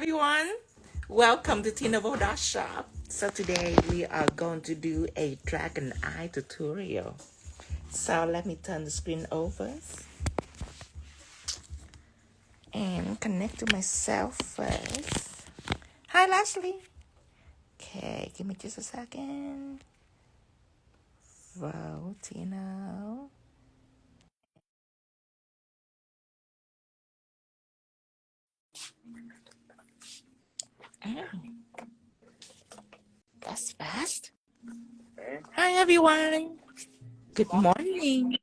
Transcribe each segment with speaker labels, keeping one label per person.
Speaker 1: everyone, welcome to 𝙤𝙧𝙖𝙬 So today we are going to do a dragon eye tutorial. So let me turn the screen over and connect to myself first. Hi Leslie. Okay, give me just a second. Tino. Oh, that's fast. Hi everyone. Good morning.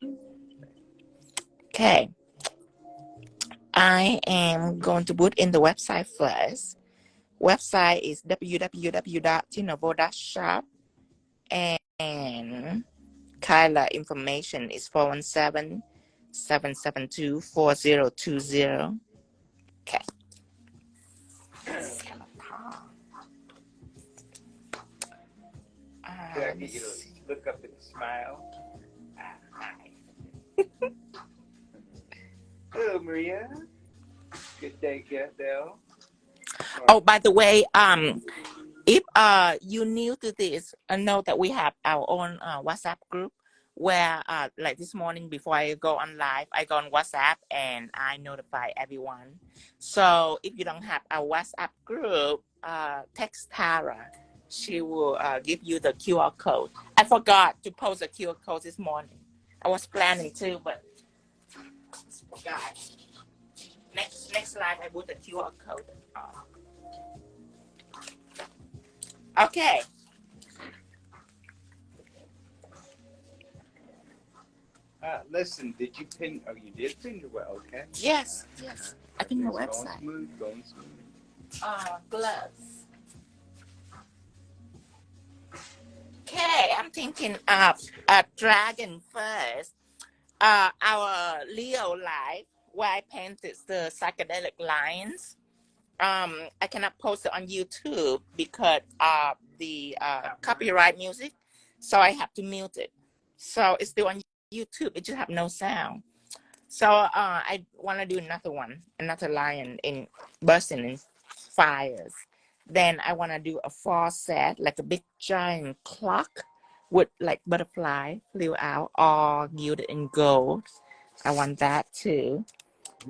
Speaker 1: Okay, I am going to put in the website first. Website is www.𝙤𝙧𝙖𝙬 and Kyla information is 417-772-4020. Okay.
Speaker 2: Can I get you to look up and smile? Hi. Hello, Maria. Good day, Gabrielle.
Speaker 1: Oh, by the way, if you new to this, know that we have our own WhatsApp group where like this morning before I go on live, I go on WhatsApp and I notify everyone. So if you don't have a WhatsApp group, text Tara. She will give you the QR code. I forgot to post a QR code this morning. I was planning to, but forgot. Next live I put the QR code. Okay.
Speaker 2: Listen, did you pin? Oh, you did pin your well, okay?
Speaker 1: Yes. I think my website.
Speaker 2: Going smooth.
Speaker 1: Gloves. Okay, I'm thinking of a dragon first. Our Leo live where I painted the psychedelic lines. I cannot post it on YouTube because of the copyright music, so I have to mute it. So it's still on YouTube. It just have no sound. So I want to do another lion in bursting in fires. Then I want to do a faucet, like a big giant clock with like butterfly flew out, all gilded in gold. I want that too.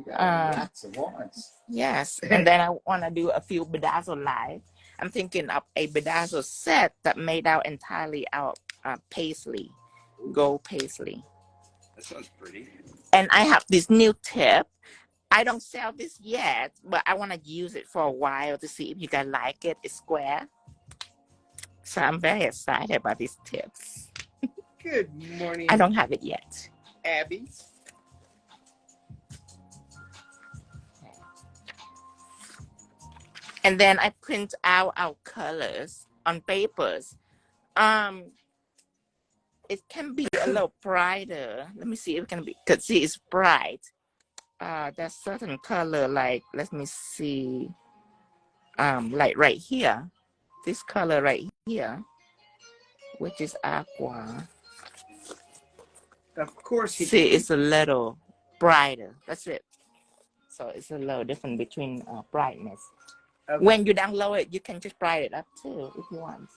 Speaker 2: Lots of ones.
Speaker 1: Yes, and then I want to do a few bedazzle live. I'm thinking of a bedazzle set that made out entirely out paisley, gold paisley.
Speaker 2: That sounds pretty.
Speaker 1: And I have this new tip. I don't sell this yet, but I want to use it for a while to see if you guys like it. It's square. So I'm very excited about these tips.
Speaker 2: Good morning.
Speaker 1: I don't have it yet.
Speaker 2: Abby.
Speaker 1: And then I print out our colors on papers. It can be a little brighter. Let me see if it can be, because see, it's bright. There's certain color, like, let me see, like right here, this color right here, which is aqua.
Speaker 2: Of course,
Speaker 1: see, it's a little brighter. That's it. So it's a little different between brightness. Okay. When you download it, you can just brighten it up too if you want.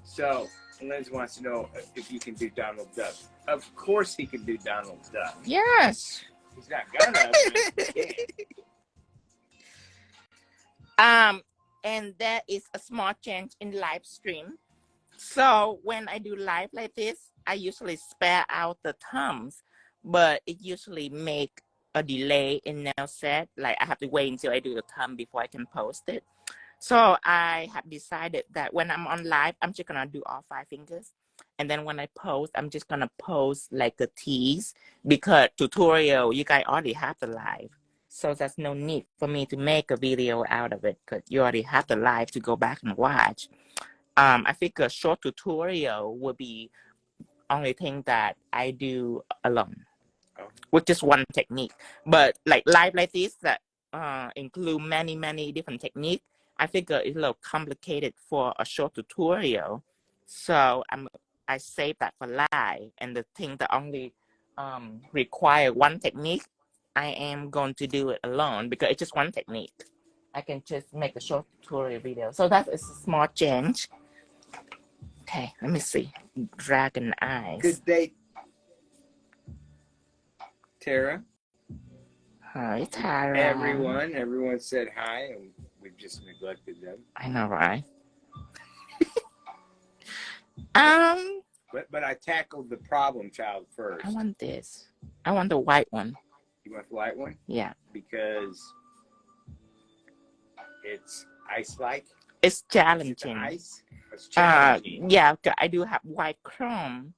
Speaker 2: So, Liz wants to know if you can do Donald Duck. Of course he can do Donald Duck.
Speaker 1: Yes.
Speaker 2: He's not gonna.
Speaker 1: And there is a small change in live stream. So when I do live like this, I usually spare out the thumbs, but it usually make a delay in nail set. Like I have to wait until I do the thumb before I can post it. So I have decided that when I'm on live, I'm just gonna do all 5 fingers. And then when I post, I'm just gonna post like the T's, because tutorial, you guys already have the live. So there's no need for me to make a video out of it because you already have the live to go back and watch. I think a short tutorial would be only thing that I do alone, which is one technique. But like live like this that include many different techniques, I figure it's a little complicated for a short tutorial. So I save that for live, and the thing that only require one technique, I am going to do it alone because it's just one technique. I can just make a short tutorial video. So that is a small change. Okay, let me see. Dragon eyes.
Speaker 2: Good day, Tara.
Speaker 1: Hi, Tara.
Speaker 2: Everyone said hi, and we've just neglected them.
Speaker 1: I know, right?
Speaker 2: But I tackled the problem child first.
Speaker 1: I want this. I want the white one.
Speaker 2: You want the white one?
Speaker 1: Yeah.
Speaker 2: Because it's ice-like.
Speaker 1: It's challenging.
Speaker 2: Ice? It's challenging.
Speaker 1: Yeah, I do have white chrome.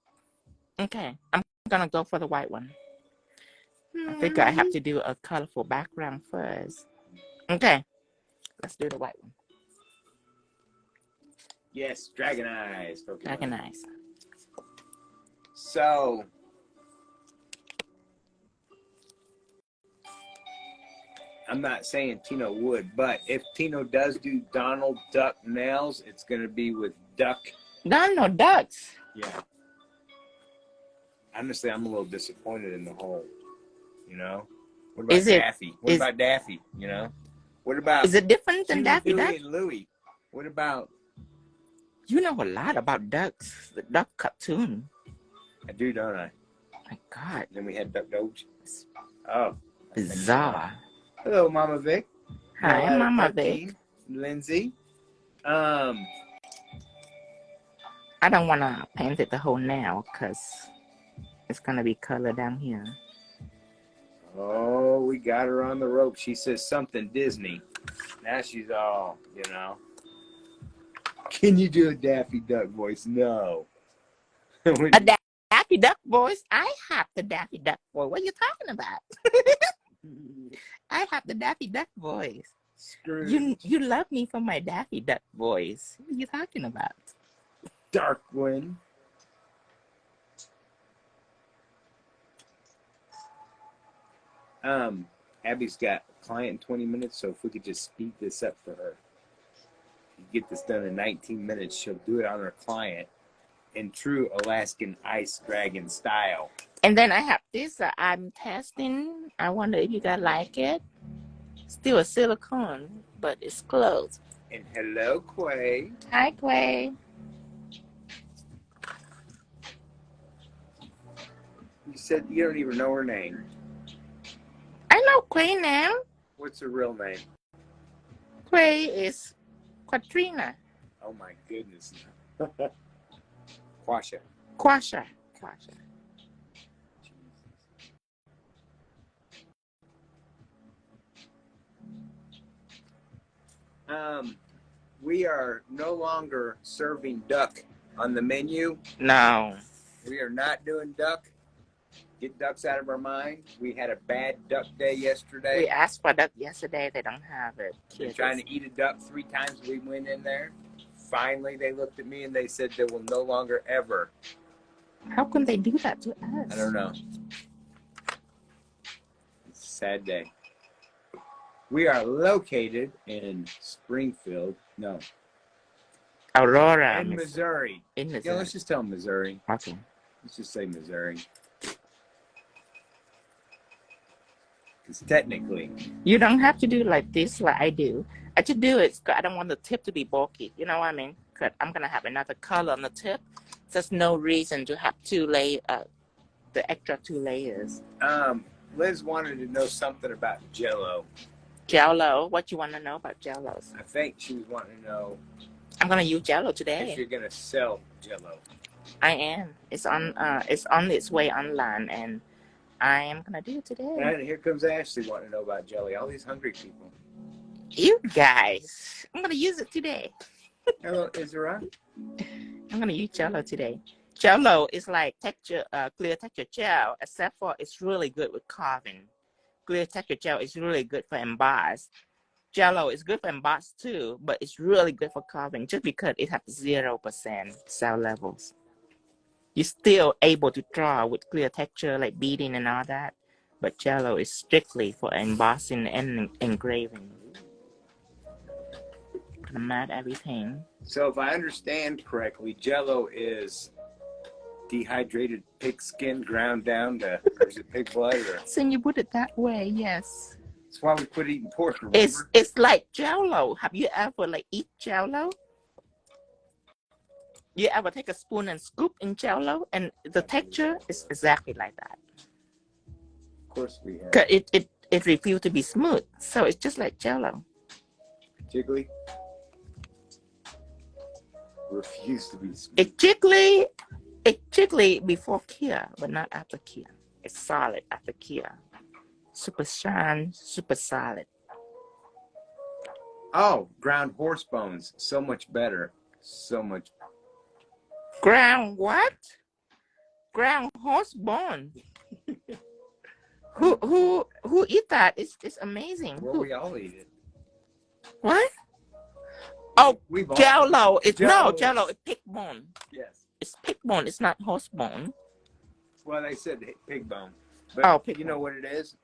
Speaker 1: Okay, I'm gonna go for the white one. I think I have to do a colorful background first. Okay, let's do the white one.
Speaker 2: Yes, dragon eyes. Pokemon.
Speaker 1: Dragon eyes.
Speaker 2: So, I'm not saying Tino would, but if Tino does do Donald Duck nails, it's going to be with duck.
Speaker 1: Donald Ducks.
Speaker 2: Yeah. Honestly, I'm a little disappointed in the whole, you know. What about Daffy? What about Daffy, you know? What about...
Speaker 1: Is it different than Daffy Duck?
Speaker 2: and Louie. What about...
Speaker 1: You know a lot about ducks, the duck cartoon.
Speaker 2: I do, don't I?
Speaker 1: My God.
Speaker 2: Then we had Duck Doge. Oh.
Speaker 1: Bizarre.
Speaker 2: Hello, Mama Vic.
Speaker 1: Hi, Mama Vic.
Speaker 2: Lindsay.
Speaker 1: I don't want to paint it the whole nail because it's going to be color down here.
Speaker 2: Oh, we got her on the rope. She says something Disney. Now she's all, you know. Can you do a Daffy Duck voice? No.
Speaker 1: A Daffy Duck voice? I have the Daffy Duck voice. What are you talking about? I have the Daffy Duck voice. You love me for my Daffy Duck voice. What are you talking about?
Speaker 2: Darkwind. Abby's got a client in 20 minutes, so if we could just speed this up for her. Get this done in 19 minutes, she'll do it on her client in true Alaskan ice dragon style.
Speaker 1: And then I have this I'm testing. I wonder if you guys like it. Still a silicone, but it's closed.
Speaker 2: And hello, Quay.
Speaker 1: Hi, Quay.
Speaker 2: You said you don't even know her name.
Speaker 1: I know Quay now.
Speaker 2: What's her real name?
Speaker 1: Quay is Quatrina.
Speaker 2: Oh my goodness. Quasha.
Speaker 1: Quasha.
Speaker 2: We are no longer serving duck on the menu.
Speaker 1: No.
Speaker 2: We are not doing duck. Get ducks out of our mind. We had a bad duck day yesterday.
Speaker 1: We asked for duck yesterday. They don't have it.
Speaker 2: We're trying to eat a duck 3 times. We went in there. Finally, they looked at me and they said they will no longer ever.
Speaker 1: How can they do that to us?
Speaker 2: I don't know. It's a sad day. We are located in Springfield. No.
Speaker 1: Aurora.
Speaker 2: In Missouri.
Speaker 1: In Missouri.
Speaker 2: Yeah, let's just tell them Missouri.
Speaker 1: Okay.
Speaker 2: Let's just say Missouri. Because technically...
Speaker 1: You don't have to do like this like I do. I just do it because I don't want the tip to be bulky. You know what I mean? Because I'm going to have another color on the tip. There's no reason to have the extra 2 layers.
Speaker 2: Liz wanted to know something about Jell-O.
Speaker 1: Jell-O? What you want to know about Jell-O?
Speaker 2: I think she was wanting to know...
Speaker 1: I'm going to use Jell-O today.
Speaker 2: If you're going to sell Jell-O.
Speaker 1: I am. It's on its way online, and I am going to do it today.
Speaker 2: And here comes Ashley wanting to know about jelly. All these hungry people.
Speaker 1: You guys. I'm going to use it today.
Speaker 2: Hello, Isra.
Speaker 1: I'm going to use Jell-O today. Jell-O is like clear texture gel, except for it's really good with carving. Clear texture gel is really good for embossed. Jell-O is good for embossed too, but it's really good for carving just because it has 0% cell levels. You're still able to draw with clear texture like beading and all that, but Jell-O is strictly for embossing and engraving. gonna matte everything.
Speaker 2: So if I understand correctly, Jell-O is dehydrated pig skin ground down to, or is it pig blood? Or
Speaker 1: Since you put it that way, yes.
Speaker 2: that's why we quit eating pork. Remember?
Speaker 1: It's like Jell-O. Have you ever like eat Jell-O? You ever take a spoon and scoop in Jell-O, and the texture is exactly like that.
Speaker 2: Of course we have.
Speaker 1: 'Cause it refused to be smooth, so it's just like Jell-O.
Speaker 2: Jiggly. Refuse to be smooth.
Speaker 1: It jiggly before cure, but not after cure. It's solid after cure. Super shine, super solid.
Speaker 2: Oh, ground horse bones. So much better. So much.
Speaker 1: Ground what? Ground horse bone. Who eat that? It's amazing.
Speaker 2: Well, we all eat it.
Speaker 1: What? Oh,
Speaker 2: We've all
Speaker 1: Jell-O. It's
Speaker 2: Jell-O.
Speaker 1: no Jell-O. It's pig bone.
Speaker 2: Yes.
Speaker 1: It's pig bone. It's not horse bone.
Speaker 2: Well, they said pig bone. But
Speaker 1: Oh, pig
Speaker 2: you know what it is?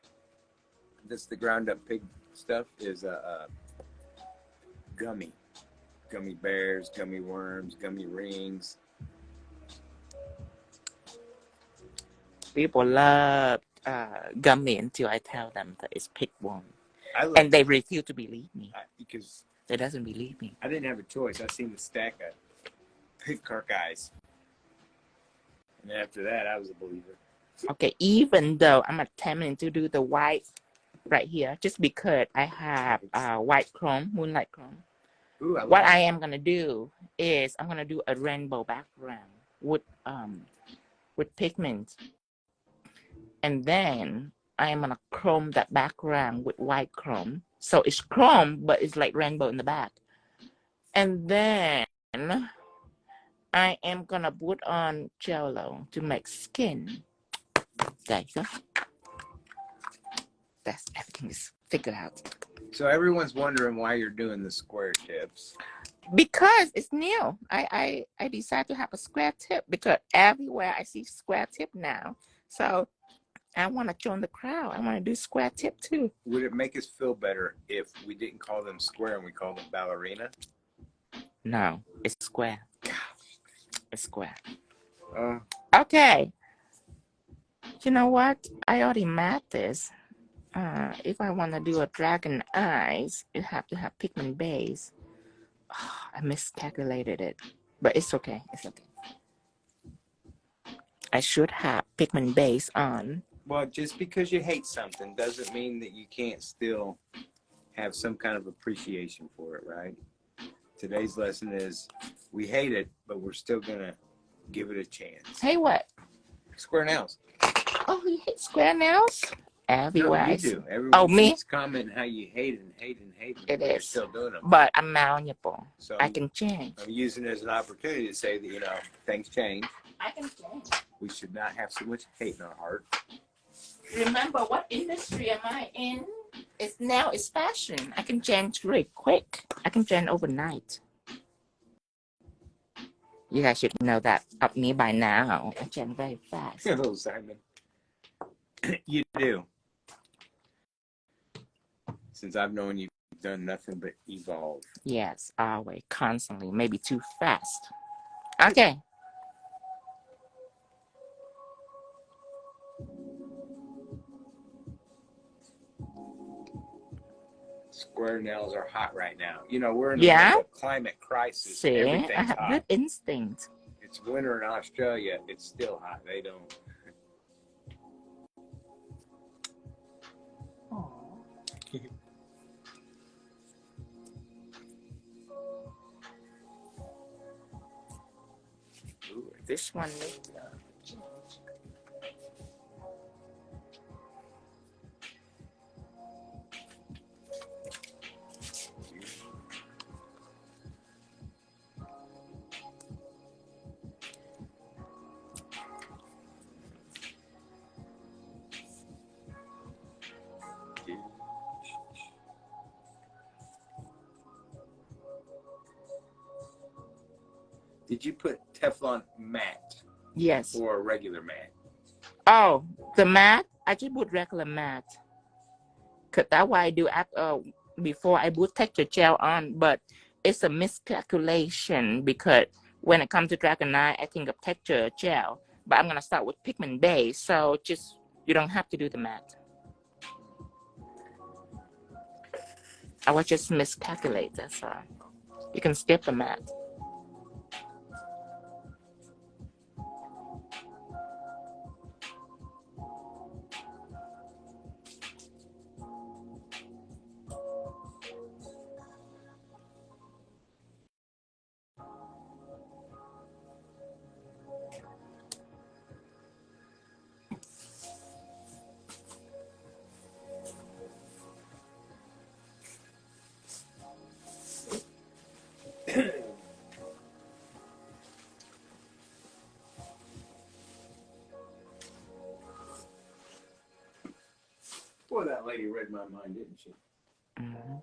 Speaker 2: That's the ground up pig stuff is gummy. Gummy bears, gummy worms, gummy rings.
Speaker 1: People love gummy until I tell them that it's pig bone, and they refuse to believe me.
Speaker 2: Because
Speaker 1: they doesn't believe me.
Speaker 2: I didn't have a choice. I seen the stack of pig carcass, and after that, I was a believer.
Speaker 1: Okay, even though I'm attempting to do the white right here, just because I have white chrome, Moonlight chrome.
Speaker 2: Ooh,
Speaker 1: What I am gonna do is I'm gonna do a rainbow background with pigment, and then I am gonna chrome that background with white chrome. So it's chrome, but it's like rainbow in the back. And then I am gonna put on Jell-O to make skin. There you go. That's everything is figured out.
Speaker 2: So everyone's wondering why you're doing the square tips.
Speaker 1: Because it's new. I decided to have a square tip because everywhere I see square tip now. So I want to join the crowd. I want to do square tip too.
Speaker 2: Would it make us feel better if we didn't call them square and we called them ballerina?
Speaker 1: No, it's square. It's square.
Speaker 2: Uh,
Speaker 1: Okay. You know what? I already mapped this. If I want to do a dragon eyes, you have to have pigment base. Oh, I miscalculated it, but it's okay. It's okay. I should have pigment base on.
Speaker 2: Well, just because you hate something doesn't mean that you can't still have some kind of appreciation for it, right? Today's lesson is we hate it, but we're still going to give it a chance.
Speaker 1: Hey, what?
Speaker 2: Square nails.
Speaker 1: Oh, you hate square nails? Everywhere.
Speaker 2: No, you do. Everyone
Speaker 1: me?
Speaker 2: keeps commenting how you hate it and hate it and hate it.
Speaker 1: It
Speaker 2: You're
Speaker 1: is.
Speaker 2: still doing them.
Speaker 1: But I'm malleable.
Speaker 2: So
Speaker 1: I can change.
Speaker 2: I'm using it as an opportunity to say that, you know, things change.
Speaker 1: I can change.
Speaker 2: We should not have so much hate in our heart.
Speaker 1: Remember, what industry am I in? It's fashion. I can change really quick. I can change overnight. You guys should know that of me by now. I change very fast.
Speaker 2: Hello, Simon. You do. Since I've known you, you've done nothing but evolve.
Speaker 1: Yes, always, constantly, maybe too fast. Okay.
Speaker 2: Square nails are hot right now. You know, we're in the middle of climate crisis.
Speaker 1: See,
Speaker 2: everything's
Speaker 1: I have
Speaker 2: hot.
Speaker 1: good instinct.
Speaker 2: It's winter in Australia. It's still hot. They don't.
Speaker 1: Ooh, this one needs
Speaker 2: Did you put Teflon Matte?
Speaker 1: Yes.
Speaker 2: Or a regular matte?
Speaker 1: Oh, the matte? I just put regular matte. Cause that's why I do after before I put texture gel on. But it's a miscalculation because when it comes to Dragon Eye, I think of texture gel, but I'm gonna start with Pigment Base, so just you don't have to do the matte. I was just miscalculate, that's all. You can skip the matte.
Speaker 2: Boy, that lady read my mind, didn't she?
Speaker 1: Mm-hmm.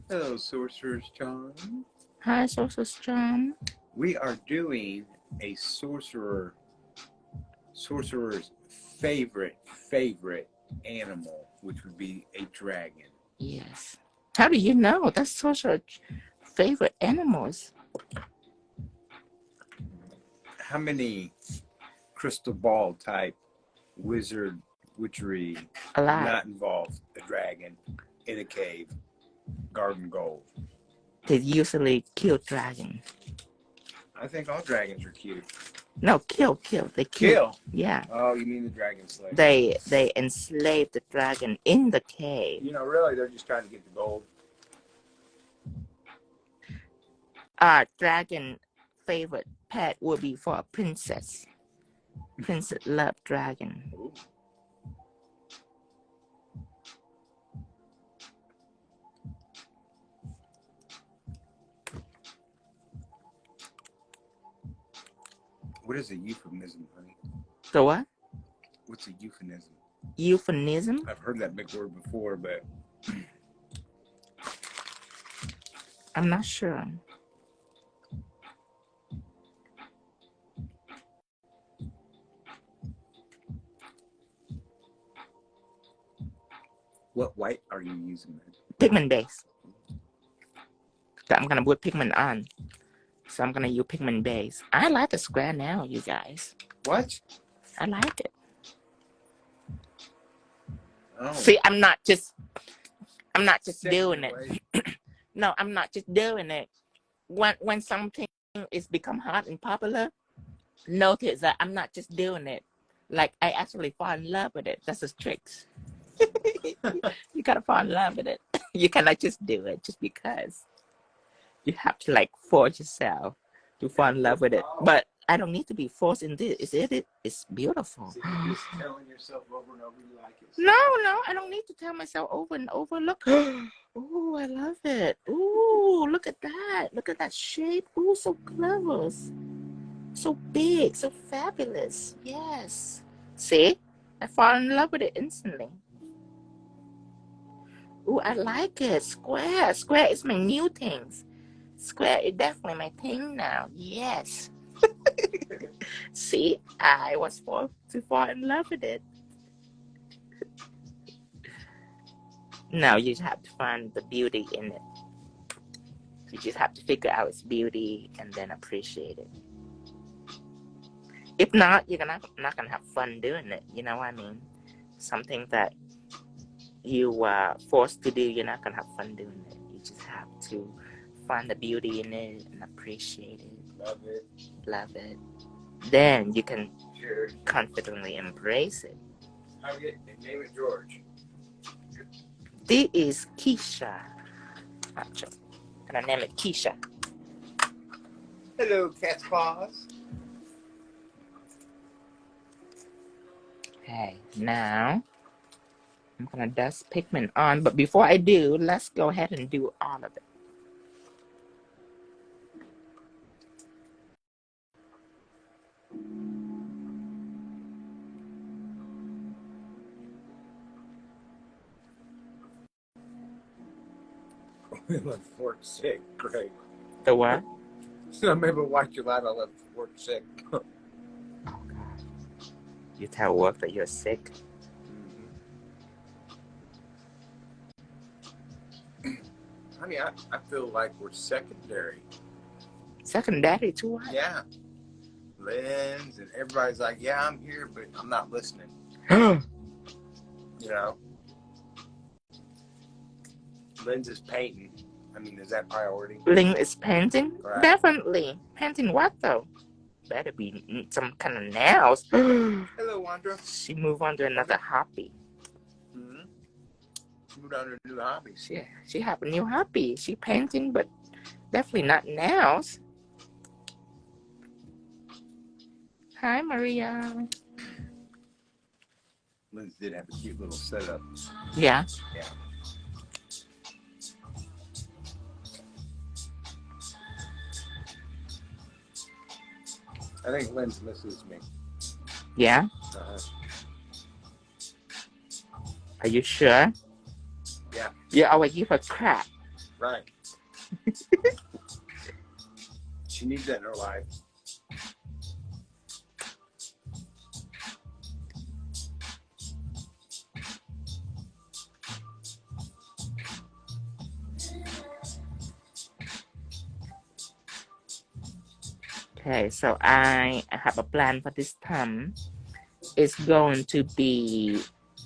Speaker 2: Hello, Sorcerer's Charm.
Speaker 1: Hi, Sorcerer's Charm.
Speaker 2: We are doing a sorcerer's favorite animal, which would be a dragon.
Speaker 1: Yes. How do you know? That's Sorcerer's favorite animals.
Speaker 2: How many crystal ball type witchery not involved a dragon in a cave, garden gold?
Speaker 1: They usually kill dragon.
Speaker 2: I think all dragons are cute.
Speaker 1: No, kill. They kill. Yeah.
Speaker 2: Oh, you mean the dragon slayer?
Speaker 1: They enslave the dragon in the cave.
Speaker 2: You know, really, they're just trying to get the gold.
Speaker 1: Our dragon favorite pet will be for a princess. Princess love dragon.
Speaker 2: Ooh. What is a euphemism, honey?
Speaker 1: So what?
Speaker 2: What's a euphemism?
Speaker 1: Euphemism?
Speaker 2: I've heard that big word before, but
Speaker 1: I'm not sure.
Speaker 2: what white are you using, man?
Speaker 1: Pigment base. So I'm gonna put pigment on. So I'm gonna use Pigment Base. I like the square now, you guys.
Speaker 2: What?
Speaker 1: I like it.
Speaker 2: Oh.
Speaker 1: See, I'm not just doing it. No, I'm not just doing it. When something is become hot and popular, notice that I'm not just doing it. Like I actually fall in love with it. That's the tricks. You gotta fall in love with it. You cannot just do it just because. You have to like force yourself to fall in love with it. But I don't need to be forced in this. It's beautiful.
Speaker 2: So you're just telling yourself over and over you like it.
Speaker 1: No, I don't need to tell myself over and over. Look. Oh, I love it. Oh, look at that. Look at that shape. Oh, so clever. So big, so fabulous. Yes. See? I fall in love with it instantly. Oh, I like it. Square. Square is my new things. Square is definitely my thing now. Yes. See, I was forced to fall in love with it. Now you just have to find the beauty in it. You just have to figure out its beauty and then appreciate it. If not, you're not gonna have fun doing it. You know what I mean? Something that you are forced to do, you're not gonna have fun doing it. You just have to find the beauty in it and appreciate it. Love it. Then you can confidently embrace it.
Speaker 2: How do you name it, George?
Speaker 1: This is Keisha. Can I name it Keisha?
Speaker 2: Hello, cat's paws.
Speaker 1: Okay, now I'm gonna dust pigment on, but before I do, let's go ahead and do all of it.
Speaker 2: left fork sick, great.
Speaker 1: The what?
Speaker 2: So maybe watch your live, I left fork sick.
Speaker 1: Oh, God. You tell work that you're sick?
Speaker 2: Honey, I feel like we're secondary.
Speaker 1: Secondary to what?
Speaker 2: Yeah. Lens and everybody's like, yeah, I'm here, but I'm not listening. You know? Lens is painting. I mean, is that priority?
Speaker 1: Ling is painting?
Speaker 2: Right.
Speaker 1: Definitely. Painting what though? Better be some kind of nails.
Speaker 2: Hello, Wandra.
Speaker 1: She moved on to another hobby.
Speaker 2: Mm-hmm. Moved on to new hobbies.
Speaker 1: She have a new hobby. She painting, but definitely not nails. Hi, Maria.
Speaker 2: Liz did have a cute little setup.
Speaker 1: Yeah.
Speaker 2: Yeah. I think Lynn's misses me.
Speaker 1: Yeah? Are you sure?
Speaker 2: Yeah.
Speaker 1: You always give her crap.
Speaker 2: Right. She needs that in her life.
Speaker 1: Okay, so I have a plan for this time. It's going to be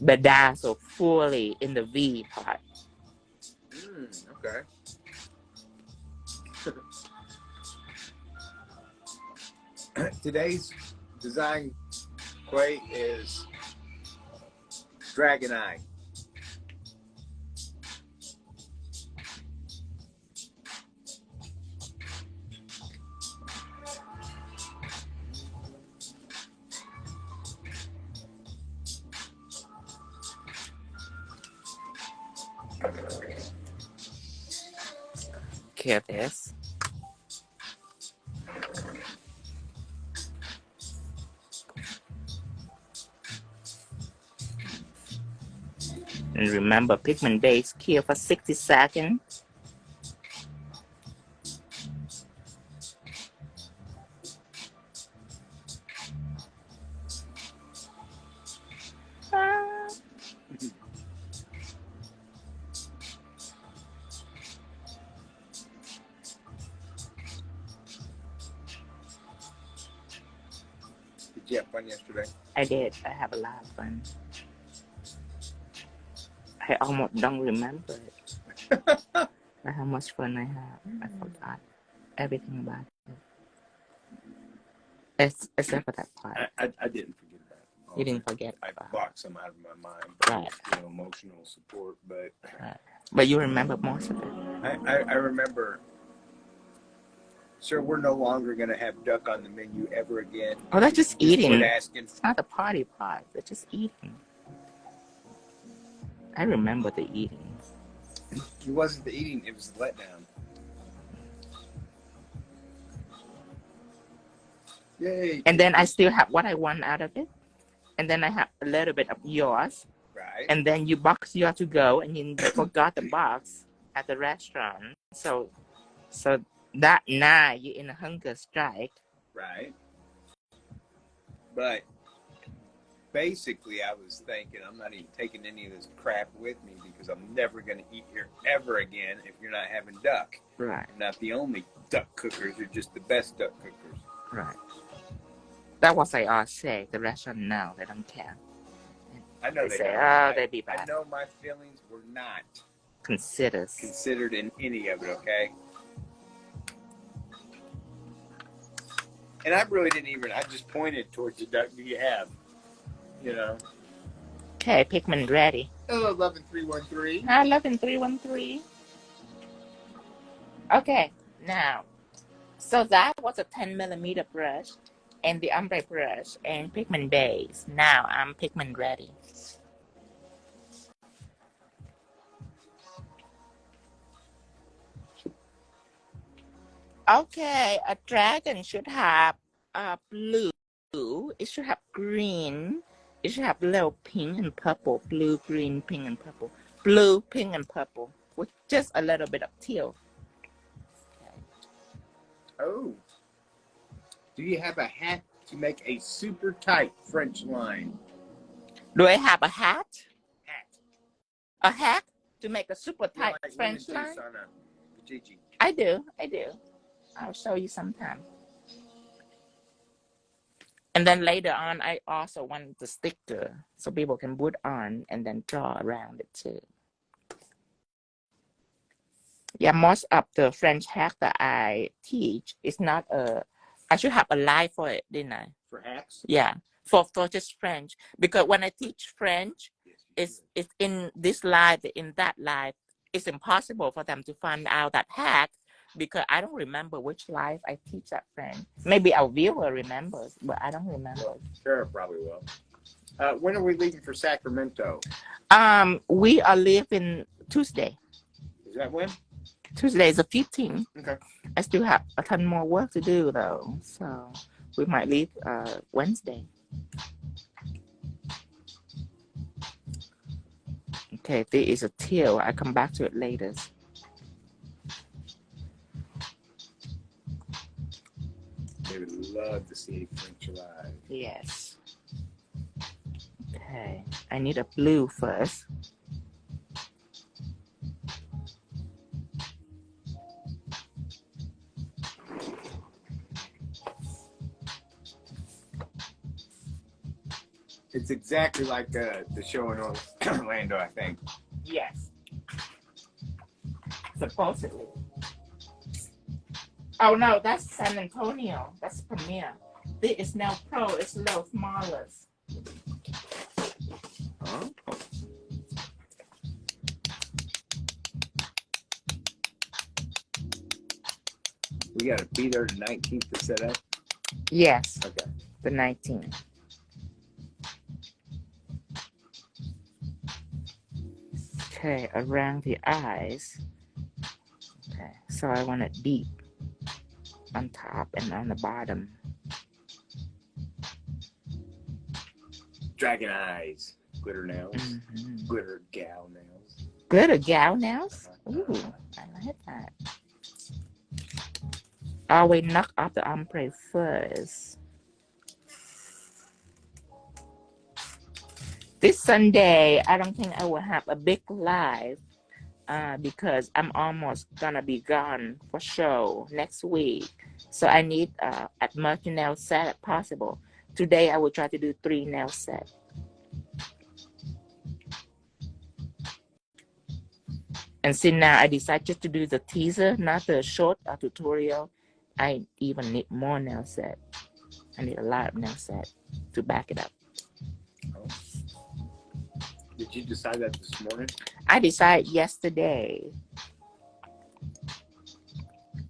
Speaker 1: bedazzled fully in the V part.
Speaker 2: Okay. Today's design quote is Dragon Eye.
Speaker 1: Care this. And remember, Pigment Base cure for 60 seconds.
Speaker 2: Did you have fun yesterday?
Speaker 1: I did. I have a lot of fun. I almost don't remember it. How much fun I had. I forgot everything about it. Except for that part.
Speaker 2: I didn't forget that.
Speaker 1: You didn't forget.
Speaker 2: I blocked some out of my mind. But
Speaker 1: Right.
Speaker 2: you know, emotional support, but.
Speaker 1: Right. But you remember most of it.
Speaker 2: I remember. Sir, we're no longer going to have duck on the menu ever again.
Speaker 1: Oh, they're just eating.
Speaker 2: Asking.
Speaker 1: It's not the party part. They're just eating. I remember the eating.
Speaker 2: It wasn't the eating, it was the letdown. Yay.
Speaker 1: And then I still have what I want out of it. And then I have a little bit of yours.
Speaker 2: Right.
Speaker 1: And then you box yours to go and you forgot the box at the restaurant. So that night you're in a hunger strike.
Speaker 2: Right. But basically I was thinking I'm not even taking any of this crap with me because I'm never going to eat here ever again if you're not having duck.
Speaker 1: Right.
Speaker 2: I'm not the only duck cookers, you're just the best duck cookers.
Speaker 1: Right. That was I always say. The restaurant now they don't care.
Speaker 2: I know
Speaker 1: they
Speaker 2: they
Speaker 1: say,
Speaker 2: don't.
Speaker 1: they be bad.
Speaker 2: I know my feelings were not
Speaker 1: considered
Speaker 2: in any of it, okay? And I really didn't even, I just pointed towards the duck do you have, you know.
Speaker 1: Okay, Pigment ready.
Speaker 2: Hello, 11313.
Speaker 1: Hi, 11313. Okay, now, so that was a 10mm brush and the Ombre Brush and Pigment Base. Now I'm Pigment ready. Okay, a dragon should have blue. It should have green. It should have little pink and purple. Blue, green, pink, and purple. Blue, pink, and purple. with just a little bit of teal.
Speaker 2: Oh. Do you have a hat to make a super tight French line?
Speaker 1: Do I have a hat?
Speaker 2: Hat.
Speaker 1: A hat to make a super tight
Speaker 2: like
Speaker 1: French line? I do. I'll show you sometime. And then later on, I also want the sticker so people can put on and then draw around it too. Yeah, most of the French hack that I teach is not I should have a line for it, didn't I?
Speaker 2: For hacks?
Speaker 1: Yeah, for just French. Because when I teach French, it's in this line, in that line. It's impossible for them to find out that hack because I don't remember which live I teach that French. Maybe our viewer remembers, but I don't remember.
Speaker 2: Sure, probably will. When are we leaving for Sacramento?
Speaker 1: We are leaving Tuesday.
Speaker 2: Is that when?
Speaker 1: Tuesday is the 15th.
Speaker 2: Okay.
Speaker 1: I still have a ton more work to do though, so we might leave Wednesday. Okay, this is a teal. I come back to it later.
Speaker 2: They would love to see French live.
Speaker 1: Yes. Okay, I need a blue first.
Speaker 2: It's exactly like the show in Orlando, I think.
Speaker 1: Yes. Supposedly. Oh no, that's San Antonio. That's Premiere. This is now Pro. It's a little smaller.
Speaker 2: Huh? We got to be there the 19th to set up?
Speaker 1: Yes.
Speaker 2: Okay.
Speaker 1: The 19th. Okay, around the eyes. Okay, so I want it deep on top and on the bottom.
Speaker 2: Dragon eyes, glitter nails, glitter gal nails.
Speaker 1: Glitter gal nails? Ooh, I like that. I will knock off the ombre first. This Sunday, I don't think I will have a big live because I'm almost gonna be gone for show next week. So I need as much nail set as possible. Today I will try to do 3 nail sets. And see now I decided just to do the teaser, not the short tutorial. I even need more nail set. I need a lot of nail set to back it up.
Speaker 2: Oh. Did you decide that this morning? I
Speaker 1: decided yesterday.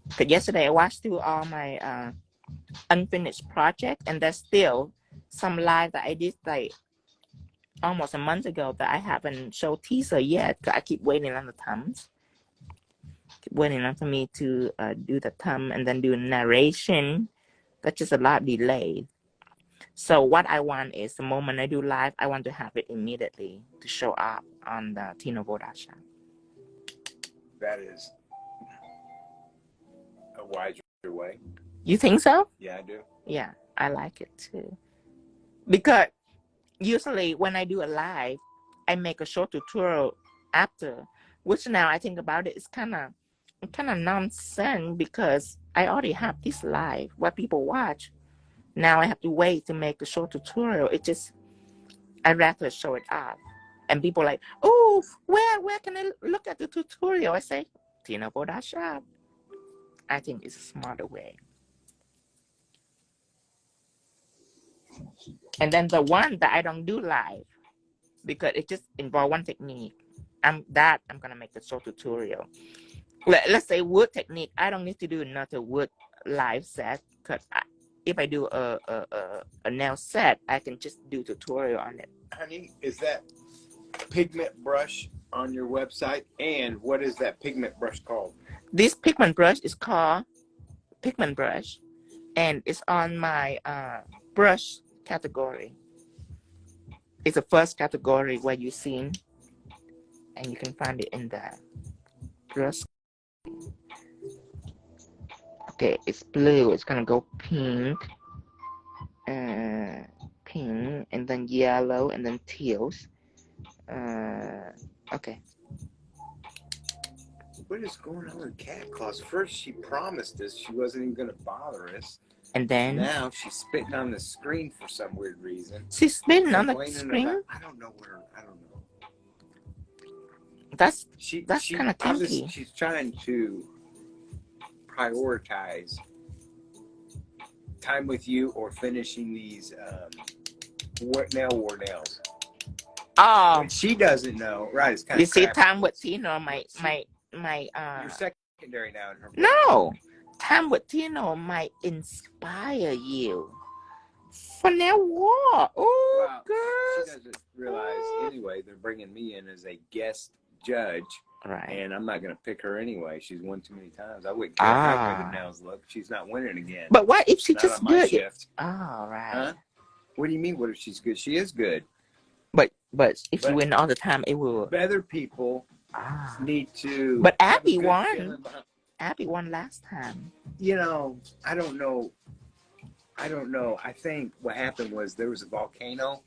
Speaker 1: Because yesterday I watched through all my unfinished project, and there's still some live that I did like almost a month ago that I haven't showed teaser yet. Cause I keep waiting on the thumbs. Keep waiting on for me to do the thumb and then do narration. That's just a lot delayed. So what I want is the moment I do live, I want to have it immediately to show up on the Tino Vodasha.
Speaker 2: That is a wiser way.
Speaker 1: You think so?
Speaker 2: Yeah, I do.
Speaker 1: Yeah, I like it too. Because usually when I do a live, I make a short tutorial after, which now I think about it, it's kind of nonsense because I already have this live where people watch. Now I have to wait to make a short tutorial. I'd rather show it off. And people are like, oh, where can I look at the tutorial? I say, Tino Vodasha. I think it's a smarter way. And then the one that I don't do live, because it just involves one technique. I'm gonna make a short tutorial. Let's say wood technique. I don't need to do another wood live set because if I do a nail set, I can just do tutorial on it.
Speaker 2: Honey, is that pigment brush on your website? And what is that pigment brush called?
Speaker 1: This pigment brush is called Pigment Brush, and it's on my brush category. It's the first category where you've seen, and you can find it in there. brush. Okay, it's blue. It's gonna go pink, pink, and then yellow, and then teals. Okay.
Speaker 2: What is going on with Cat Claws? First, she promised us she wasn't even going to bother us.
Speaker 1: And then
Speaker 2: now she's spitting on the screen for some weird reason.
Speaker 1: She's spitting on the screen?
Speaker 2: I don't know what her, I don't know.
Speaker 1: That's kind of kinky.
Speaker 2: She's trying to prioritize time with you or finishing these war nails.
Speaker 1: Oh.
Speaker 2: What she doesn't know, right? It's kind
Speaker 1: you
Speaker 2: of
Speaker 1: see,
Speaker 2: crappy.
Speaker 1: time with Tino, my
Speaker 2: You're secondary now in her book.
Speaker 1: No, time with Tino might inspire you for now. What? Oh,
Speaker 2: Well,
Speaker 1: girl.
Speaker 2: she doesn't realize anyway. They're bringing me in as a guest judge,
Speaker 1: right?
Speaker 2: And I'm not going to pick her anyway. She's won too many times. I wouldn't care how good the nails look. She's not winning again.
Speaker 1: But what if she
Speaker 2: not
Speaker 1: just
Speaker 2: on my
Speaker 1: good?
Speaker 2: Shift.
Speaker 1: Oh, right.
Speaker 2: Huh? What do you mean? What if she's good? She is good.
Speaker 1: But if you win all the time, it will.
Speaker 2: Other people need to.
Speaker 1: But Abby won. Abby won last time.
Speaker 2: You know, I don't know. I think what happened was there was a volcano,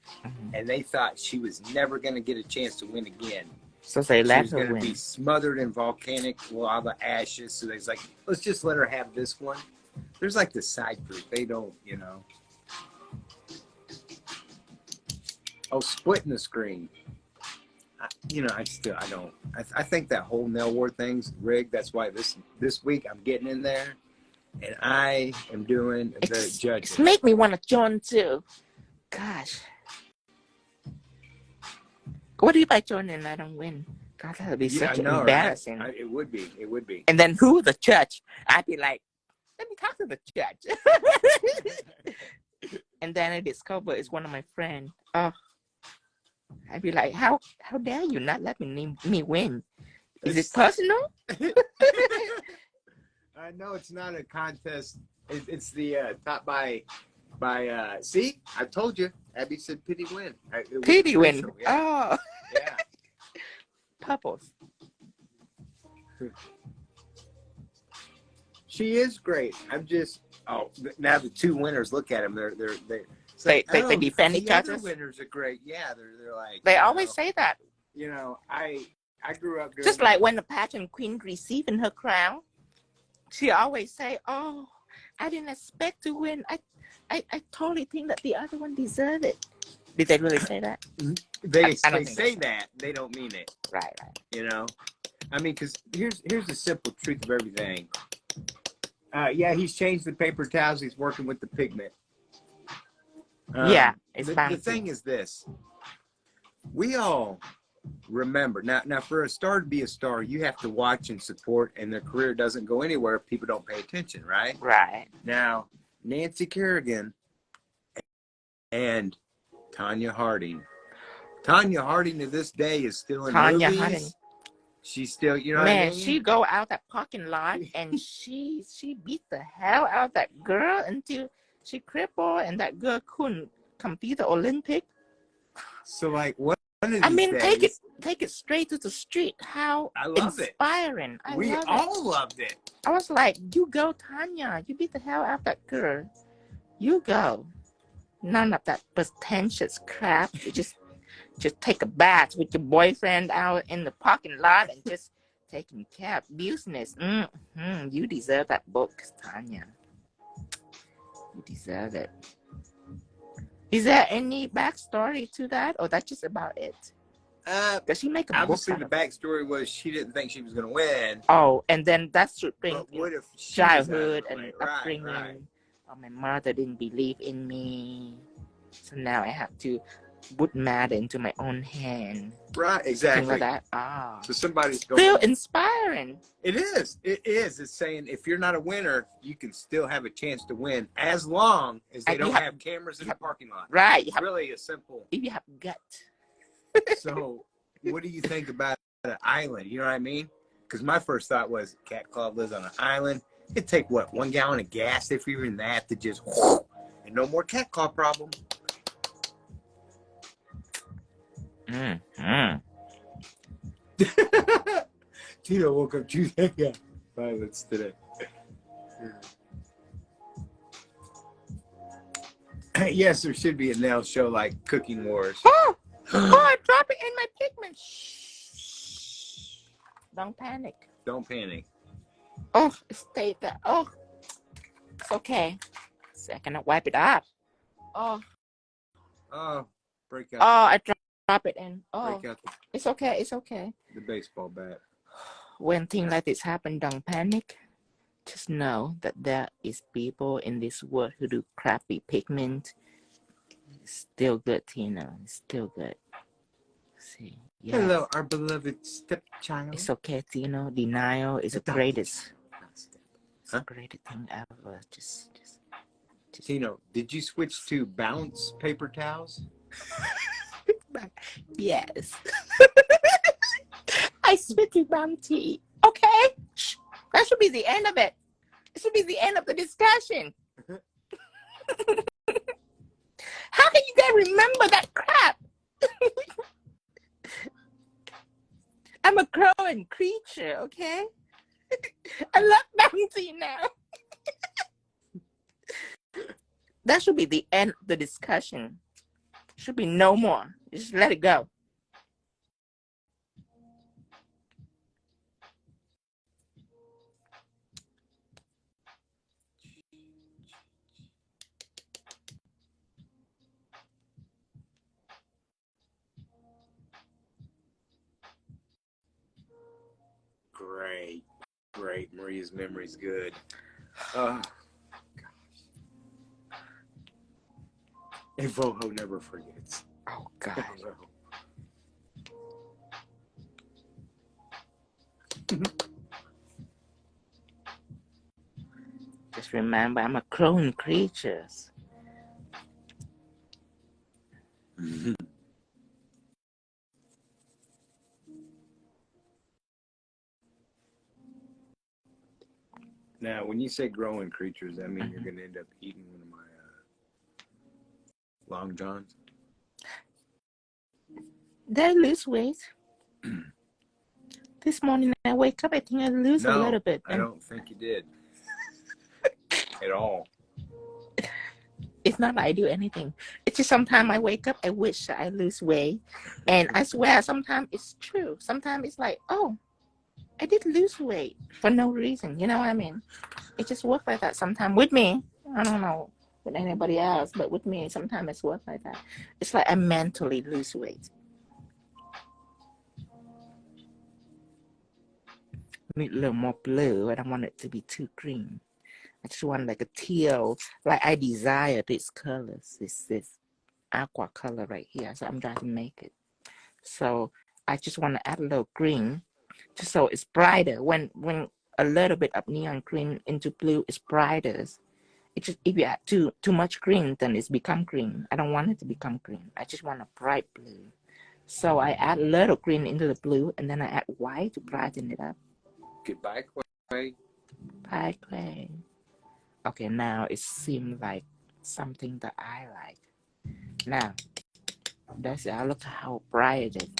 Speaker 2: and they thought she was never going to get a chance to win again.
Speaker 1: So they let her win.
Speaker 2: She was going to be smothered in volcanic lava ashes. So they was like, let's just let her have this one. There's like the side group. They don't, you know. Oh, splitting the screen. I don't. I think that whole nail war thing's rigged. That's why this week I'm getting in there, and I am doing the judging.
Speaker 1: It's make me want to join too. Gosh. What if I join and I don't win? God, that would be such embarrassing.
Speaker 2: Right? It would be. It would be.
Speaker 1: And then who the judge? I'd be like, let me talk to the judge. And then I discover it's one of my friends. Oh. I'd be like, how dare you not let me win? Is it personal?
Speaker 2: No, it's not a contest. It's the top by see, I told you. Abby said pity win.
Speaker 1: Pity win.
Speaker 2: Yeah.
Speaker 1: Oh.
Speaker 2: Yeah.
Speaker 1: Pupils.
Speaker 2: She is great. I'm just now the two winners, look at them.
Speaker 1: They defend each other.
Speaker 2: The winners are great. Yeah, they're like.
Speaker 1: They always say that.
Speaker 2: You know, I grew up
Speaker 1: just like when the pageant queen receiving her crown, she always say, "Oh, I didn't expect to win. I totally think that the other one deserved it." Did they really say that?
Speaker 2: They say that. They don't mean it.
Speaker 1: Right.
Speaker 2: You know, I mean, because here's the simple truth of everything. Yeah, he's changed the paper towels. He's working with the pigment.
Speaker 1: Yeah, it's
Speaker 2: the thing is this. We all remember now for a star to be a star, you have to watch and support, and their career doesn't go anywhere if people don't pay attention, right?
Speaker 1: Right.
Speaker 2: Now, Nancy Kerrigan and Tanya Harding. Tanya Harding to this day is still in movies. Harding. She's still, you know what I mean?
Speaker 1: She go out that parking lot and she beat the hell out of that girl until she crippled, and that girl couldn't compete the Olympic.
Speaker 2: So like one of these days,
Speaker 1: take it straight to the street. How inspiring.
Speaker 2: We all loved it.
Speaker 1: I was like, you go, Tanya. You beat the hell out of that girl. You go. None of that pretentious crap. You just take a bath with your boyfriend out in the parking lot and just taking care of business. You deserve that book, Tanya. You deserve it. Is there any backstory to that, or that's just about it?
Speaker 2: Does she make a book? Obviously, the backstory was she didn't think she was going to win.
Speaker 1: Oh, and then that should bring childhood and upbringing.
Speaker 2: Right.
Speaker 1: Oh, my mother didn't believe in me, so now I have to put matter into my own hand.
Speaker 2: Right, exactly.
Speaker 1: Like that.
Speaker 2: So somebody's going.
Speaker 1: Still inspiring.
Speaker 2: It is. It's saying if you're not a winner, you can still have a chance to win as long as they don't have cameras in the parking lot.
Speaker 1: Right.
Speaker 2: It's really a simple.
Speaker 1: If you have gut.
Speaker 2: So, what do you think about an island? You know what I mean? Because my first thought was Cat Claw lives on an island. It'd take 1 gallon of gas, if even that, to just and no more Cat Claw problem. Tito woke up Tuesday. Yeah. Violets today. Yes, there should be a nail show like Cooking Wars.
Speaker 1: Oh, I dropped it in my pigment. Shh. Don't panic.
Speaker 2: Don't panic.
Speaker 1: Oh, it stayed there. Oh, it's okay. So I cannot wipe it up. Oh.
Speaker 2: Oh, break out.
Speaker 1: Oh, I drop it in. Oh,
Speaker 2: break out
Speaker 1: it's okay. It's okay.
Speaker 2: The baseball bat.
Speaker 1: When things like this happen, don't panic. Just know that there is people in this world who do crappy pigment. It's still good, Tina. It's still good. See. Yes.
Speaker 2: Hello, our beloved stepchild.
Speaker 1: It's okay, Tina. Denial is the greatest. It's the greatest thing ever. Just
Speaker 2: Tino, did you switch to bounce paper towels?
Speaker 1: Yes. I switched to bounty. Okay. Shh. That should be the end of it. It should be the end of the discussion. How can you guys remember that crap? I'm a growing creature, okay? I love bounty now. That should be the end of the discussion. Should be no more. Just let it go.
Speaker 2: Great. Maria's memory's good. Oh, gosh. And Voho never forgets.
Speaker 1: Oh, God. Just remember, I'm a clone creature.
Speaker 2: Now, when you say growing creatures, that means you're going to end up eating one of my Long Johns?
Speaker 1: Did I lose weight? This morning I wake up, I think I lose a little bit.
Speaker 2: I don't think you did. At all.
Speaker 1: It's not like I do anything. It's just sometimes I wake up, I wish I lose weight. And I swear, sometimes it's true. Sometimes it's like, oh, I did lose weight for no reason. You know what I mean? It just works like that sometimes with me. I don't know with anybody else, but with me, sometimes it's works like that. It's like I mentally lose weight. Need a little more blue. I don't want it to be too green. I just want like a teal, like I desire these colors, this aqua color right here. So I'm trying to make it. So I just want to add a little green, just so it's brighter. When a little bit of neon green into blue is brighter. It just, if you add too much green, then it's become green. I don't want it to become green. I just want a bright blue. So I add a little green into the blue, and then I add white to brighten it up.
Speaker 2: Goodbye, Clay.
Speaker 1: Bye, Clay. Okay, now it seems like something that I like. Now, that's it. Look how bright it is.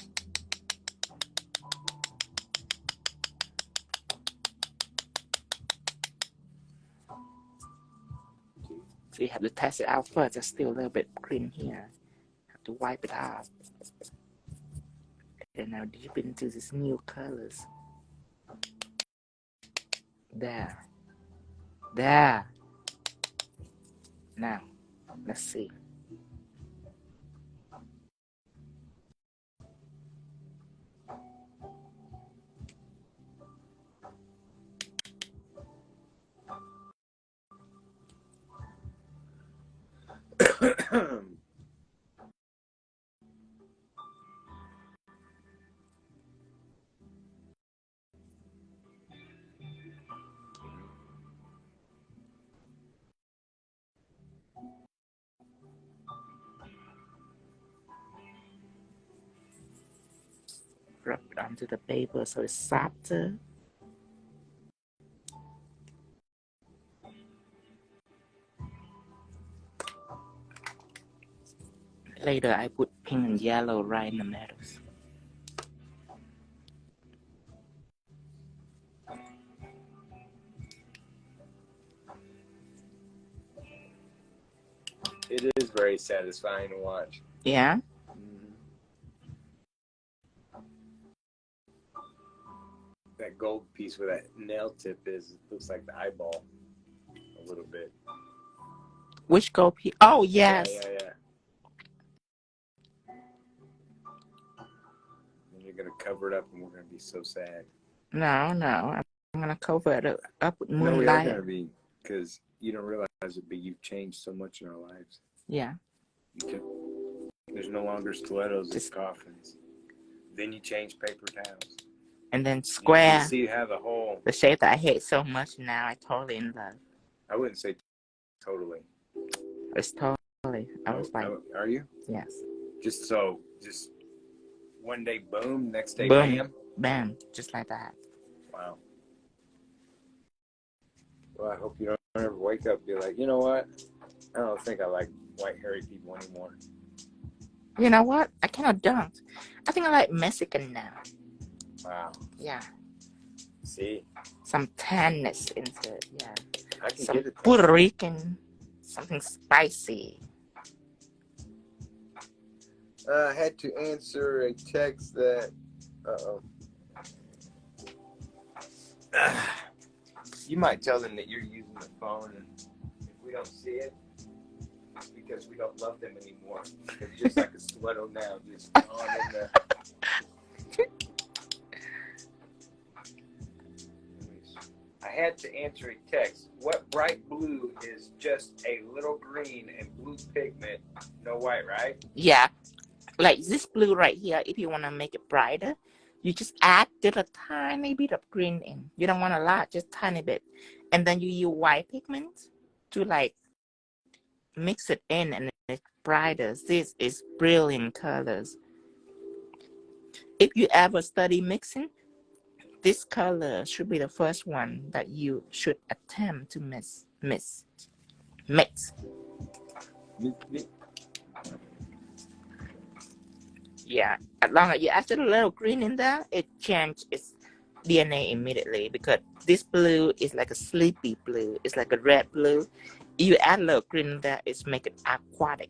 Speaker 1: So you have to test it out first. There's still a little bit green here. Have to wipe it off. And now deep into these new colors. There. Now, let's see. Rub it onto the paper so it's softer. Later, I put pink and yellow right in the middle.
Speaker 2: It is very satisfying to watch.
Speaker 1: Yeah.
Speaker 2: That gold piece where that nail tip is, it looks like the eyeball a little bit.
Speaker 1: Which gold piece? Oh, yes.
Speaker 2: Yeah. And you're going to cover it up and we're going to be so sad.
Speaker 1: No. I'm going to cover it up with Moonlight.
Speaker 2: No, we are going to be, because you don't realize it, but you've changed so much in our lives.
Speaker 1: Yeah.
Speaker 2: There's no longer stilettos, it's coffins. Then you change paper towels.
Speaker 1: And then square.
Speaker 2: You see how the whole...
Speaker 1: The shape that I hate so much now, I totally in love.
Speaker 2: I wouldn't say totally.
Speaker 1: It's totally. I was like...
Speaker 2: Are you?
Speaker 1: Yes.
Speaker 2: Just one day, boom, next day,
Speaker 1: boom,
Speaker 2: bam?
Speaker 1: Bam. Just like that.
Speaker 2: Wow. Well, I hope you don't ever wake up and be like, you know what? I don't think I like white hairy people anymore.
Speaker 1: You know what? I kind of don't. I think I like Mexican now.
Speaker 2: Wow.
Speaker 1: Yeah.
Speaker 2: See?
Speaker 1: Some tanness into it, yeah.
Speaker 2: I can
Speaker 1: Some
Speaker 2: get it.
Speaker 1: Puerto Rican, something spicy.
Speaker 2: I had to answer a text that... You might tell them that you're using the phone, and if we don't see it, it's because we don't love them anymore. It's just like a stiletto now, just on in the... I had to answer a text. What bright blue is just a little green and blue pigment, no white, right?
Speaker 1: Yeah. Like this blue right here, if you want to make it brighter, you just add a tiny bit of green in. You don't want a lot, just tiny bit. And then you use white pigment to like mix it in and it's brighter. This is brilliant colors. If you ever study mixing, this color should be the first one that you should attempt to mix. Yeah, as long as you add a little green in there, it changes its DNA immediately because this blue is like a sleepy blue. It's like a red blue. You add a little green in there, it's make it aquatic.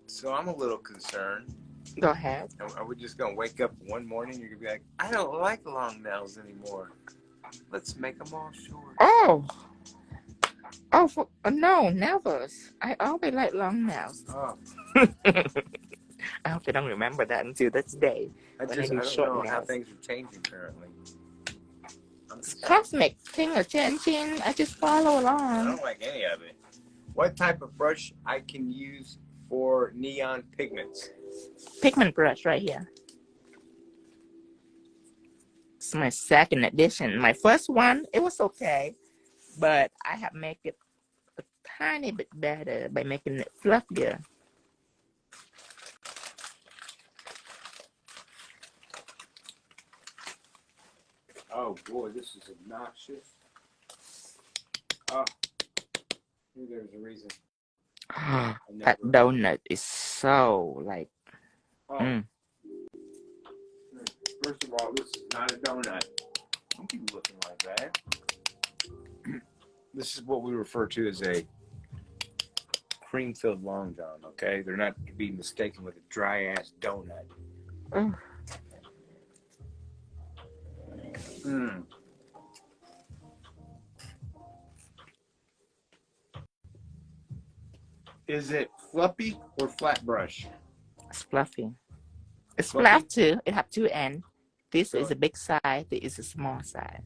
Speaker 2: So I'm a little concerned.
Speaker 1: Go ahead.
Speaker 2: Are we just going to wake up one morning and you're going to be like, I don't like long nails anymore. Let's make them all short.
Speaker 1: Oh, no, never. I always like long nails.
Speaker 2: Oh.
Speaker 1: I hope they don't remember that until this day.
Speaker 2: I don't know how things are changing currently.
Speaker 1: It's cosmic thing or changing. I just follow along.
Speaker 2: I don't like any of it. What type of brush I can use for neon pigments?
Speaker 1: Pigment brush right here. It's my second edition. My first one, it was okay, but I have made it a tiny bit better by making it fluffier.
Speaker 2: Oh boy, this is obnoxious. Oh, there's a reason.
Speaker 1: That donut is so like.
Speaker 2: First of all, this is not a donut. Don't keep looking like that. This is what we refer to as a cream-filled long john. Okay, they're not to be mistaken with a dry-ass donut. Is it fluffy or flat brush?
Speaker 1: It's fluffy. It's flat too. It have two ends. This is a big side. This is a small side.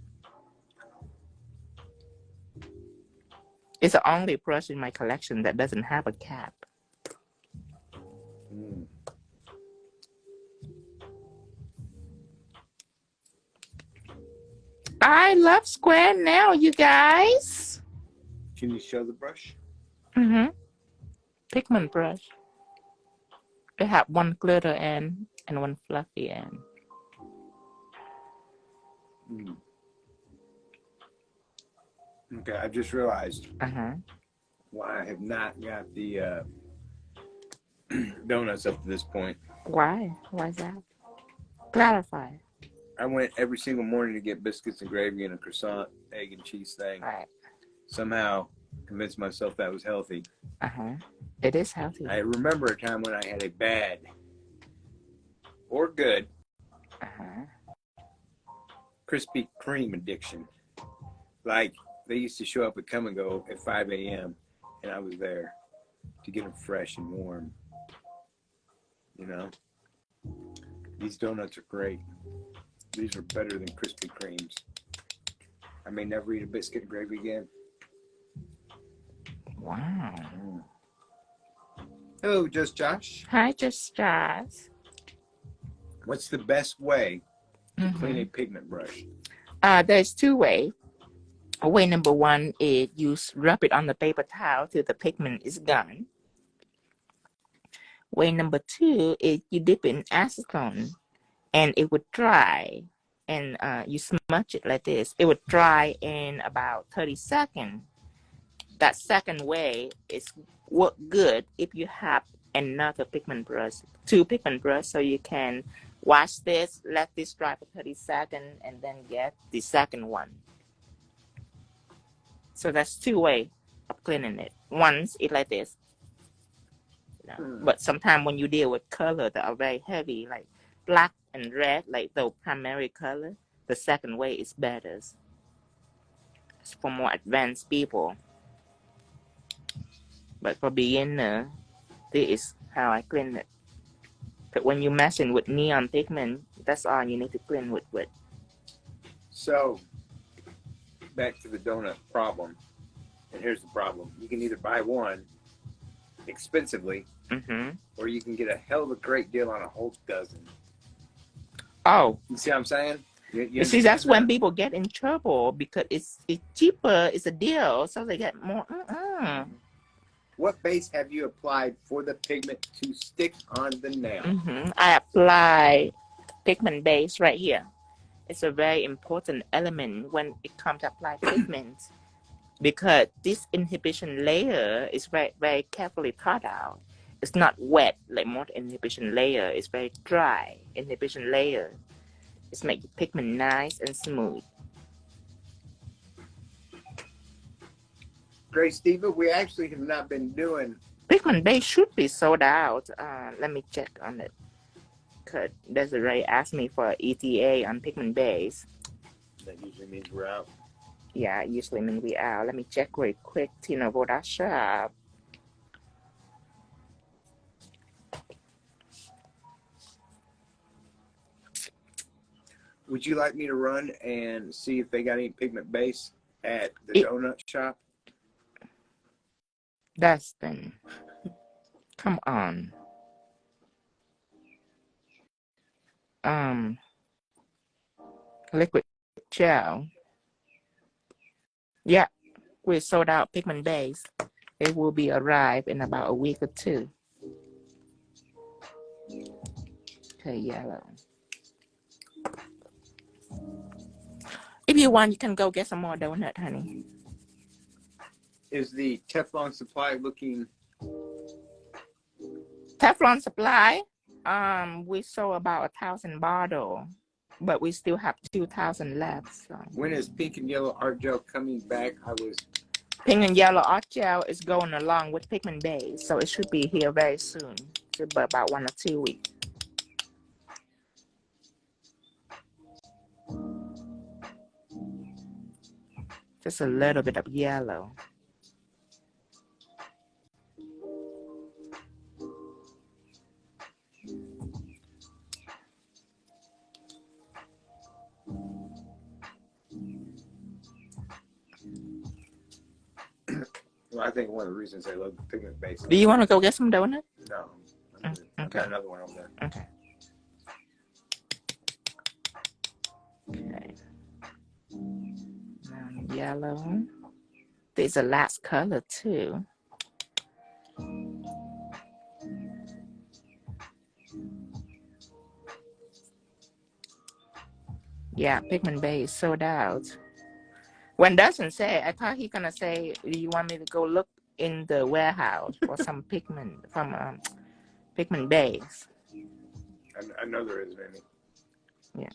Speaker 1: It's the only brush in my collection that doesn't have a cap. I love square nail, you guys.
Speaker 2: Can you show the brush?
Speaker 1: Pigment brush. It have one glitter end and one fluffy end.
Speaker 2: Okay, I just realized why I have not got the donuts up to this point.
Speaker 1: Why? Why is that? Clarify.
Speaker 2: I went every single morning to get biscuits and gravy and a croissant, egg and cheese thing.
Speaker 1: Right.
Speaker 2: Somehow, Convinced myself that was healthy.
Speaker 1: It is healthy.
Speaker 2: I remember a time when I had a bad or good Krispy Kreme addiction. Like, they used to show up at Come and Go at 5 a.m. and I was there to get them fresh and warm. You know, these donuts are great. These are better than Krispy Kremes. I may never eat a biscuit and gravy again.
Speaker 1: Wow.
Speaker 2: Hello, Just Josh.
Speaker 1: Hi, Just Josh.
Speaker 2: What's the best way to clean a pigment brush?
Speaker 1: There's two ways. Way number one is you rub it on the paper towel till the pigment is gone. Way number two is you dip it in acetone and it would dry. And you smudge it like this. It would dry in about 30 seconds. That second way is work good if you have another pigment brush, two pigment brushes, so you can wash this, let this dry for 30 seconds, and then get the second one. So that's two ways of cleaning it. Once it's like this. But sometimes when you deal with color that are very heavy, like black and red, like the primary color, the second way is better. It's for more advanced people. But for beginner, this is how I clean it. But when you're messing with neon pigment, that's all you need to clean with.
Speaker 2: So, back to the donut problem. And here's the problem. You can either buy one expensively, or you can get a hell of a great deal on a whole dozen.
Speaker 1: Oh.
Speaker 2: You see what I'm saying?
Speaker 1: You see, that's when people get in trouble because it's cheaper, it's a deal, so they get more.
Speaker 2: What base have you applied for the pigment to stick on the nail?
Speaker 1: I apply pigment base right here. It's a very important element when it comes to apply pigment because this inhibition layer is very, very carefully thought out. It's not wet like most inhibition layer. It's very dry inhibition layer. It's make the pigment nice and smooth.
Speaker 2: Great, Steva. We actually have not been doing...
Speaker 1: Pigment base should be sold out. Let me check on it. Because Desiree asked me for ETA on pigment base.
Speaker 2: That usually means we're out.
Speaker 1: Yeah, it usually means we're out. Let me check real quick. Tina Voda Shop.
Speaker 2: Would you like me to run and see if they got any pigment base at the donut shop?
Speaker 1: Dustin, come on. Liquid gel. Yeah, we sold out pigment base. It will be arrived in about a week or two. Okay, yellow. If you want, you can go get some more donut, honey.
Speaker 2: Is the Teflon supply looking...
Speaker 1: Teflon supply? We sold about 1,000 bottles, but we still have 2,000 left. So.
Speaker 2: When is pink and yellow art gel coming back?
Speaker 1: Pink and yellow art gel is going along with pigment base, so it should be here very soon. Should be about 1 or 2 weeks. Just a little bit of yellow.
Speaker 2: Well, I think one of the reasons I love the pigment base.
Speaker 1: Do you want to go get some donut?
Speaker 2: No.
Speaker 1: Okay.
Speaker 2: I've got another one over there.
Speaker 1: Okay. Okay. Yellow. There's a last color too. Yeah, pigment base sold out. When Dustin said, I thought he gonna say, do you want me to go look in the warehouse for some pigment from pigment base?
Speaker 2: I know there is, maybe.
Speaker 1: Yeah.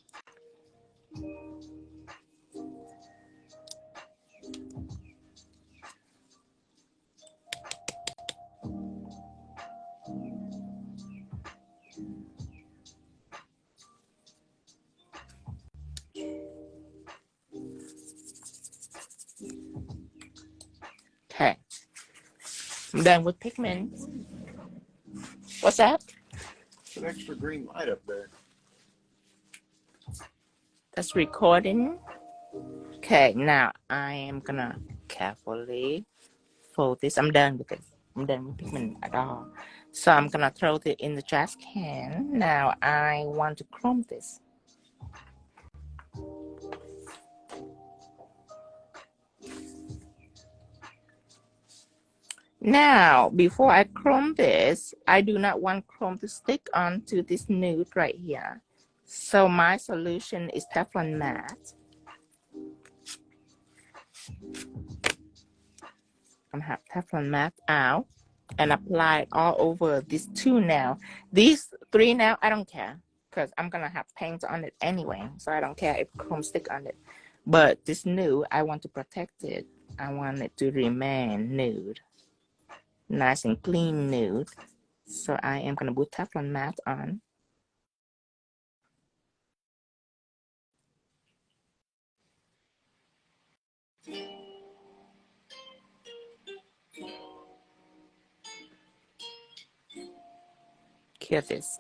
Speaker 1: I'm done with pigment. What's that?
Speaker 2: An extra green light up there.
Speaker 1: That's recording. Okay, now I am gonna carefully fold this. I'm done with this. I'm done with pigment at all. So I'm gonna throw it in the trash can. Now I want to chrome this. Now, before I chrome this, I do not want chrome to stick onto this nude right here. So my solution is Teflon Matte. I'm gonna have Teflon Matte out and apply all over these two now. These three now, I don't care because I'm gonna have paint on it anyway. So I don't care if chrome stick on it. But this nude, I want to protect it. I want it to remain nude. Nice and clean nude. So I am gonna put Teflon Matte on. Here this.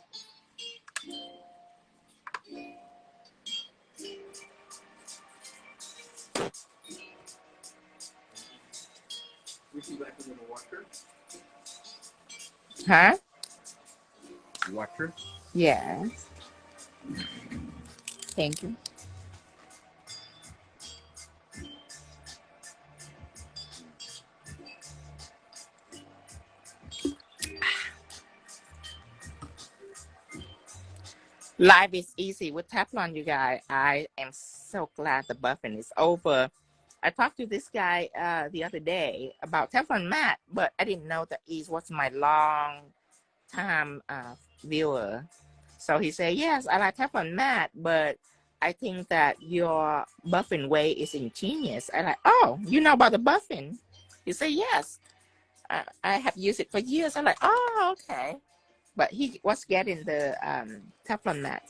Speaker 2: Would you like a little water?
Speaker 1: Huh?
Speaker 2: Water?
Speaker 1: Yes. Thank you. Life is easy with Teflon, you guys. I am so glad the buffing is over. I talked to this guy the other day about Teflon Matte, but I didn't know that he was my long time viewer. So he said, yes, I like Teflon Matte, but I think that your buffing way is ingenious. I like, oh, you know about the buffing? He said, yes. I have used it for years. I'm like, oh, okay. But he was getting the Teflon Matte.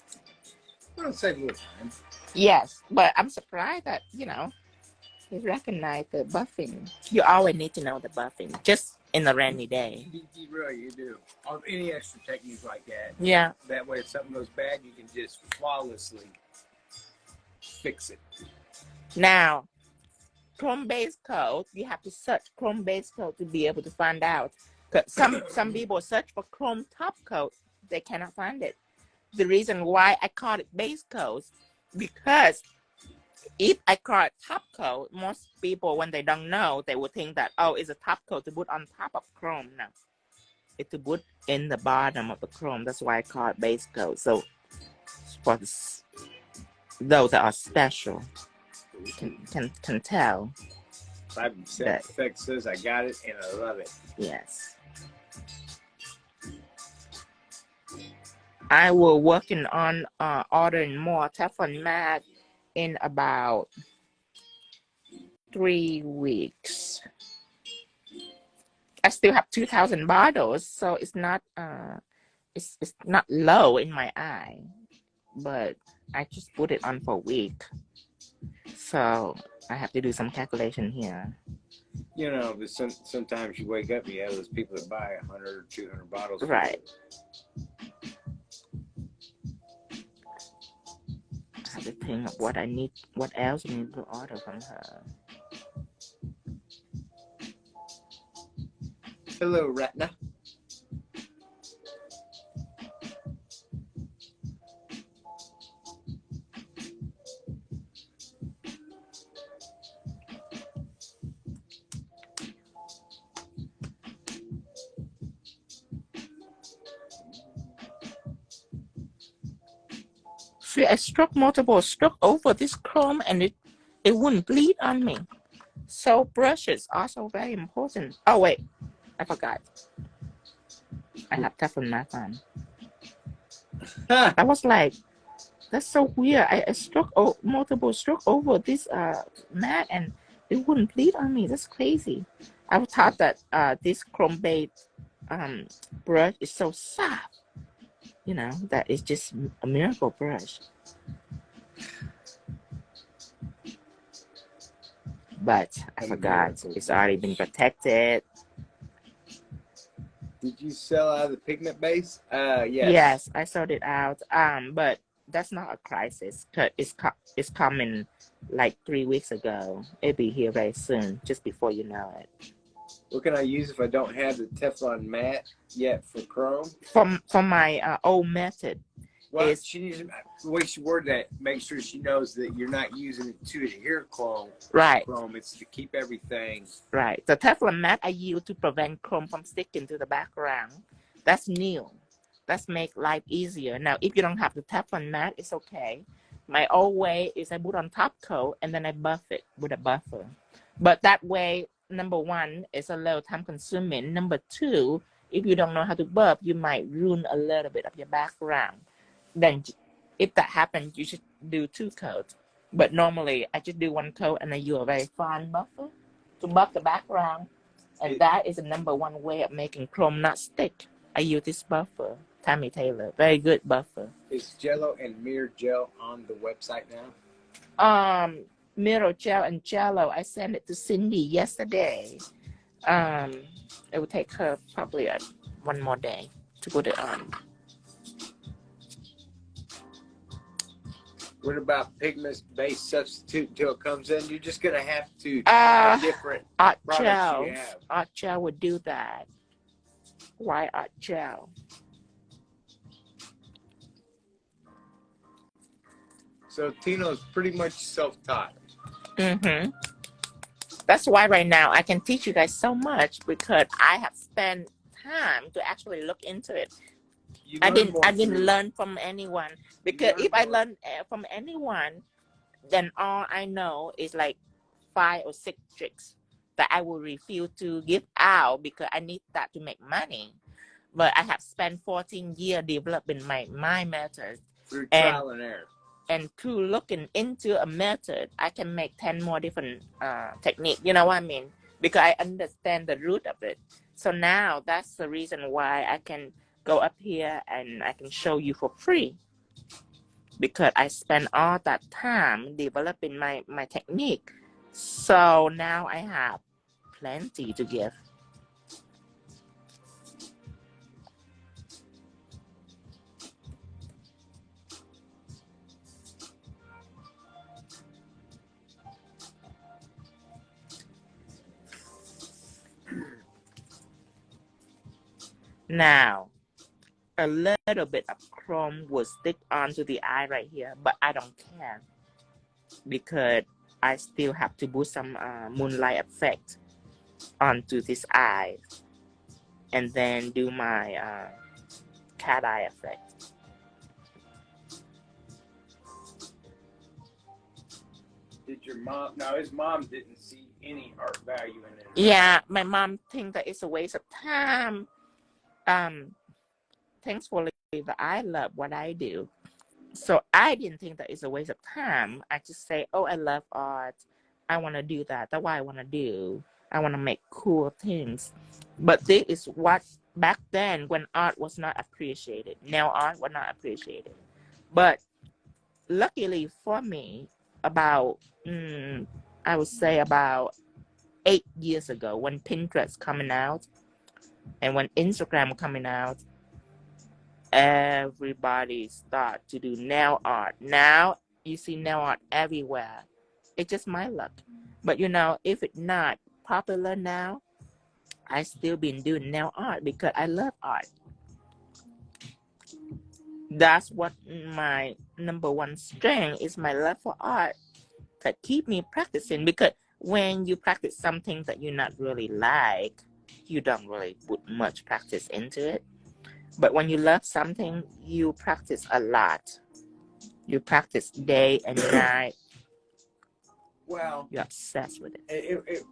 Speaker 2: Well, save a little time.
Speaker 1: Yes, but I'm surprised that, you know, he recognized the buffing. You always need to know the buffing, just in a rainy day.
Speaker 2: You really, you do. Any extra technique like that.
Speaker 1: Yeah.
Speaker 2: That way, if something goes bad, you can just flawlessly fix it.
Speaker 1: Now, Chrome base coat, you have to search Chrome base coat to be able to find out. Because some people search for Chrome top coat, they cannot find it. The reason why I call it base coat, because if I call it top coat, most people, when they don't know, they would think that, oh, it's a top coat to put on top of Chrome. No, it's to put in the bottom of the Chrome. That's why I call it base coat. So for those that are special, can tell.
Speaker 2: 5% Effect says I got it and I love it.
Speaker 1: Yes. I will working on ordering more Teflon Matte in about 3 weeks. I still have 2,000 bottles, so it's not it's not low in my eye, but I just put it on for a week, so I have to do some calculation here.
Speaker 2: You know, but sometimes you wake up and you have those people that buy 100 or 200 bottles.
Speaker 1: Right. I have to think of what I need, what else I need to order from her.
Speaker 2: Hello, Retina.
Speaker 1: See, I struck multiple stroke over this chrome and it wouldn't bleed on me. So brushes also very important. Oh wait, I forgot. I have Teflon Matte on. I was like, that's so weird. I struck multiple stroke over this matte and it wouldn't bleed on me. That's crazy. I was thought that this chrome based brush is so soft. You know, that is just a miracle brush. But I forgot. It's already been protected.
Speaker 2: Did you sell out of the pigment base? Yes.
Speaker 1: Yes, I sold it out. But that's not a crisis. 'Cause it's coming like 3 weeks ago. It'll be here very soon, just before you know it.
Speaker 2: What can I use if I don't have the Teflon Matte yet for chrome?
Speaker 1: From my old method.
Speaker 2: Well, she needs to, the way she worded that, make sure she knows that you're not using it to adhere chrome.
Speaker 1: Right.
Speaker 2: Chrome, it's to keep everything.
Speaker 1: Right. The Teflon Matte I use to prevent chrome from sticking to the background. That's new. That's make life easier. Now, if you don't have the Teflon Matte, it's okay. My old way is I put on top coat and then I buff it with a buffer. But that way, number one, it's a little time consuming. Number two, if you don't know how to buff, you might ruin a little bit of your background. Then if that happens, you should do 2 coats. But normally, I just do 1 coat and I use a very fine buffer to buff the background. And that is the number one way of making chrome not stick. I use this buffer, Tammy Taylor. Very good buffer.
Speaker 2: Is Jell-O and Mirror Gel on the website now?
Speaker 1: Mirror Gel and Jell-O, I sent it to Cindy yesterday. It would take her probably 1 more day to put it on.
Speaker 2: What about pigment-based substitute until it comes in? You're just going to have to try different products you have.
Speaker 1: Art Gel would do that. Why Art Gel?
Speaker 2: So Tino's pretty much self-taught.
Speaker 1: Mm-hmm. That's why right now I can teach you guys so much, because I have spent time to actually look into it. I didn't learn from anyone, because if I learn from anyone, then all I know is like 5 or 6 tricks that I will refuse to give out because I need that to make money. But I have spent 14 years developing my method.
Speaker 2: Through trial and error.
Speaker 1: And through looking into a method, I can make 10 more different techniques. You know what I mean? Because I understand the root of it. So now that's the reason why I can go up here and I can show you for free, because I spent all that time developing my technique. So now I have plenty to give. Now, a little bit of chrome will stick onto the eye right here, but I don't care, because I still have to put some moonlight effect onto this eye, and then do my CatEye effect.
Speaker 2: Did your mom? No, his mom didn't see any art value in it.
Speaker 1: Yeah, my mom thinks that it's a waste of time. Thankfully, I love what I do, so I didn't think that it's a waste of time. I just say, oh, I love art, I want to do that. That's what I want to do. I want to make cool things. But this is what back then, when art was not appreciated, nail art was not appreciated. But luckily for me, about I would say about 8 years ago, when Pinterest coming out and when Instagram coming out, everybody start to do nail art. Now you see nail art everywhere. It's just my luck. But you know, if it's not popular now, I still been doing nail art because I love art. That's what my number one strength is, my love for art, that keep me practicing. Because when you practice something that you not really like, you don't really put much practice into it. But when you love something, you practice a lot. You practice day and night.
Speaker 2: Well,
Speaker 1: you're obsessed with it.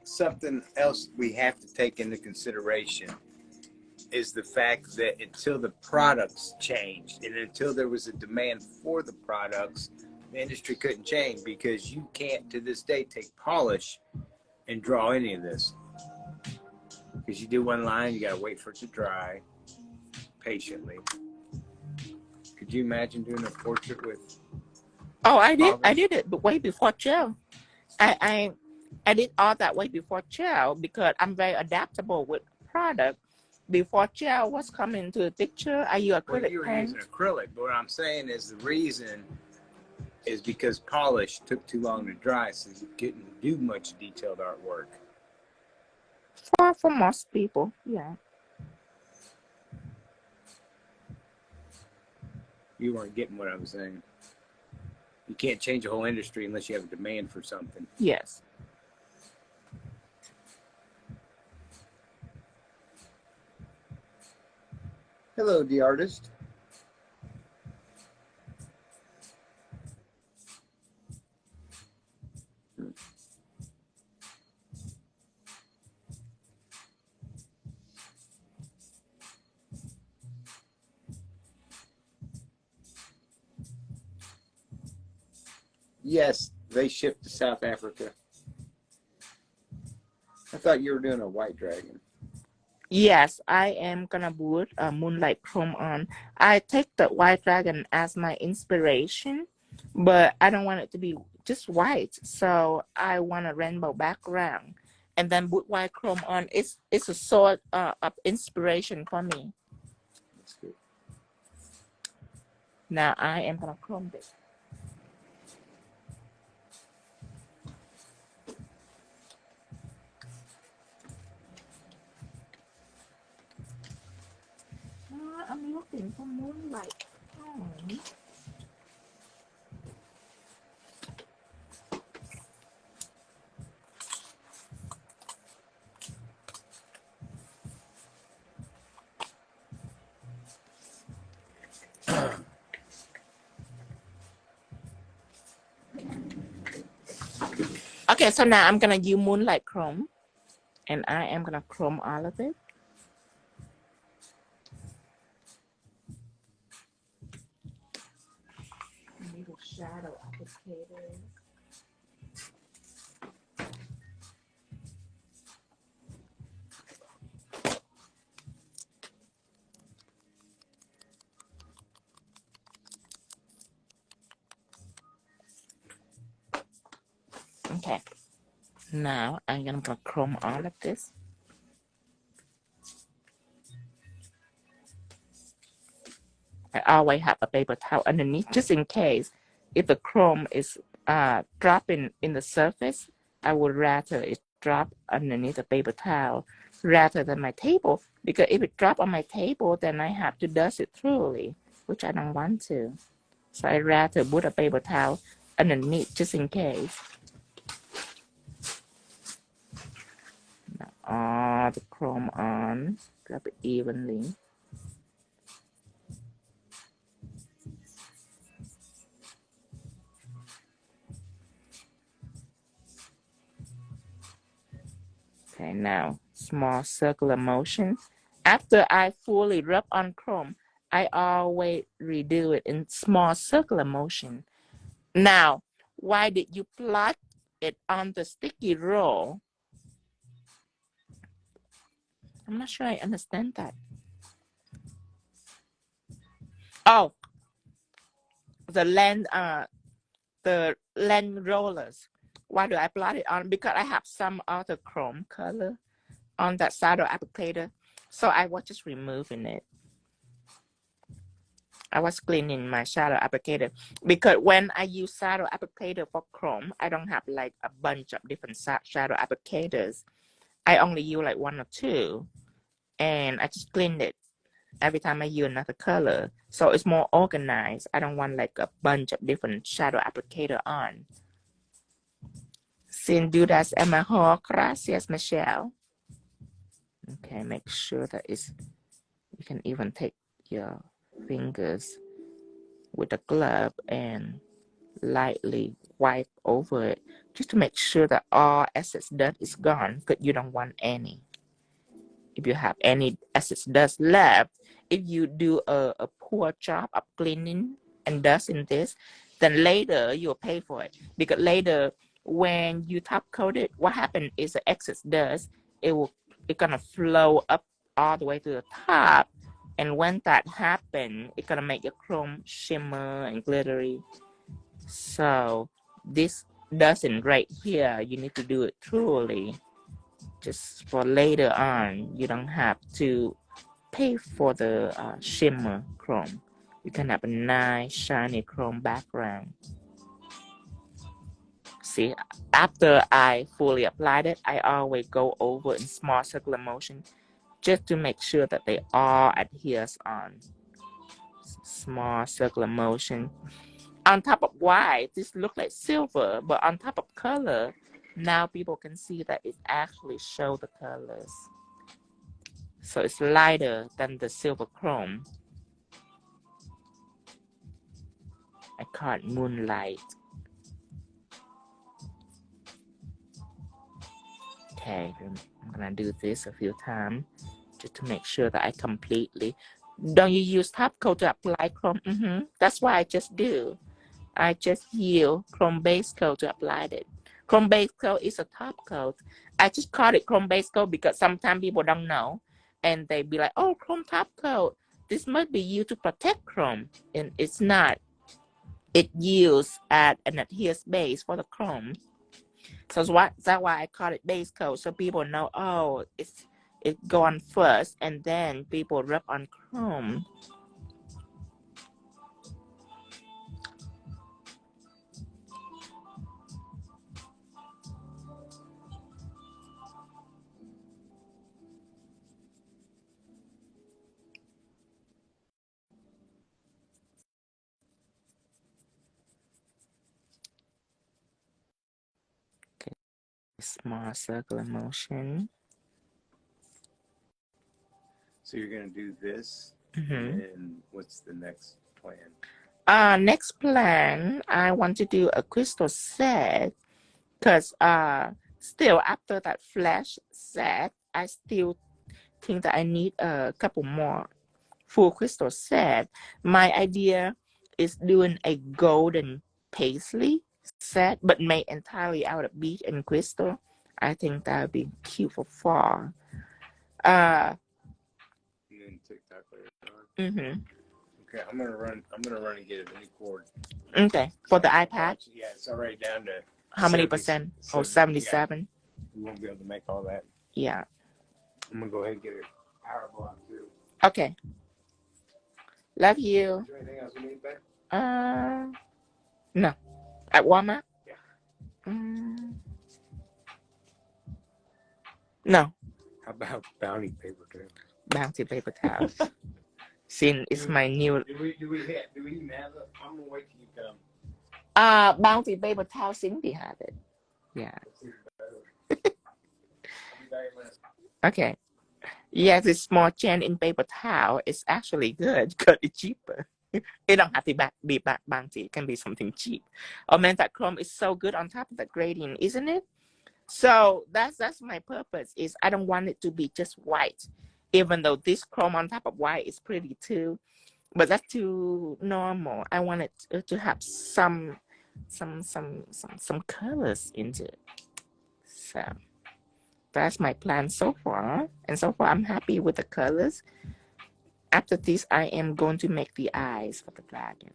Speaker 2: Something else we have to take into consideration is the fact that until the products changed and until there was a demand for the products, the industry couldn't change, because you can't to this day take polish and draw any of this. Because you do one line, you got to wait for it to dry patiently. Could you imagine doing a portrait with?
Speaker 1: Oh, I did it way before gel. I did all that way before gel, because I'm very adaptable with product. before gel was coming to the picture, I use
Speaker 2: Well,
Speaker 1: acrylic
Speaker 2: you were
Speaker 1: paint.
Speaker 2: using acrylic, but what I'm saying is the reason is because polish took too long to dry, so you couldn't do much detailed artwork.
Speaker 1: For most people, yeah.
Speaker 2: You weren't getting what I was saying. You can't change a whole industry unless you have a demand for something.
Speaker 1: Yes.
Speaker 2: Hello, the artist. Yes, they shipped to South Africa. I thought you were doing a white dragon.
Speaker 1: Yes, I am gonna put a Moonlight Chrome on. I take the white dragon as my inspiration, but I don't want it to be just white. So I want a rainbow background, and then put white chrome on. It's a sort of inspiration for me.
Speaker 2: That's good.
Speaker 1: Now I am gonna chrome this. I'm looking for Moonlight Chrome. Okay, so now I'm gonna use Moonlight Chrome, and I am gonna chrome all of it. Little shadow applicator. Okay, now I'm gonna chrome all of this. I always have a paper towel underneath just in case if the chrome is dropping in the surface. I would rather it drop underneath the paper towel rather than my table, because if it drop on my table, then I have to dust it thoroughly, which I don't want to. So I rather put a paper towel underneath just in case. Now all the chrome on, drop it evenly. Okay, now small circular motion. After I fully rub on chrome, I always redo it in small circular motion. Now, why did you plot it on the sticky roll? I'm not sure I understand that. Oh, the land rollers. Why do I plot it on? Because I have some other chrome color on that shadow applicator, so I was just removing it. I was cleaning my shadow applicator because when I use shadow applicator for chrome, I don't have like a bunch of different shadow applicators. I only use like one or two, and I just cleaned it every time I use another color. So it's more organized. I don't want like a bunch of different shadow applicator on. Sin dudas é mejor. Gracias, Michelle. Okay, make sure that you can even take your fingers with a glove and lightly wipe over it just to make sure that all excess dust is gone, because you don't want any. If you have any excess dust left, if you do a poor job of cleaning and dusting this, then later you'll pay for it. Because later when you top coat it, what happens is the excess dust, it's gonna flow up all the way to the top. And when that happens, it's gonna make your chrome shimmer and glittery. So this dusting right here, you need to do it thoroughly, just for later on. You don't have to pay for the shimmer chrome. You can have a nice shiny chrome background. See, after I fully applied it, I always go over in small circular motion just to make sure that they all adhere on. Small circular motion. On top of white, this looks like silver, but on top of color, now people can see that it actually shows the colors. So it's lighter than the silver chrome. I call it Moonlight. Okay, I'm gonna do this a few times just to make sure that I completely. Don't you use top coat to apply chrome? That's why I just do. I just use chrome base coat to apply it. Chrome base coat is a top coat. I just call it chrome base coat because sometimes people don't know, and they be like, "Oh, chrome top coat. This must be used to protect chrome," and it's not. It used as an adhesive base for the chrome. So that's why I call it base coat, so people know, oh, it go on first, and then people rub on chrome. Okay, small circular motion.
Speaker 2: So you're gonna do this, and what's the next plan?
Speaker 1: Next plan, I want to do a crystal set, because still after that flash set, I still think that I need a couple more full crystal set. My idea is doing a golden paisley set, but made entirely out of bead and crystal. I think that would be cute for fall.
Speaker 2: And then TikTok later on. Okay, I'm gonna run and get a new cord.
Speaker 1: Okay, for the iPad?
Speaker 2: Yeah, it's already down to
Speaker 1: how many percent? 77?
Speaker 2: Yeah. We won't be able to make all that.
Speaker 1: Yeah.
Speaker 2: I'm gonna go ahead and get a power block too.
Speaker 1: Okay. Love you.
Speaker 2: Is there anything else you need, babe?
Speaker 1: No. At Walmart?
Speaker 2: Yeah.
Speaker 1: No.
Speaker 2: How about Bounty paper towels?
Speaker 1: Bounty paper towels. Since it's my new.
Speaker 2: Do we even have it? I'm gonna wait till you come.
Speaker 1: Bounty paper towel. Cindy have it. Yeah. Okay. Yeah, this small change in paper towel is actually good because it's cheaper. It don't have to be bounty. It can be something cheap. Oh man, that chrome is so good on top of the gradient, isn't it? So that's my purpose. Is I don't want it to be just white, even though this chrome on top of white is pretty too, but that's too normal. I want it to have some colors into it. So that's my plan so far, and so far I'm happy with the colors. After this, I am going to make the eyes for the dragon.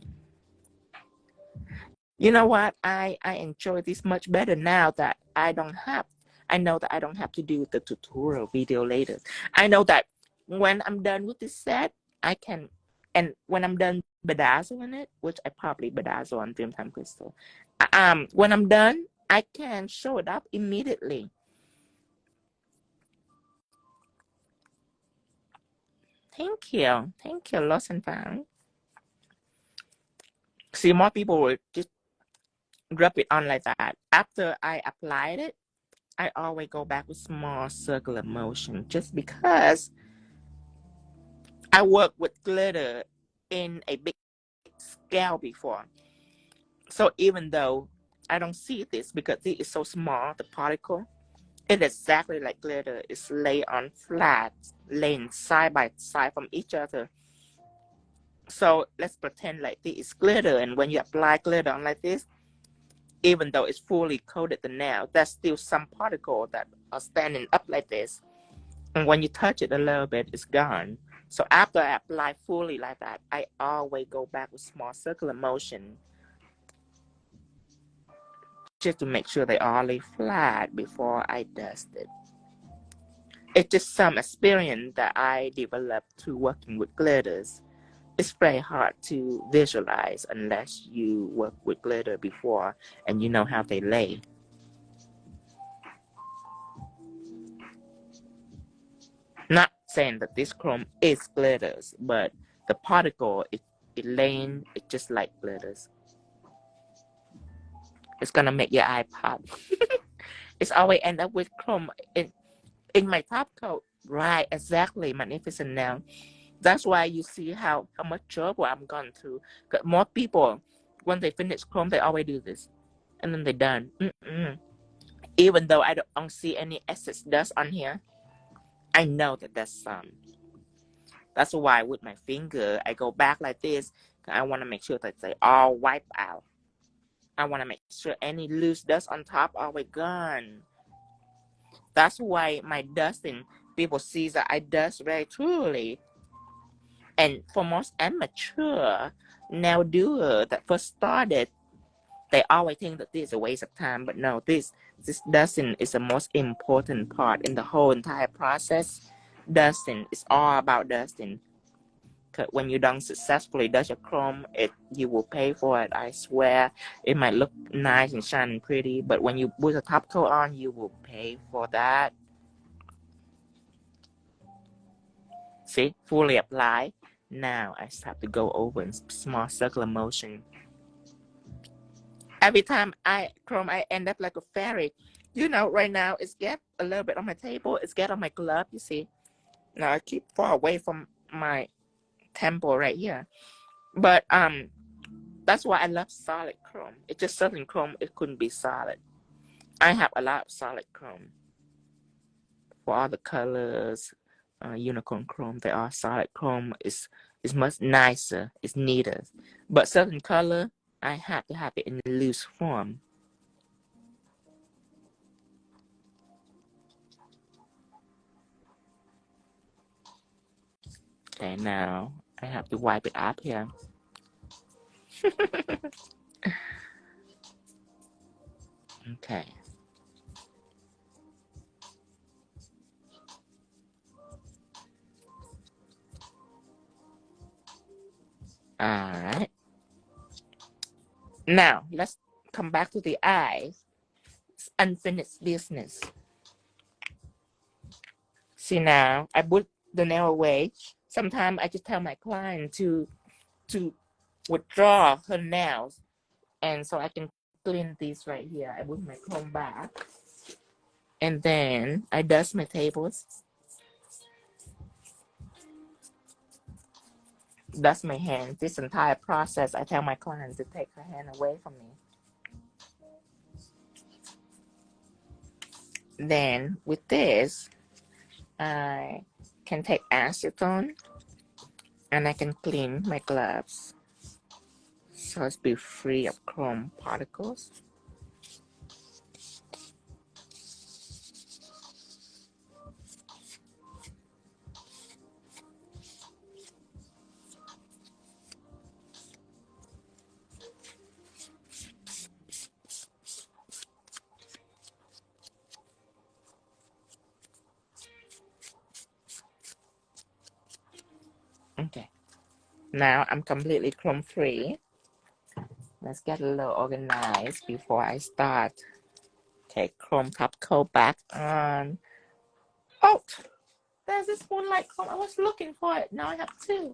Speaker 1: You know what? I enjoy this much better now that I know that I don't have to do the tutorial video later. I know that when I'm done with this set, I can, and when I'm done bedazzling it, which I probably bedazzle on Dreamtime Crystal, when I'm done, I can show it up immediately. Thank you, Lost and Found. See, more people will just rub it on like that. After I applied it, I always go back with small circular motion just because I worked with glitter in a big scale before. So even though I don't see this because it is so small, the particle, it is exactly like glitter. It's laid on flat, laying side by side from each other. So let's pretend like this is glitter, and when you apply glitter on like this, even though it's fully coated the nail, there's still some particle that are standing up like this. And when you touch it a little bit, it's gone. So after I apply fully like that, I always go back with small circular motion just to make sure they all lay flat before I dust it. it's just some experience that I developed through working with glitters. It's very hard to visualize unless you work with glitter before and you know how they lay. Not saying that this chrome is glitters, but the particle, it laying, it's just like glitters. It's gonna make your eye pop. It's always end up with chrome in my top coat. Right, exactly, magnificent now. That's why you see how much trouble I'm going through. Cause more people, when they finish chrome, they always do this, and then they're done. Even though I don't see any excess dust on here, I know that there's some. That's why with my finger, I go back like this. I want to make sure that they all wipe out. I want to make sure any loose dust on top are gone. That's why my dusting, people see that I dust very truly. And for most amateur nail doer that first started, they always think that this is a waste of time. But no, this dusting is the most important part in the whole entire process. Dusting is all about dusting. Cause when you don't successfully dust your chrome, you will pay for it. I swear, it might look nice and shiny and pretty, but when you put a top coat on, you will pay for that. See, fully applied. Now I start to go over in small circular motion. Every time I chrome, I end up like a fairy. You know, right now it's get a little bit on my table. It's get on my glove. You see. Now I keep far away from my temple right here. But that's why I love solid chrome. It's just certain chrome, it couldn't be solid. I have a lot of solid chrome. For all the colors, unicorn chrome, they are solid chrome. It's much nicer. It's neater. But certain color, I have to have it in loose form. Okay, now I have to wipe it up here. Okay. All right. Now, let's come back to the eye. It's unfinished business. See now, I put the nail away. Sometimes I just tell my client to withdraw her nails, and so I can clean these right here. I put my comb back, and then I dust my tables, dust my hands. This entire process, I tell my client to take her hand away from me. Then with this, I can take acetone and I can clean my gloves so it's be free of chrome particles. Okay, now I'm completely chrome free. Let's get a little organized before I start. Okay, chrome top coat back on. Oh, there's this Moonlight chrome. I was looking for it. Now I have two.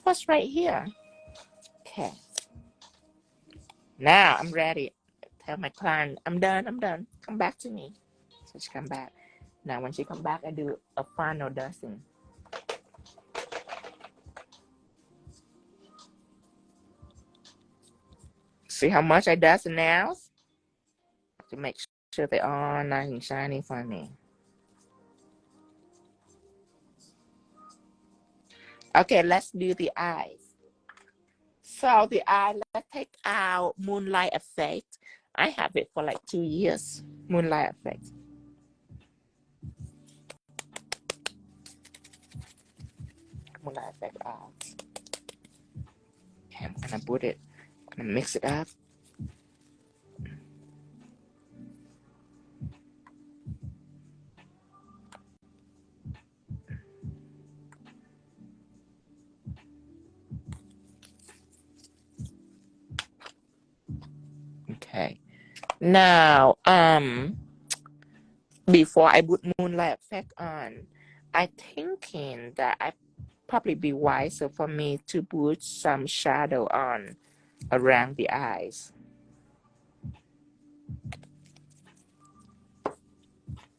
Speaker 1: What's right here? Okay. Now I'm ready. Tell my client, I'm done. Come back to me. So she come back. Now when she come back, I do a final dusting. See how much I dust the nails? To make sure they all nice and shiny for me. Okay, let's do the eyes. So the eye, let's take out Moonlight Effect. I have it for like 2 years. Moonlight Effect. Moonlight Effect out. Okay, I'm gonna put it. I'm gonna mix it up. Okay. Now, before I put Moonlight effect on, I thinking that I probably be wiser for me to put some shadow on around the eyes.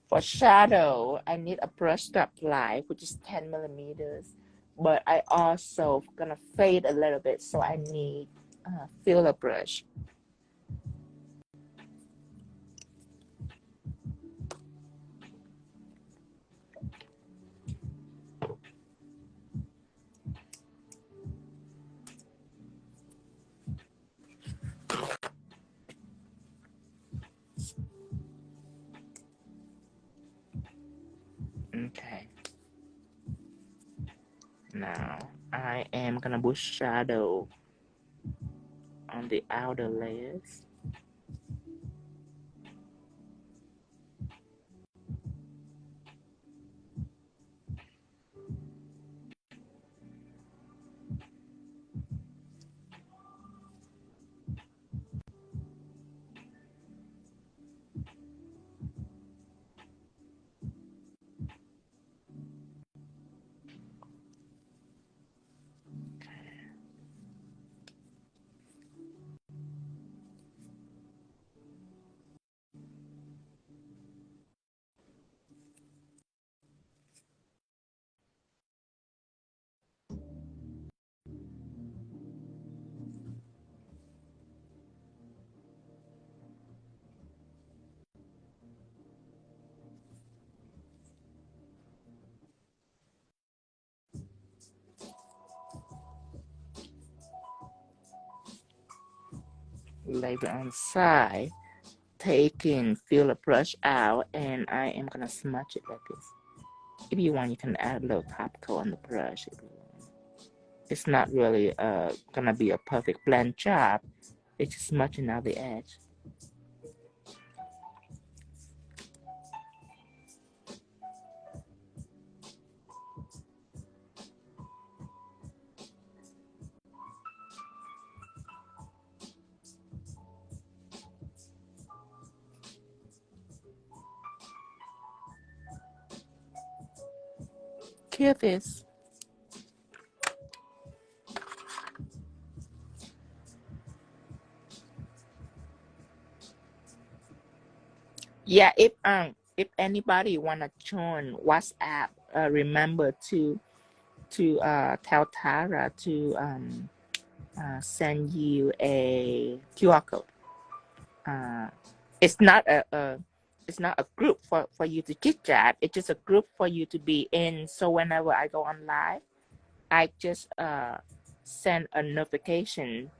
Speaker 1: For shadow, I need a brush to apply, which is 10 millimeters. But I also gonna fade a little bit, so I need a filler brush. Okay. Now I am gonna put shadow on the outer layers. Later on side, taking filler brush out, and I am gonna smudge it like this. If you want, you can add a little top coat on the brush if you want. It's not really gonna be a perfect blend job. It's just smudging out the edge. Kill this. Yeah, if anybody wanna join WhatsApp, remember to tell Tara to send you a QR code. It's not a group for you to chit chat. It's just a group for you to be in. So whenever I go on live, I just send a notification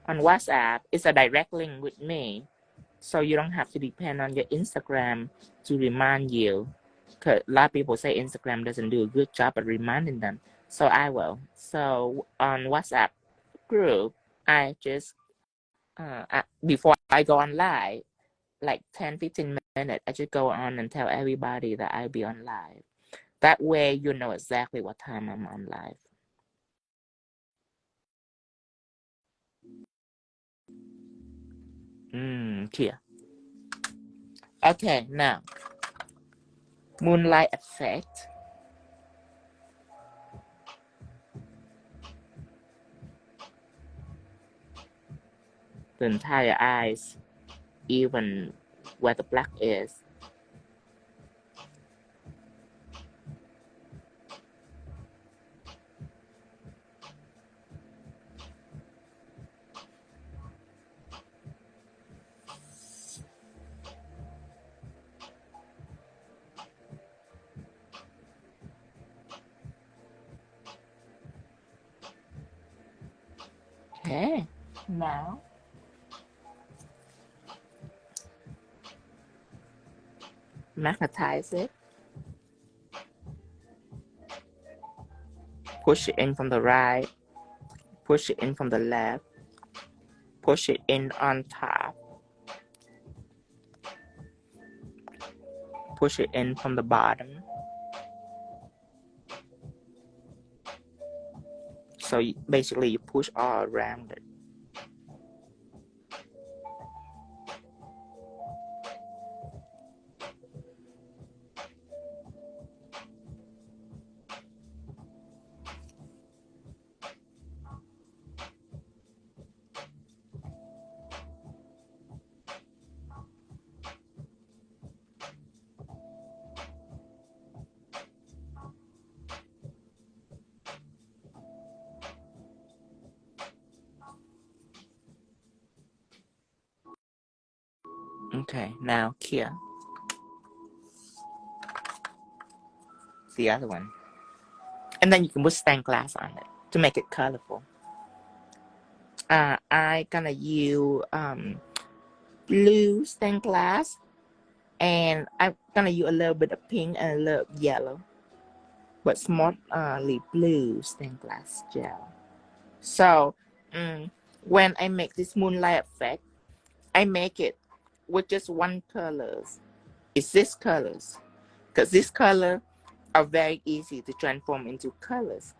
Speaker 1: on WhatsApp. It's a direct link with me, so you don't have to depend on your Instagram to remind you. Cause a lot of people say Instagram doesn't do a good job at reminding them. So I will. So on WhatsApp group, I just before I go on live, like 10-15 minutes, I just go on and tell everybody that I'll be on live. That way you know exactly what time I'm on live. Here. Okay, now Moonlight effect. The entire eyes, even where the black is. Okay, now magnetize it. Push it in from the right, push it in from the left, push it in on top, push it in from the bottom. So basically you push all around it. Okay, now here. The other one. And then you can put stained glass on it to make it colorful. I gonna use blue stained glass, and I'm gonna use a little bit of pink and a little yellow, but mostly blue stained glass gel. So when I make this moonlight effect, I make it with just one colors. It's this colors, because this color are very easy to transform into colors.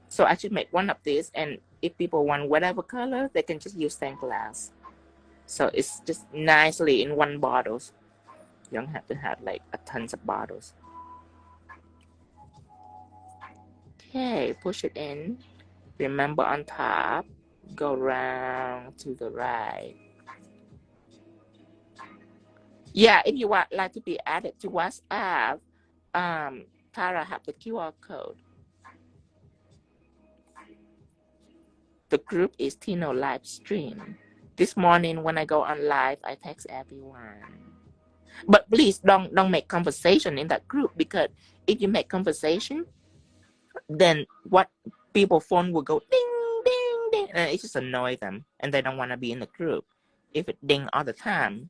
Speaker 1: So I should make one of these, and if people want whatever color, they can just use stained glass. So it's just nicely in one bottle. You don't have to have like a tons of bottles. Okay, push it in. Remember on top, go round to the right. Yeah, if you want like to be added to WhatsApp, Tara have the QR code. The group is Tino live stream. This morning when I go on live, I text everyone. But please don't make conversation in that group, because if you make conversation, then what people phone will go ding ding ding, and it just annoy them, and they don't want to be in the group if it ding all the time.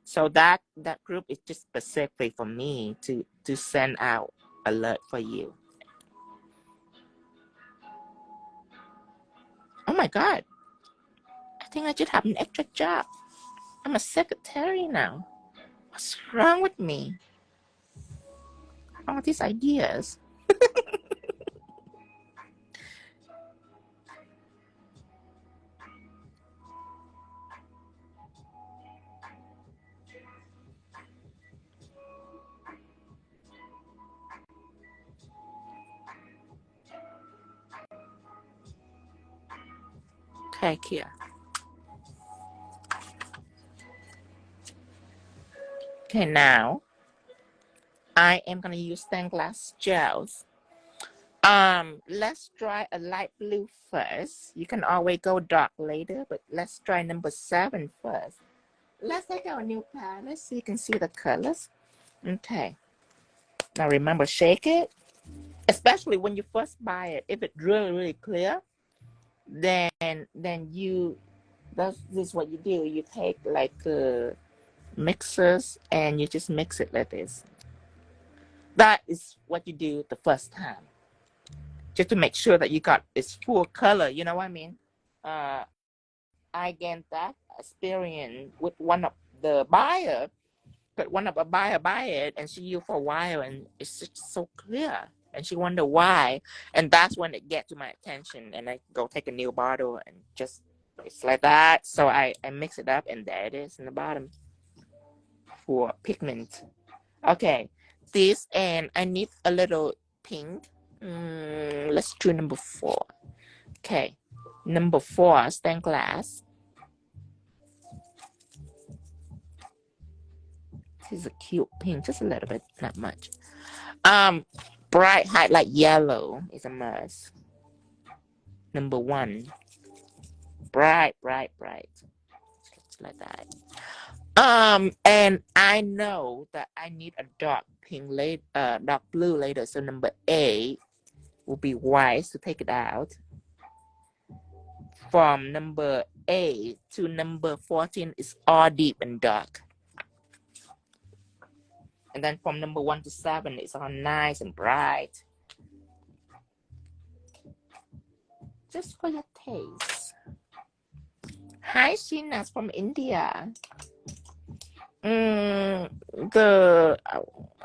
Speaker 1: So that group is just specifically for me to send out alert for you. Oh my God, I think I should have an extra job. I'm a secretary now. What's wrong with me? All these ideas. Okay, here. Okay, now I am gonna use stained glass gels. Let's try a light blue first. You can always go dark later, but let's try number 7 first. Let's take our new palette so you can see the colors. Okay. Now remember, shake it, especially when you first buy it. If it's really clear, then this is what you do. You take like mixers and you just mix it like this. That is what you do the first time, just to make sure that you got its full color. You know what I mean? I gained that experience with one of the buyer, but one of the buyer buy it, and she used for a while, and it's just so clear, and she wonder why, and that's when it get to my attention, and I go take a new bottle and just it's like that. So I mix it up, and there it is in the bottom for pigment. Okay, this, and I need a little pink. Let's do number 4. Okay, number 4, stained glass. This is a cute pink, just a little bit, not much. Bright highlight yellow is a must. Number 1, bright, just like that. And I know that I need a dark pink later, dark blue later. So number 8 will be wise to take it out. From number 8 to number 14 is all deep and dark. And then from number 1 to 7 it's all nice and bright. Just for your taste. Hi, Sheena's from India. I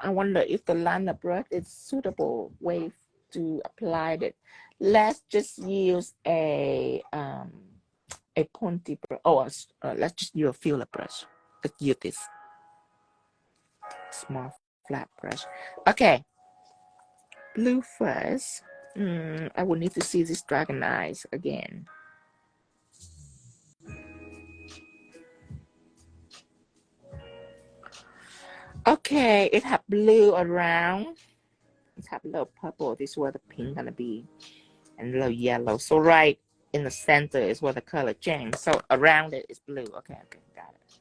Speaker 1: wonder if the liner brush is suitable way to apply it. Let's just use a pointy brush. Oh, let's just use a filler brush. Let's use this small flat brush. Okay, blue first. I will need to see this dragon eyes again. Okay, it have blue around. It have a little purple. This is where the pink gonna be, and a little yellow. So right in the center is where the color change. So around it is blue. Okay, got it.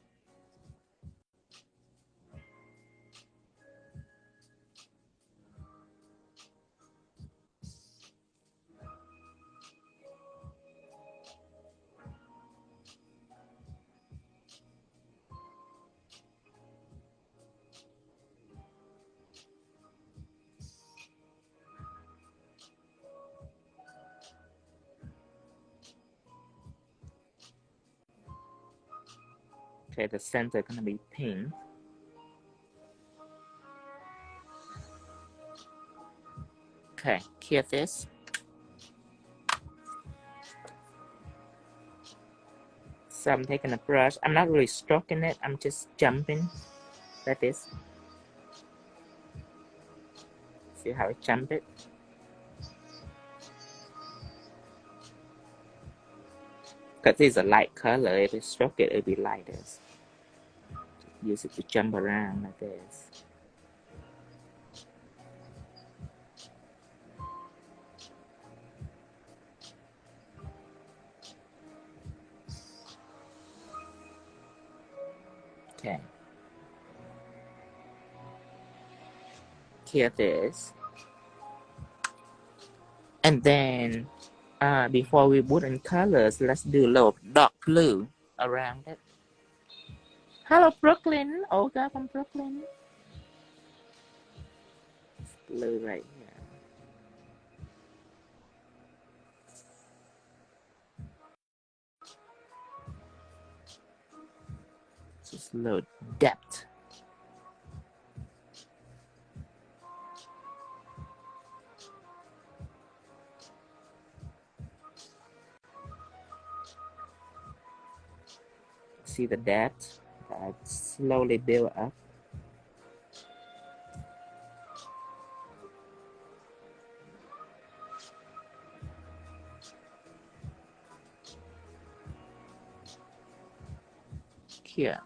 Speaker 1: Okay, the center gonna be pink. Okay, clear this. So I'm taking a brush. I'm not really stroking it. I'm just jumping like this. See how I jump it? Because this is a light color. If you stroke it, it'll be lighter. Use it to jump around like this. Okay. Clear this. And then, before we put in colors, let's do a little dark blue around it. Hello, Brooklyn. Olga from Brooklyn. Blue right here. Just a little depth. See the depth that slowly build up. Here.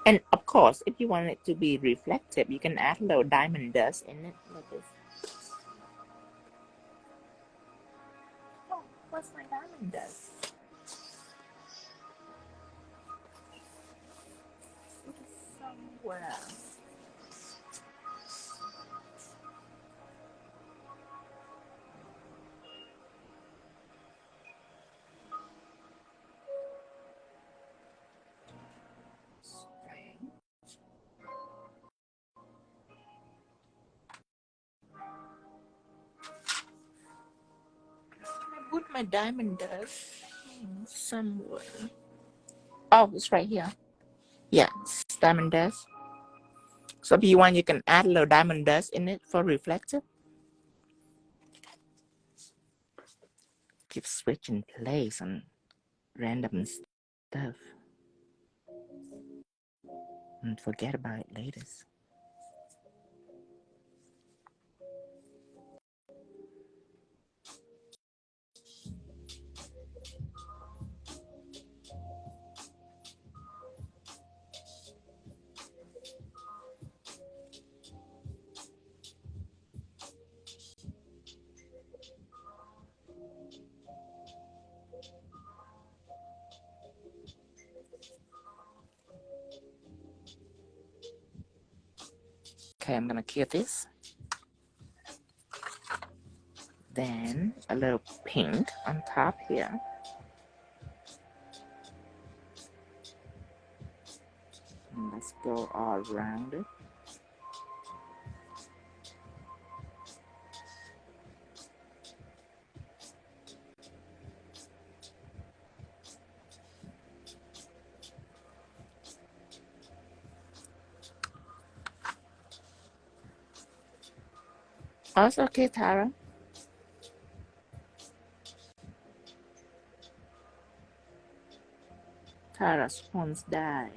Speaker 1: And of course, if you want it to be reflective, you can add a little diamond dust in it like this. Oh, what's my diamond dust? It is somewhere. I put my diamond dust somewhere. Oh, it's right here. Yeah, it's diamond dust. So if you want, you can add a little diamond dust in it for reflective. Keep switching place on random stuff. And forget about it later. Okay, I'm gonna clear this. Then a little pink on top here. And let's go all around it. Also, okay, Tara. Tara's phone's die.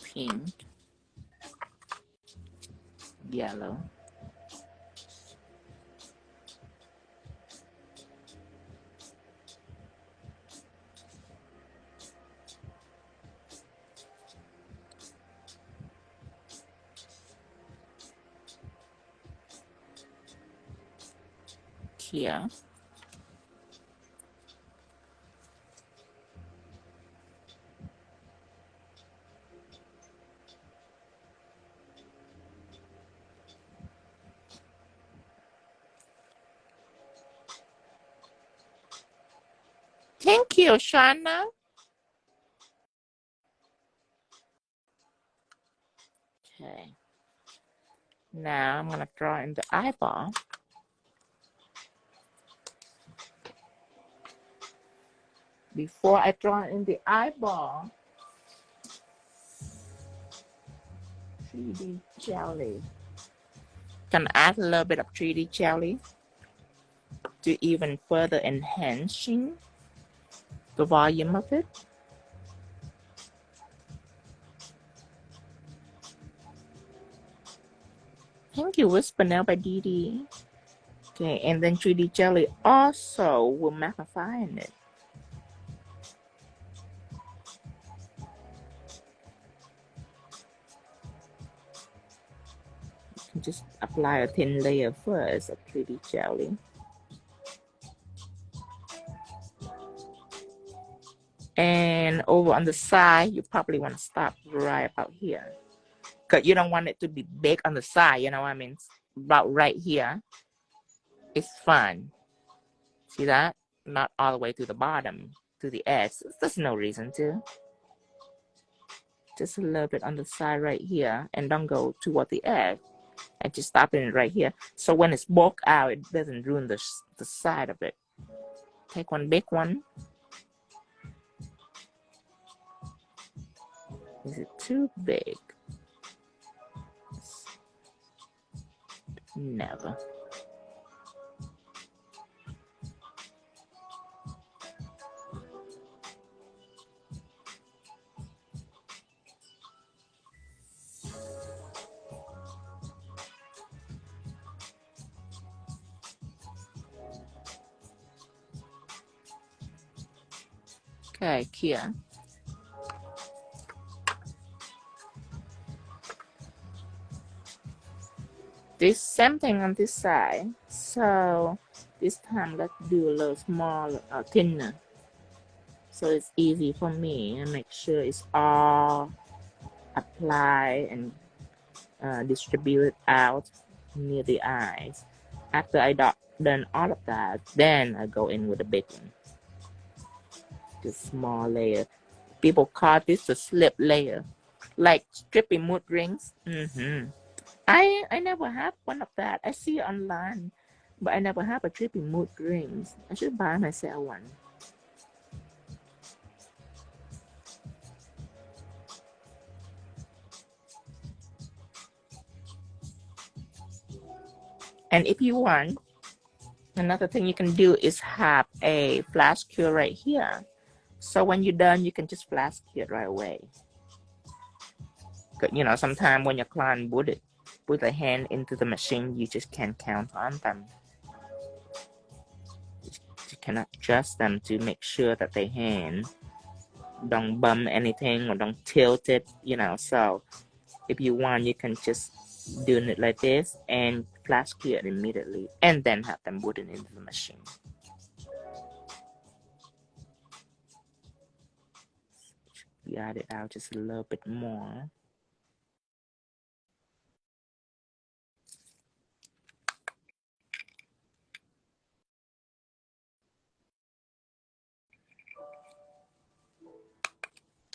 Speaker 1: Pink. Yellow. Here. Thank you, Shauna. Okay. Now I'm gonna draw in the eyeball. Before I draw in the eyeball, 3D jelly. Can add a little bit of 3D jelly to even further enhancing the volume of it. Thank you, Whisper Now by Dee. Okay, and then 3D jelly also will magnify in it. You can just apply a thin layer first of 3D jelly. And over on the side, you probably want to stop right about here. Because you don't want it to be big on the side, you know what I mean? About right here. It's fun. See that? Not all the way to the bottom, to the edge. There's no reason to. Just a little bit on the side right here. And don't go toward the edge. And just stop it right here. So when it's bulked out, it doesn't ruin the side of it. Take one big one. Is it too big? Never. Okay, here. This same thing on this side. So this time let's do a little small, thinner. So it's easy for me and make sure it's all applied and distributed out near the eyes. After I done all of that, then I go in with a big one. This small layer. People call this the slip layer, like stripping mood rings. I never have one of that. I see it online, but I never have a tripping mood rings. I should buy myself one. And if you want, another thing you can do is have a flash cure right here. So when you're done, you can just flash cure right away. You know, sometimes when your client put a hand into the machine, you just can't count on them. You cannot trust them to make sure that their hand don't bump anything or don't tilt it, you know. So if you want, you can just do it like this and flash cure it immediately and then have them put it into the machine. Add it out just a little bit more.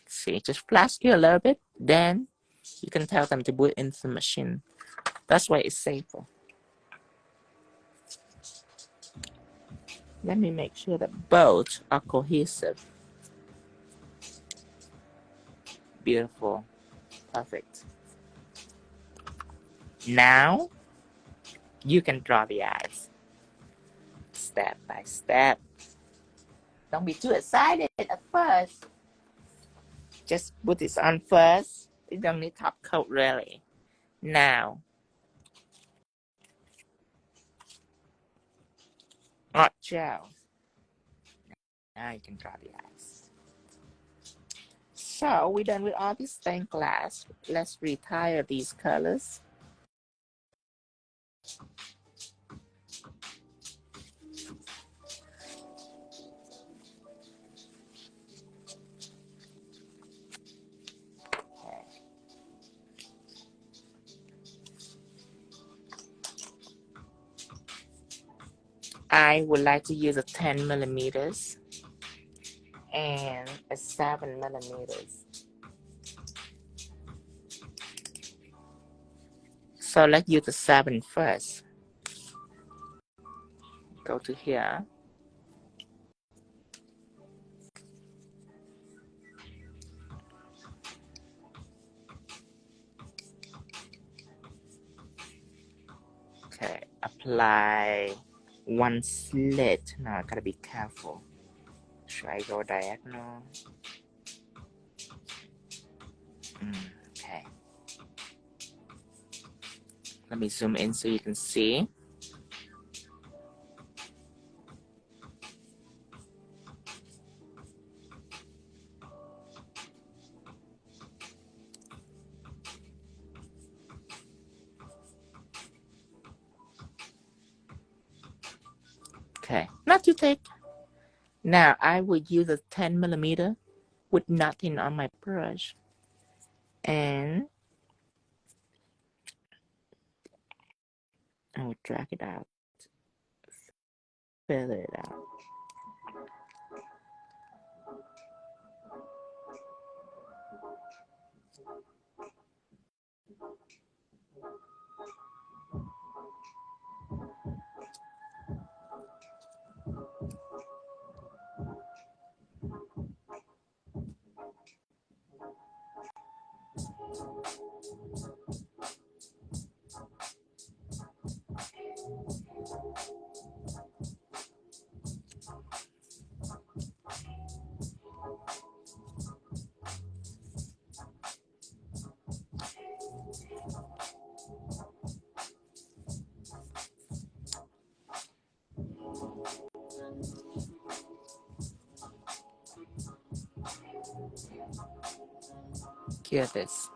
Speaker 1: See, just flash cure a little bit, then you can tell them to put it into the machine. That's why it's safer. Let me make sure that both are cohesive. Beautiful. Perfect. Now, you can draw the eyes. Step by step. Don't be too excited at first. Just put this on first. You don't need top coat really. Now, art gel. Now you can draw the eyes. So we're done with all this stained glass. Let's retire these colors. I would like to use a 10 millimeters and a 7mm. So let's use the 7 first. Go to here. Okay, apply one slit. Now I gotta be careful. Should I go diagonal? Okay. Let me zoom in so you can see. Okay, not too thick. Now I would use a 10mm with nothing on my brush. And I would drag it out. Fill it out. Here it is.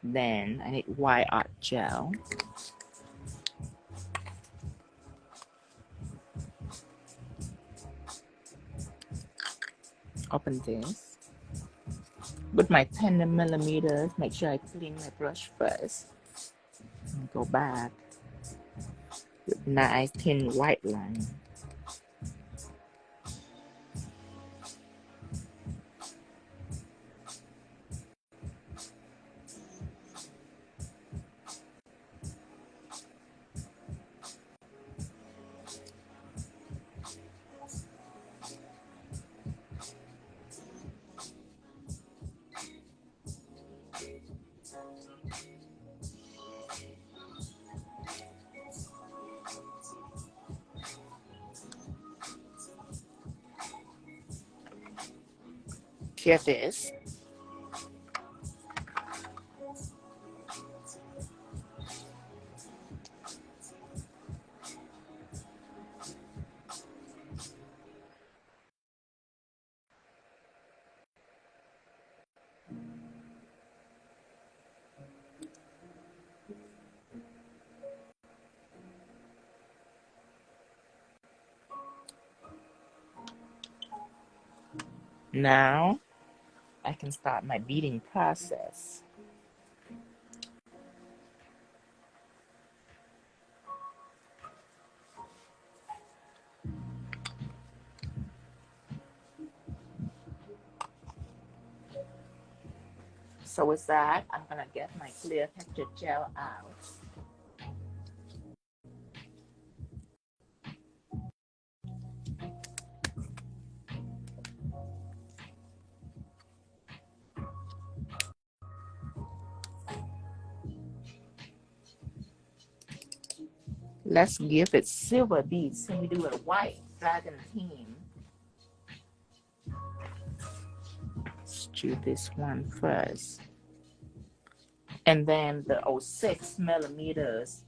Speaker 1: Then I need white art gel. Open this. With my 10mm, make sure I clean my brush first. And go back with nice thin white line. Here it is. Now I can start my beading process. So with that, I'm gonna get my clear texture gel out. Let's give it silver beads. Can we do a white dragon theme? Let's do this one first. And then the 06 millimeters,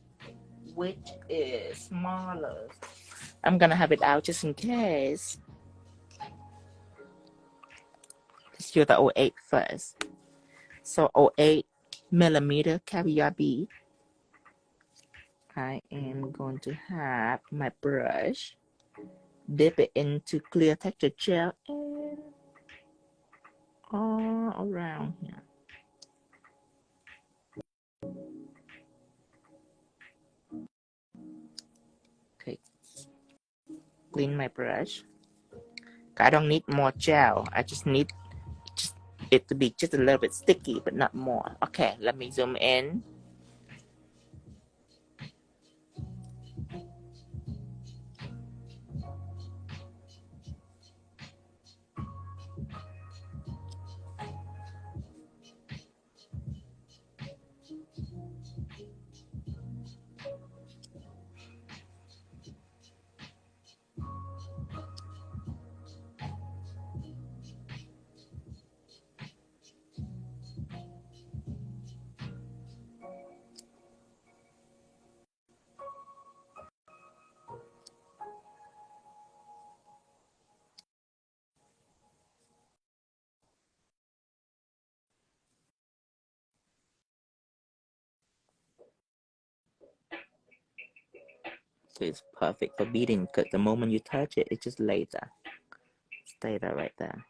Speaker 1: which is smaller. I'm gonna have it out just in case. Let's do the 08 first. So 08 millimeter caviar bead. I am going to have my brush, dip it into clear texture gel and all around here. Okay, clean my brush. I don't need more gel. I just need it to be just a little bit sticky, but not more. Okay, let me zoom in. So it's perfect for beading because the moment you touch it, it just lays there. Stay there right there.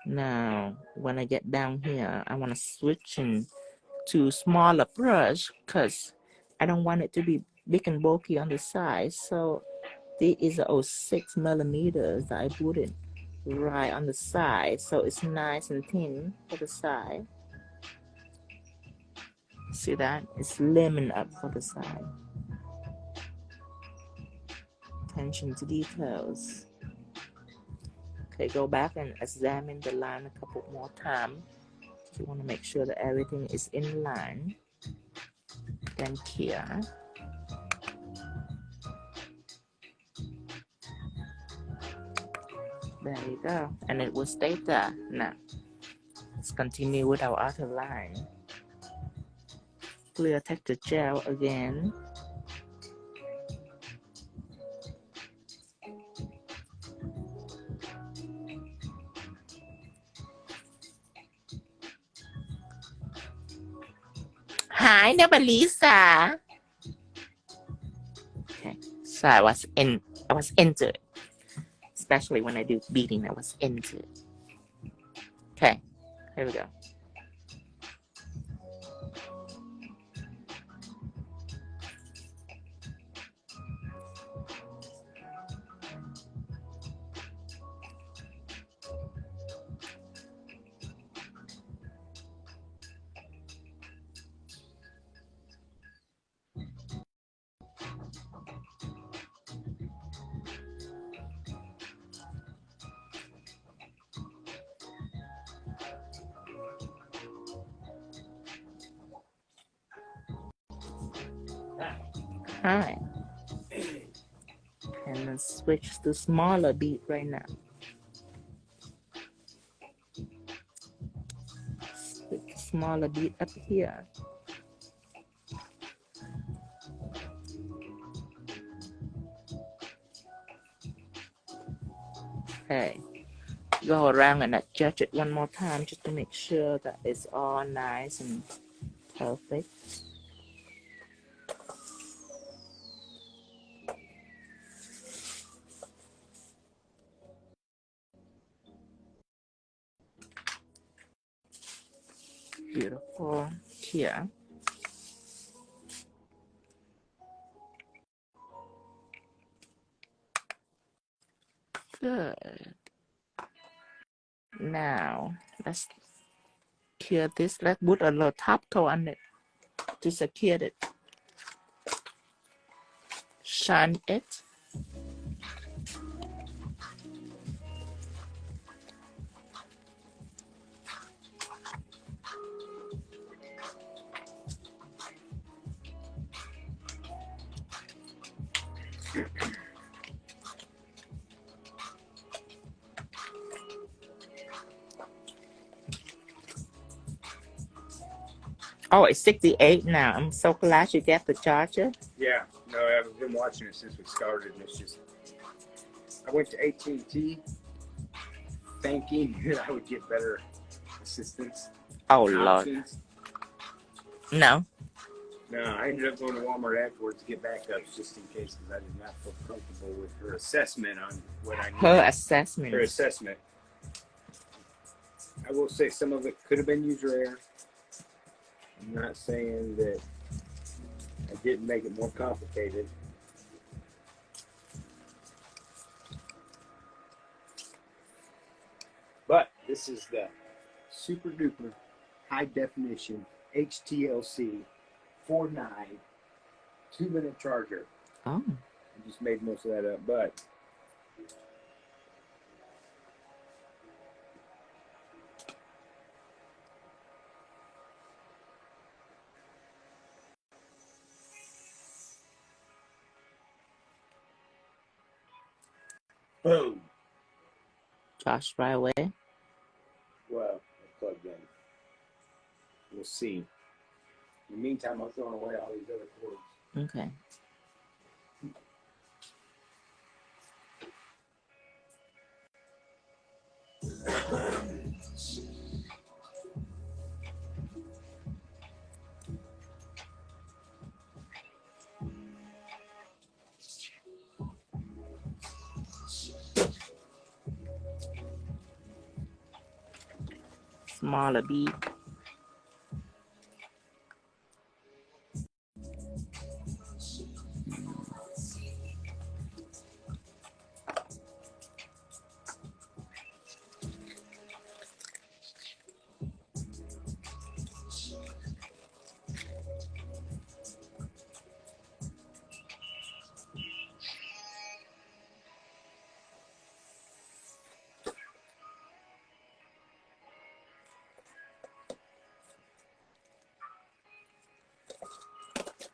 Speaker 1: Now, when I get down here, I want to switch to smaller brush because I don't want it to be big and bulky on the side. So this is a 06 millimeters that I put it right on the side. So it's nice and thin for the side. See that? It's lemon up for the side. Attention to details. Okay, go back and examine the line a couple more times. You want to make sure that everything is in line. Then here. There you go. And it will stay there. Now, let's continue with our outer line. Clear texture gel again. Hi, Lisa. Okay, so I was into it. Especially when I do beading, I was into it. Okay, here we go. Hi. And then switch to smaller bead right now. Switch smaller bead up here. Okay. Go around and adjust it one more time just to make sure that it's all nice and perfect. Beautiful. Here. Good. Now, let's cure this. Let's put a little top coat on it to secure it. Shine it. Oh, it's 68 now. I'm so glad you get the charger.
Speaker 2: Yeah, no, I've been watching it since we started, and it's just, I went to AT&T thinking that I would get better assistance.
Speaker 1: Oh, Lord.
Speaker 2: Options.
Speaker 1: No.
Speaker 2: No, I ended up going to Walmart afterwards to get backups just in case, because I did not feel comfortable with her assessment on what I needed.
Speaker 1: Her assessment.
Speaker 2: Her assessment. I will say some of it could have been user error. I'm not saying that I didn't make it more complicated. But this is the super duper high definition HTLC 4.9 2-minute charger.
Speaker 1: Oh.
Speaker 2: I just made most of that up, but boom.
Speaker 1: Charged right away.
Speaker 2: Well, I plugged in. We'll see. In the meantime, I'm throwing away all these other cords.
Speaker 1: Okay. Smaller bead.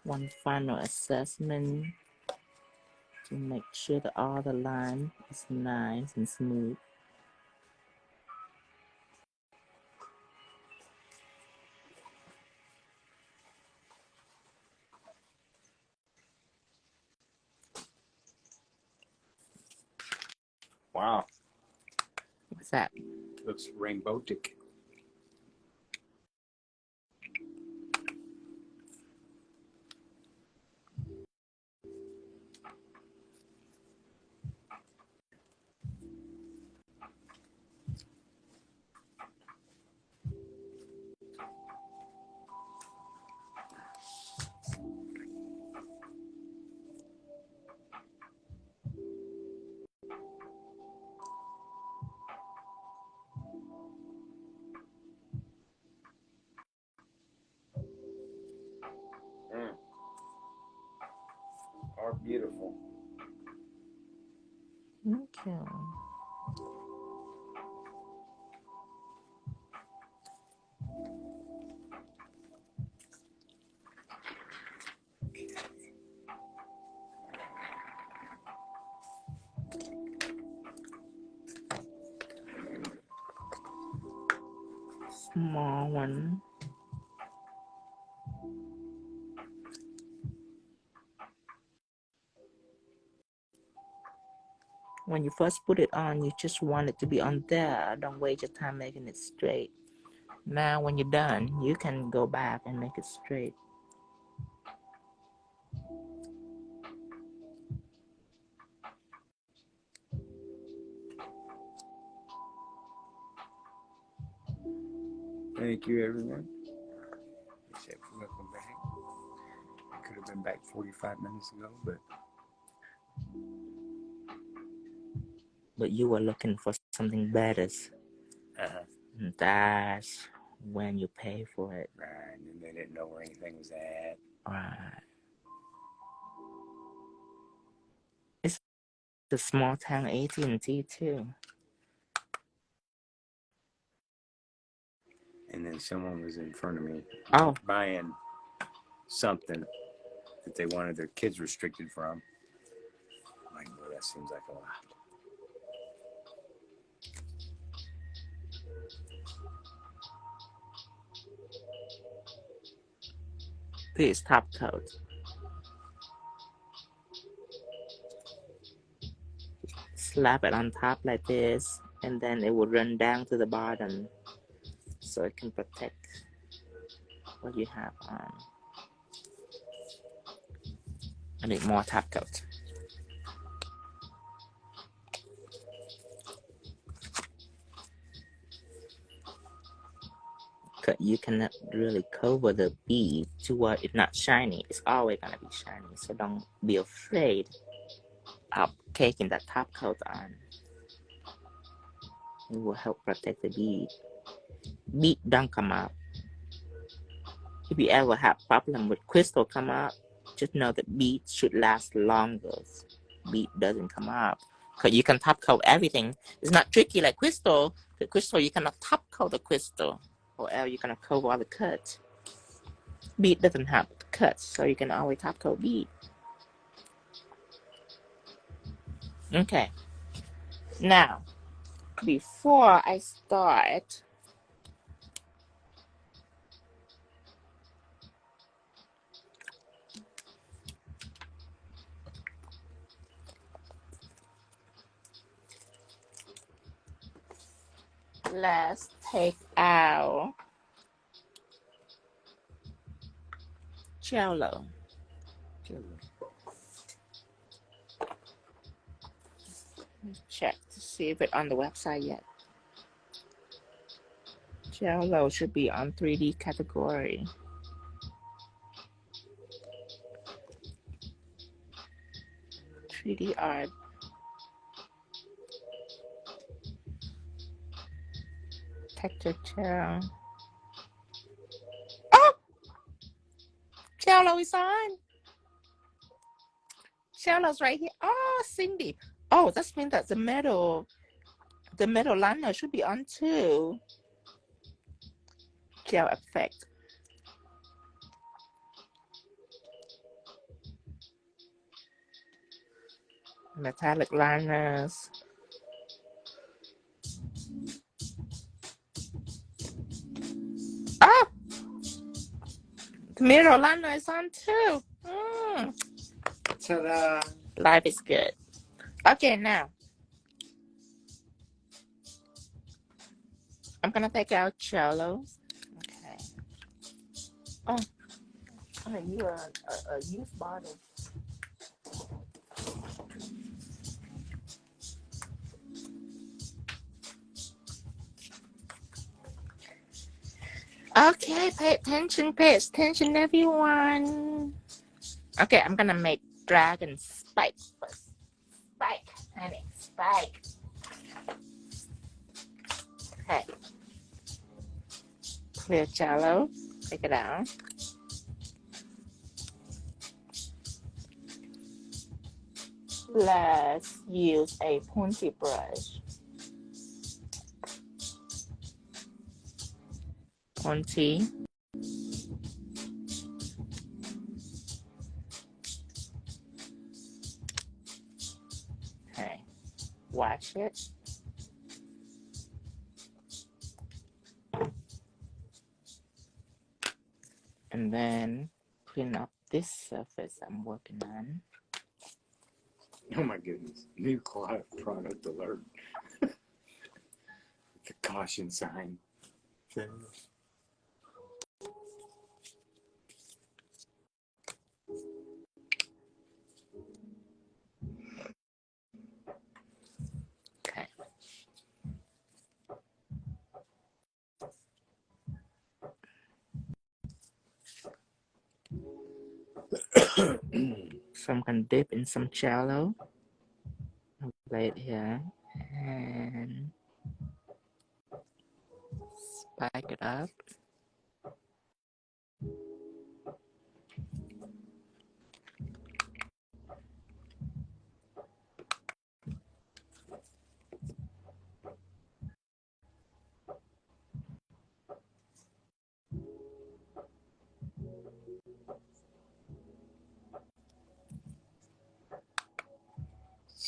Speaker 1: One final assessment to make sure that all the line is nice and smooth.
Speaker 2: Wow.
Speaker 1: What's that?
Speaker 2: Looks rainbow-tic. Are beautiful.
Speaker 1: Okay. Small one. When you first put it on, you just want it to be on there. Don't waste your time making it straight. Now, when you're done, you can go back and make it straight.
Speaker 2: Thank you, everyone. Except for welcome back. I could have been back 45 minutes ago,
Speaker 1: But you were looking for something better. That's when you pay for it.
Speaker 2: right, and they didn't know where anything was at.
Speaker 1: Right. It's the small town AT&T too.
Speaker 2: And then someone was in front of me
Speaker 1: buying
Speaker 2: something that they wanted their kids restricted from. that seems like a lot.
Speaker 1: This top coat. Slap it on top like this, and then it will run down to the bottom, so it can protect what you have on. I need more top coat. You cannot really cover the bead to where it's not shiny. It's always gonna be shiny, so don't be afraid of taking that top coat on. It will help protect the bead. Bead don't come up. If you ever have problem with crystal come up, just know that bead should last longer. Bead doesn't come up. Because you can top coat everything. It's not tricky like crystal. The crystal, you cannot top coat the crystal, or else you're gonna cover all the cuts. Bead doesn't have cuts, so you can always top coat bead. Okay. Now, before I start, let's take out Jell-O. Check to see if it's on the website yet. Jell-O should be on 3D category. '3D art. Texture gel. Oh! Jell-O is on. Jell-O's right here. Oh, Cindy. Oh, that means that the metal liner should be on too. Gel effect. Metallic liners. Oh! The mirror liner is on too.
Speaker 2: Ta-da!
Speaker 1: Life is good. Okay, now I'm gonna take out Jell-O. Okay. Oh, I mean, you are a used bottle. Okay, pay attention, everyone. Okay, I'm gonna make dragon spike first. Spike, honey, spike. Okay. Clear Jell-O. Take it out. Let's use a pointy brush. Pointy. Okay. Wash it. And then clean up this surface I'm working on.
Speaker 2: Oh my goodness. New product alert. The caution sign.
Speaker 1: Okay. So I'm gonna dip in some Jell-O. Lay it here and spike it up.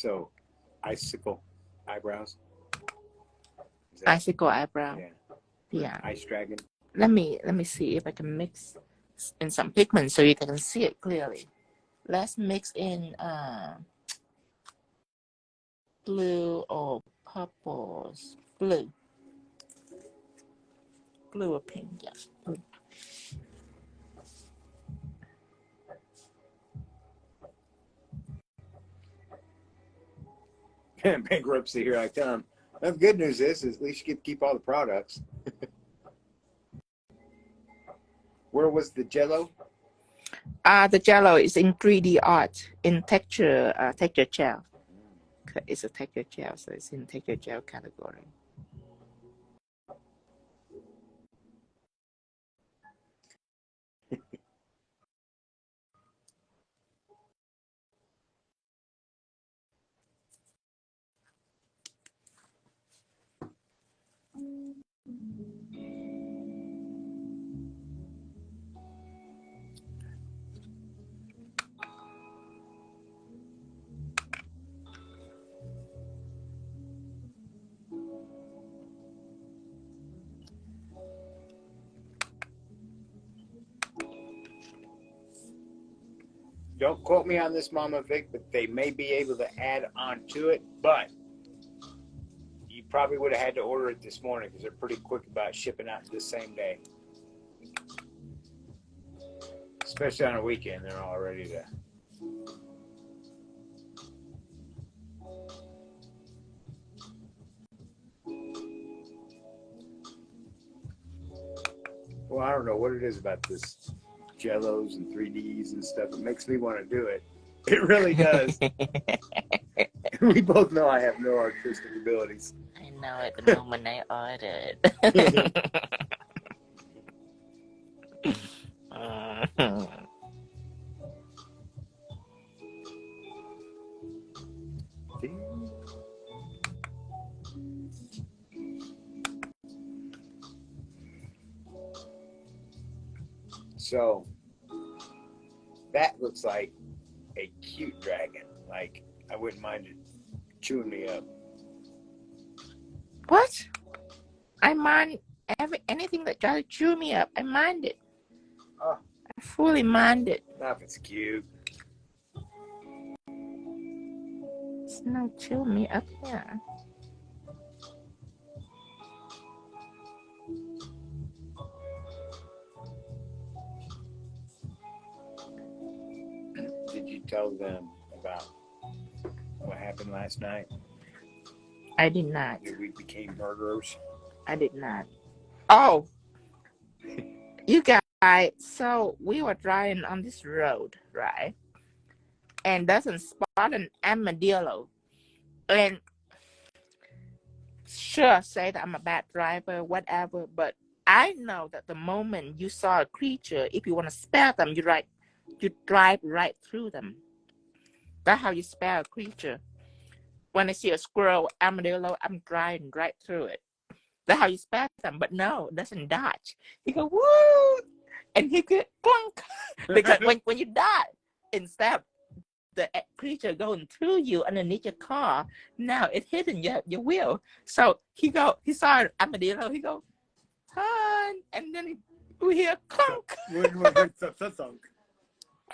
Speaker 2: So, icicle eyebrows.
Speaker 1: Icicle eyebrow.
Speaker 2: Yeah.
Speaker 1: Yeah.
Speaker 2: Ice dragon.
Speaker 1: Let me see if I can mix in some pigment so you can see it clearly. Let's mix in blue or purples. Blue or pink. Yeah. Blue.
Speaker 2: Bankruptcy, here I come. The good news is at least you get to keep all the products. Where was the Jell-O?
Speaker 1: The Jell-O is in 3D art in texture gel. It's a texture gel, so it's in texture gel category.
Speaker 2: Don't quote me on this, Mama Vic, but they may be able to add on to it. But you probably would have had to order it this morning because they're pretty quick about shipping out this same day. Especially on a weekend, they're all ready to. Well, I don't know what it is about this Jell-Os and 3Ds and stuff. It makes me want to do it. It really does. We both know I have no artistic abilities.
Speaker 1: I know at the moment I ordered.
Speaker 2: So that looks like a cute dragon. Like, I wouldn't mind it chewing me up.
Speaker 1: What? I mind anything that tries to chew me up. I mind it.
Speaker 2: Oh.
Speaker 1: I fully mind it.
Speaker 2: Not if it's cute.
Speaker 1: It's no chew me up here.
Speaker 2: Did you tell them about what happened last night?
Speaker 1: I did not.
Speaker 2: That we became murderers?
Speaker 1: I did not. Oh, you guys, so we were driving on this road, right? And doesn't spot an armadillo. And sure, say that I'm a bad driver, whatever, but I know that the moment you saw a creature, if you want to spare them, you drive right through them. That's how you spare a creature. When I see a squirrel, armadillo, I'm driving right through it. That's how you spare them. But no, it doesn't dodge. He go, woo! And he get clunk. Because when you dodge, instead of the creature going through you underneath your car, now it's hitting your wheel. So he saw an armadillo, he go, turn, and then we hear clunk.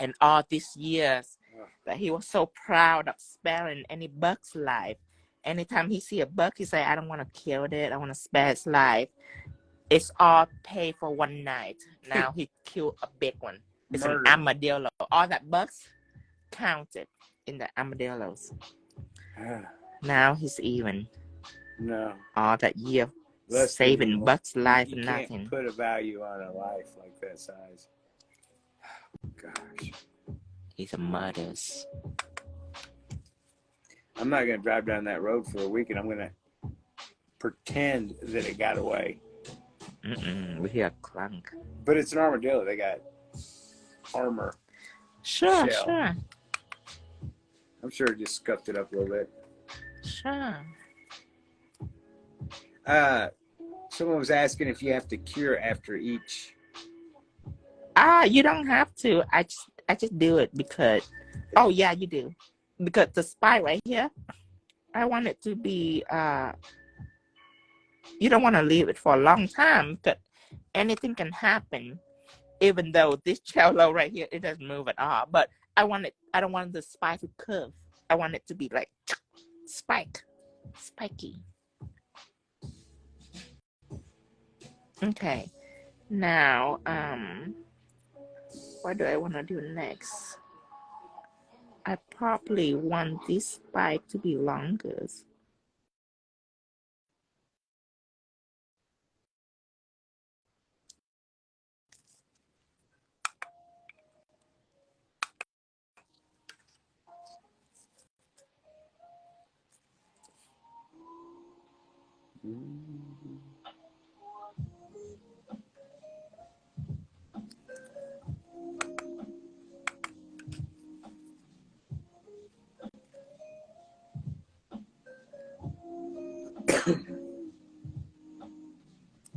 Speaker 1: And all these years that he was so proud of sparing any bug's life. Anytime he see a bug, he say, I don't want to kill it. I want to spare its life. It's all paid for one night. Now he killed a big one. It's an armadillo. All that bugs counted in the armadillos. Now he's even.
Speaker 2: No.
Speaker 1: All that year saving bugs' life and nothing.
Speaker 2: You can't put a value on a life like that size. Gosh.
Speaker 1: He's a murderer.
Speaker 2: I'm not going to drive down that road for a week, and I'm going to pretend that it got away.
Speaker 1: We hear a clunk.
Speaker 2: But it's an armadillo. They got armor.
Speaker 1: Sure,
Speaker 2: shell.
Speaker 1: sure.
Speaker 2: I'm sure it just scuffed it up a little bit.
Speaker 1: Sure.
Speaker 2: Someone was asking if you have to cure after each.
Speaker 1: You don't have to. I just do it because. Oh yeah, you do. because the spike right here, I want it to be, you don't want to leave it for a long time because anything can happen. Even though this cello right here, it doesn't move at all. But I don't want the spike to curve. I want it to be like spiky. Okay. Now, what do I want to do next? I probably want this spike to be longer.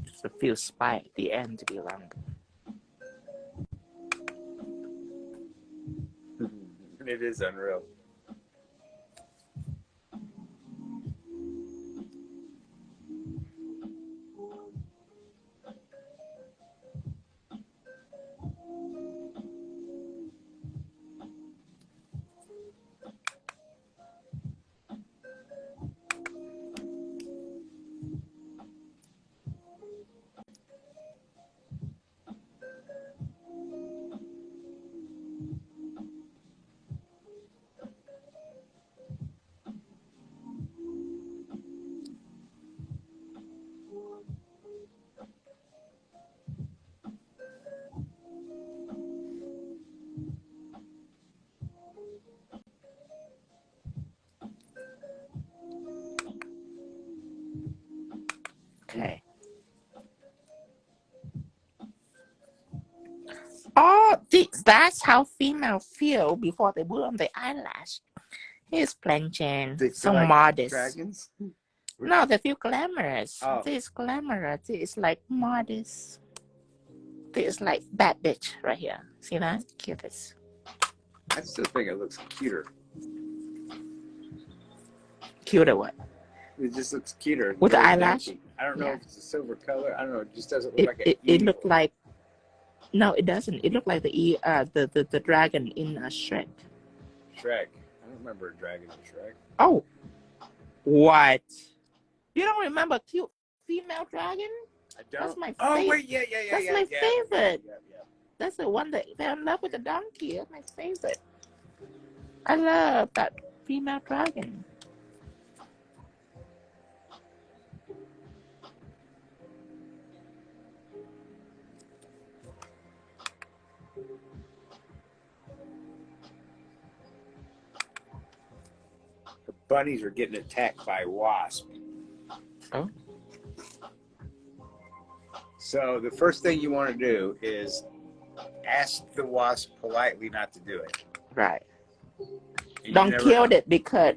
Speaker 1: Just a few spikes at the end to be longer.
Speaker 2: It is unreal.
Speaker 1: Okay. Oh, that's how females feel before they put on the eyelash. Here's plantain, so
Speaker 2: like
Speaker 1: modest.
Speaker 2: Dragons?
Speaker 1: No, they feel glamorous.
Speaker 2: Oh.
Speaker 1: This is glamorous. This is like modest. This is like bad bitch right here. See that? Cutest.
Speaker 2: I still think it looks cuter.
Speaker 1: Cuter what?
Speaker 2: It just looks cuter.
Speaker 1: With the
Speaker 2: Very
Speaker 1: eyelash?
Speaker 2: dainty. I don't know
Speaker 1: Yeah.
Speaker 2: if it's a silver color. I don't know. It just doesn't look like
Speaker 1: It
Speaker 2: evil.
Speaker 1: looked like, no, it doesn't. It looked like the dragon in Shrek.
Speaker 2: Shrek. I don't remember a dragon in Shrek.
Speaker 1: Oh, what? You don't remember cute female dragon?
Speaker 2: I don't.
Speaker 1: That's my
Speaker 2: Oh
Speaker 1: favorite.
Speaker 2: wait, yeah.
Speaker 1: That's my favorite.
Speaker 2: Yeah.
Speaker 1: That's the one that fell in love with the donkey. That's my favorite. I love that female dragon.
Speaker 2: The bunnies are getting attacked by wasps.
Speaker 1: Oh.
Speaker 2: So the first thing you want to do is ask the wasp politely not to do it.
Speaker 1: Right.
Speaker 2: And
Speaker 1: Don't kill it because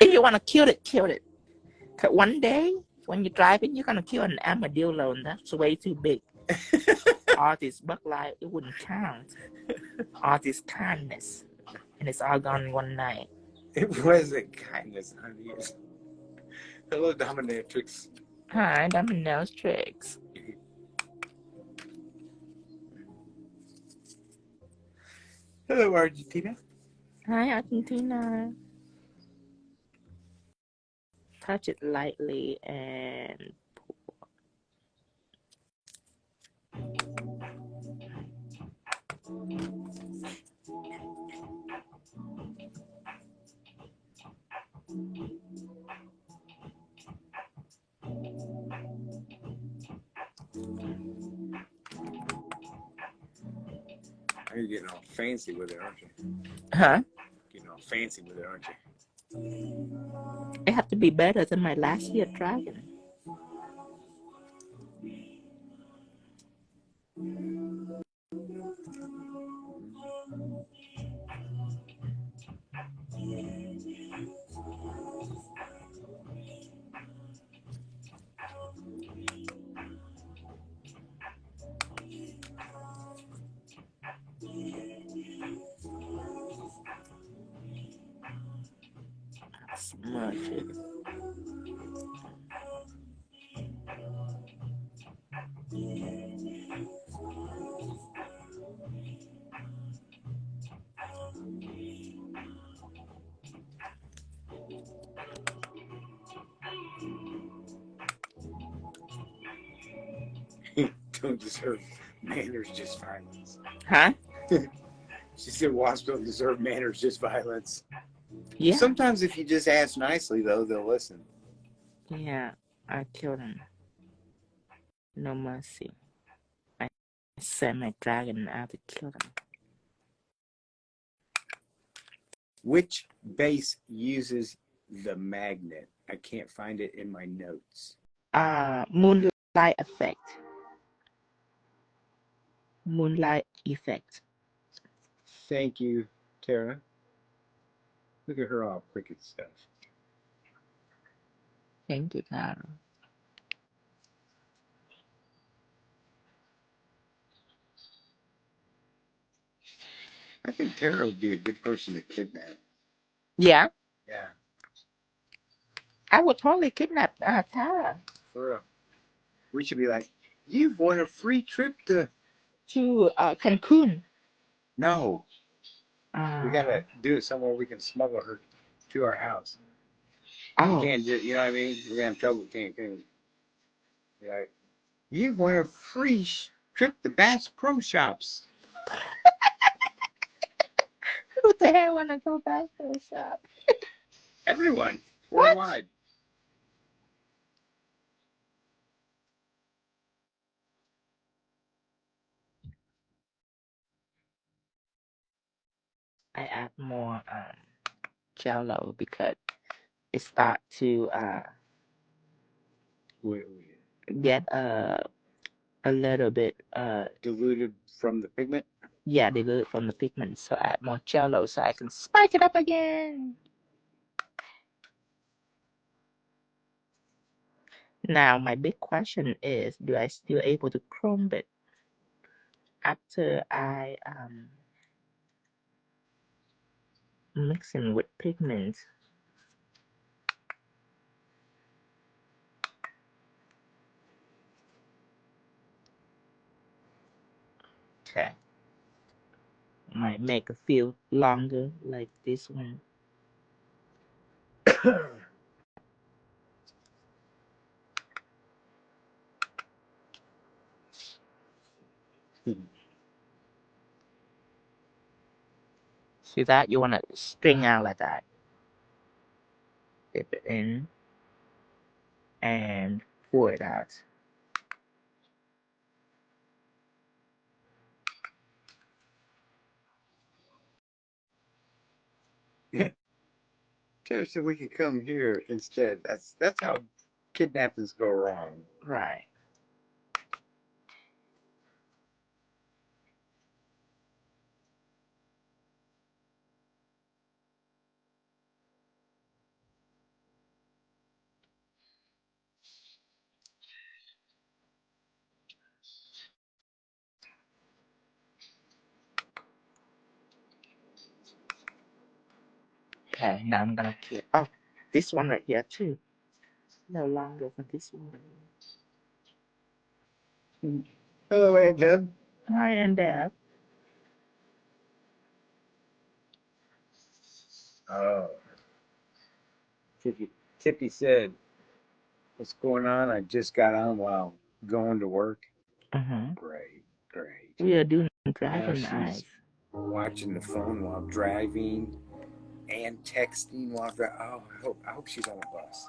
Speaker 1: if you want to kill it, kill it. Because one day when you're driving, you're going to kill an armadillo and that's way too big. All this bug life, it wouldn't count. All this kindness. And it's all gone in one night.
Speaker 2: It wasn't kindness, honey. Hello, dominatrix.
Speaker 1: Hi, dominatrix.
Speaker 2: Hello, Argentina.
Speaker 1: Hi, Argentina. Touch it lightly and
Speaker 2: You're getting all fancy with it, aren't you?
Speaker 1: huh?
Speaker 2: Getting all fancy with it, aren't you?
Speaker 1: It have to be better than my last year dragon. Smudge it.
Speaker 2: Don't deserve manners, just violence.
Speaker 1: Huh?
Speaker 2: She said wasps don't deserve manners, just violence.
Speaker 1: Yeah.
Speaker 2: Sometimes if you just ask nicely, though, they'll listen.
Speaker 1: Yeah. I killed him. No mercy. I sent my dragon out to kill him.
Speaker 2: Which base uses the magnet? I can't find it in my notes.
Speaker 1: Moonlight effect. Moonlight effect.
Speaker 2: Thank you, Tara. Look at her all cricket stuff.
Speaker 1: Thank you, Tara.
Speaker 2: I think Tara would be a good person to kidnap.
Speaker 1: Yeah.
Speaker 2: Yeah.
Speaker 1: I would totally kidnap Tara.
Speaker 2: For real. We should be like, you've won a free trip to
Speaker 1: Cancun.
Speaker 2: No. We gotta
Speaker 1: Uh,
Speaker 2: do it somewhere we can smuggle her to our house.
Speaker 1: oh.
Speaker 2: You can't do, you know what I mean? We're gonna have trouble with Cancun. Be like, you've won a free trip to Bass Pro Shops.
Speaker 1: Who the hell wanna go back to the shop?
Speaker 2: Everyone.
Speaker 1: What?
Speaker 2: Worldwide.
Speaker 1: I add more Jell-O because it start to
Speaker 2: Wait.
Speaker 1: get a little bit
Speaker 2: Diluted from the pigment?
Speaker 1: yeah, diluted from the pigment. So I add more Jell-O so I can spike it up again. Now my big question is, do I still able to chrome it after I mixing with pigments? Okay. Might make it feel longer like this one. See that? You want to string out like that. Dip it in and pour it out.
Speaker 2: Tara said we could come here instead. That's how kidnappings go wrong.
Speaker 1: Right. Okay, now I'm gonna keep. Oh, this one right here too. No longer for this one.
Speaker 2: Hello, Aunt Deb.
Speaker 1: Hi, and Deb.
Speaker 2: Oh. Tippy said, what's going on? I just got on while going to work. Great.
Speaker 1: We are doing
Speaker 2: Now
Speaker 1: dragon
Speaker 2: she's
Speaker 1: eyes.
Speaker 2: watching the phone while driving and texting while driving. Oh, I hope she's on the bus.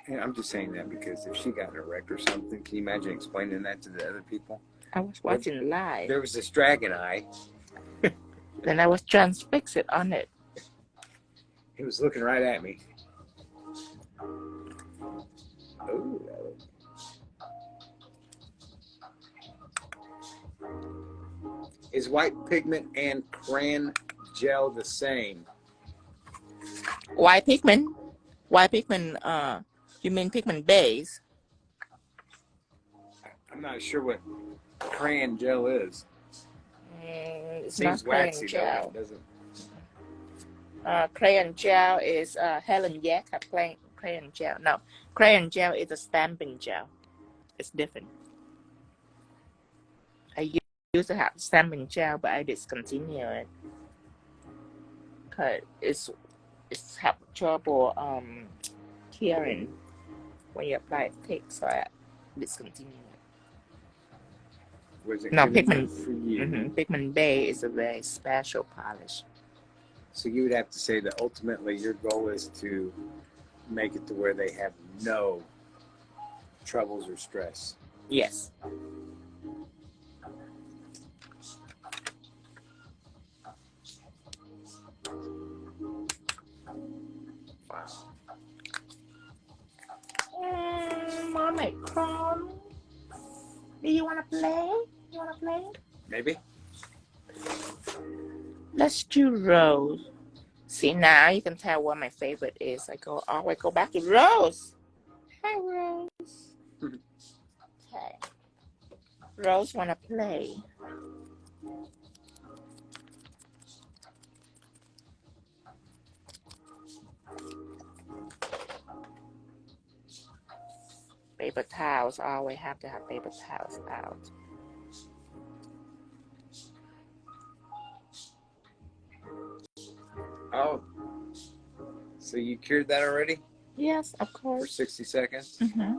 Speaker 2: And I'm just saying that because if she got in a wreck or something, can you imagine explaining that to the other people?
Speaker 1: I was watching live.
Speaker 2: There was this dragon eye.
Speaker 1: Then I was transfixed on it.
Speaker 2: He was looking right at me. Oh, is white pigment and crayon gel the same?
Speaker 1: White pigment You mean Pigment Base?
Speaker 2: I'm not sure what crayon gel is.
Speaker 1: It's
Speaker 2: Seems
Speaker 1: not crayon
Speaker 2: waxy though.
Speaker 1: gel.
Speaker 2: It doesn't.
Speaker 1: Crayon gel is 𝙤𝙧𝙖𝙜𝙤 crayon gel. No, crayon gel is a stamping gel. It's different. I used to have stamping gel, but I discontinued it because it's have trouble curing when you apply it thick, so I discontinued it.
Speaker 2: Was it
Speaker 1: No,
Speaker 2: good
Speaker 1: Pigment
Speaker 2: enough for you?
Speaker 1: Pigment Base is a very special polish.
Speaker 2: So you would have to say that ultimately your goal is to make it to where they have no troubles or stress.
Speaker 1: Yes.
Speaker 2: Wow.
Speaker 1: Mermaid Chrome. Do you want to play? You want to play?
Speaker 2: Maybe.
Speaker 1: Let's do Rose. See, now you can tell what my favorite is. I always go back to Rose. Hi, Rose. Okay. Rose want to play. Paper towels. Always have to have paper towels out.
Speaker 2: Oh. So you cured that already?
Speaker 1: Yes, of
Speaker 2: For
Speaker 1: course.
Speaker 2: 60 seconds?
Speaker 1: Mm-hmm.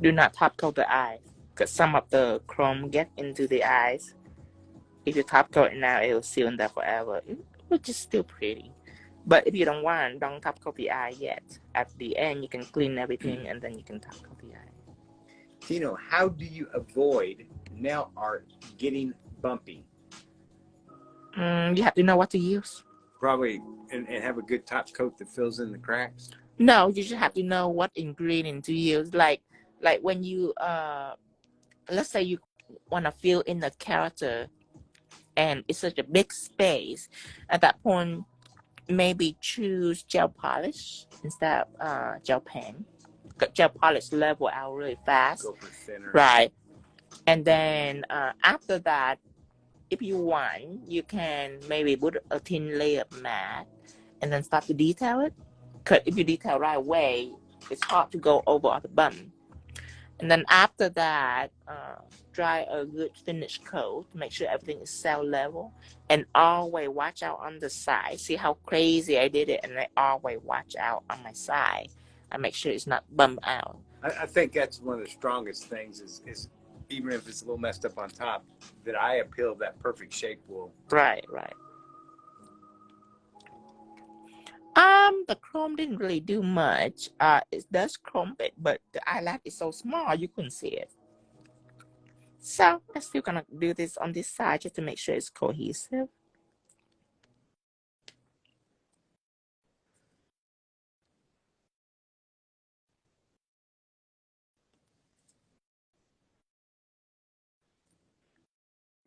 Speaker 1: Do not top coat the eyes, because some of the chrome get into the eyes. If you top coat it now, it will seal in there forever, which is still pretty. But if you don't top coat the eye yet. At the end, you can clean everything and then you can top coat the eye.
Speaker 2: Tino, how do you avoid nail art getting bumpy?
Speaker 1: You have to know what to use.
Speaker 2: Probably, and have a good top coat that fills in the cracks.
Speaker 1: No, you just have to know what ingredient to use. Like when you let's say you want to fill in the character and it's such a big space. At that point, maybe choose gel polish instead of gel pen. Gel polish level out really fast.
Speaker 2: Go for thinner.
Speaker 1: Right. And then after that, if you want, you can maybe put a thin layer of matte and then start to detail it. Because if you detail right away, it's hard to go over the bum. And then after that, dry a good finish coat to make sure everything is cell level. And always watch out on the side. See how crazy I did it? And I always watch out on my side. I make sure it's not bummed out.
Speaker 2: I think that's one of the strongest things is even if it's a little messed up on top, that I appeal that perfect shape will.
Speaker 1: Right. The chrome didn't really do much. It does chrome it, but the eyelash is so small you couldn't see it. So I'm still gonna do this on this side just to make sure it's cohesive.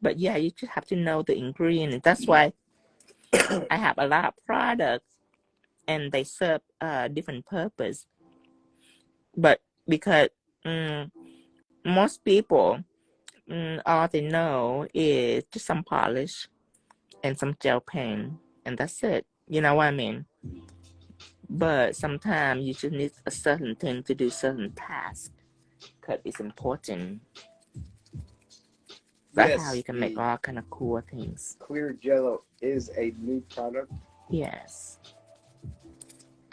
Speaker 1: But yeah, you just have to know the ingredient. That's why I have a lot of products and they serve different purpose. But because most people, all they know is just some polish and some gel pen, and that's it. You know what I mean? But sometimes you just need a certain thing to do certain tasks. because it's important. That's
Speaker 2: Yes,
Speaker 1: how you can make all kind of cool things.
Speaker 2: Clear Jell-O is a new product.
Speaker 1: Yes.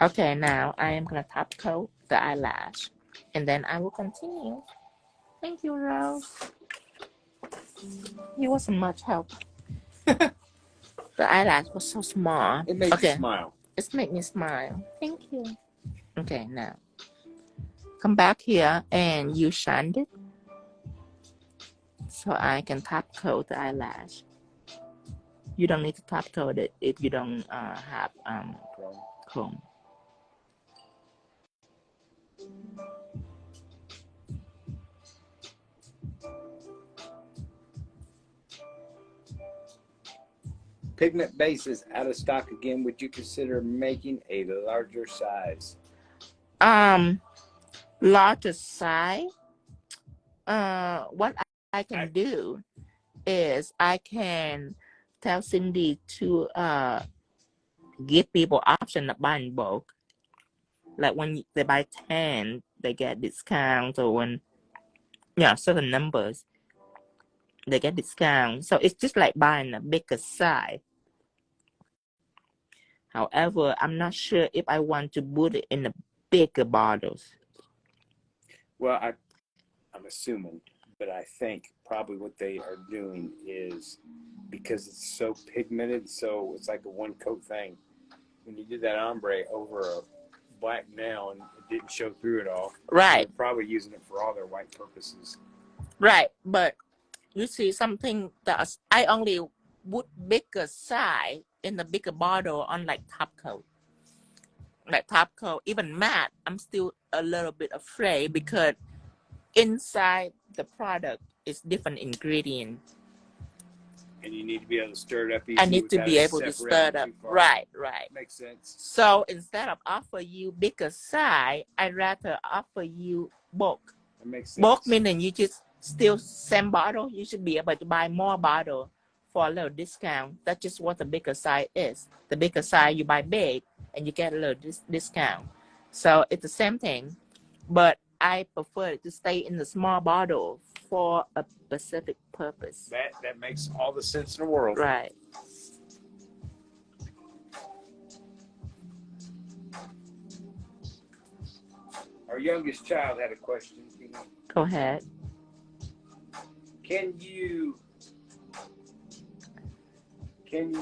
Speaker 1: Okay, now I am gonna top coat the eyelash, and then I will continue. Thank you, Rose. You wasn't much help. The eyelash was so small.
Speaker 2: It makes you smile.
Speaker 1: It's made me smile. Thank you. Okay, now come back here and you shined it so I can top coat the eyelash. You don't need to top coat it if you don't have chrome.
Speaker 2: Pigment Base is out of stock again. Would you consider making a larger size?
Speaker 1: Larger size. What I can do is I can tell Cindy to give people option to buy in bulk. Like when they buy 10, they get discount, or when certain numbers they get discount. So it's just like buying a bigger size. However, I'm not sure if I want to put it in the bigger bottles.
Speaker 2: Well, I'm assuming, but I think probably what they are doing is because it's so pigmented, so it's like a one coat thing. When you did that ombre over a black nail and it didn't show through it all,
Speaker 1: right?
Speaker 2: They're probably using it for all their white purposes.
Speaker 1: Right, but you see something that I only put bigger size in the bigger bottle on like top coat. Like top coat, even matte, I'm still a little bit afraid because inside the product is different ingredients.
Speaker 2: And you need to be able to stir it up easy.
Speaker 1: I need to be able to stir it up. Right.
Speaker 2: Makes sense.
Speaker 1: So instead of offer you bigger size, I'd rather offer you bulk.
Speaker 2: That makes sense.
Speaker 1: Bulk meaning you just still same bottle. You should be able to buy more bottle for a little discount. That's just what the bigger size is. The bigger size you buy big and you get a little discount. So it's the same thing, but I prefer to stay in the small bottle for a specific purpose.
Speaker 2: That makes all the sense in the world.
Speaker 1: Right.
Speaker 2: Our youngest child had a question.
Speaker 1: Go ahead.
Speaker 2: Can you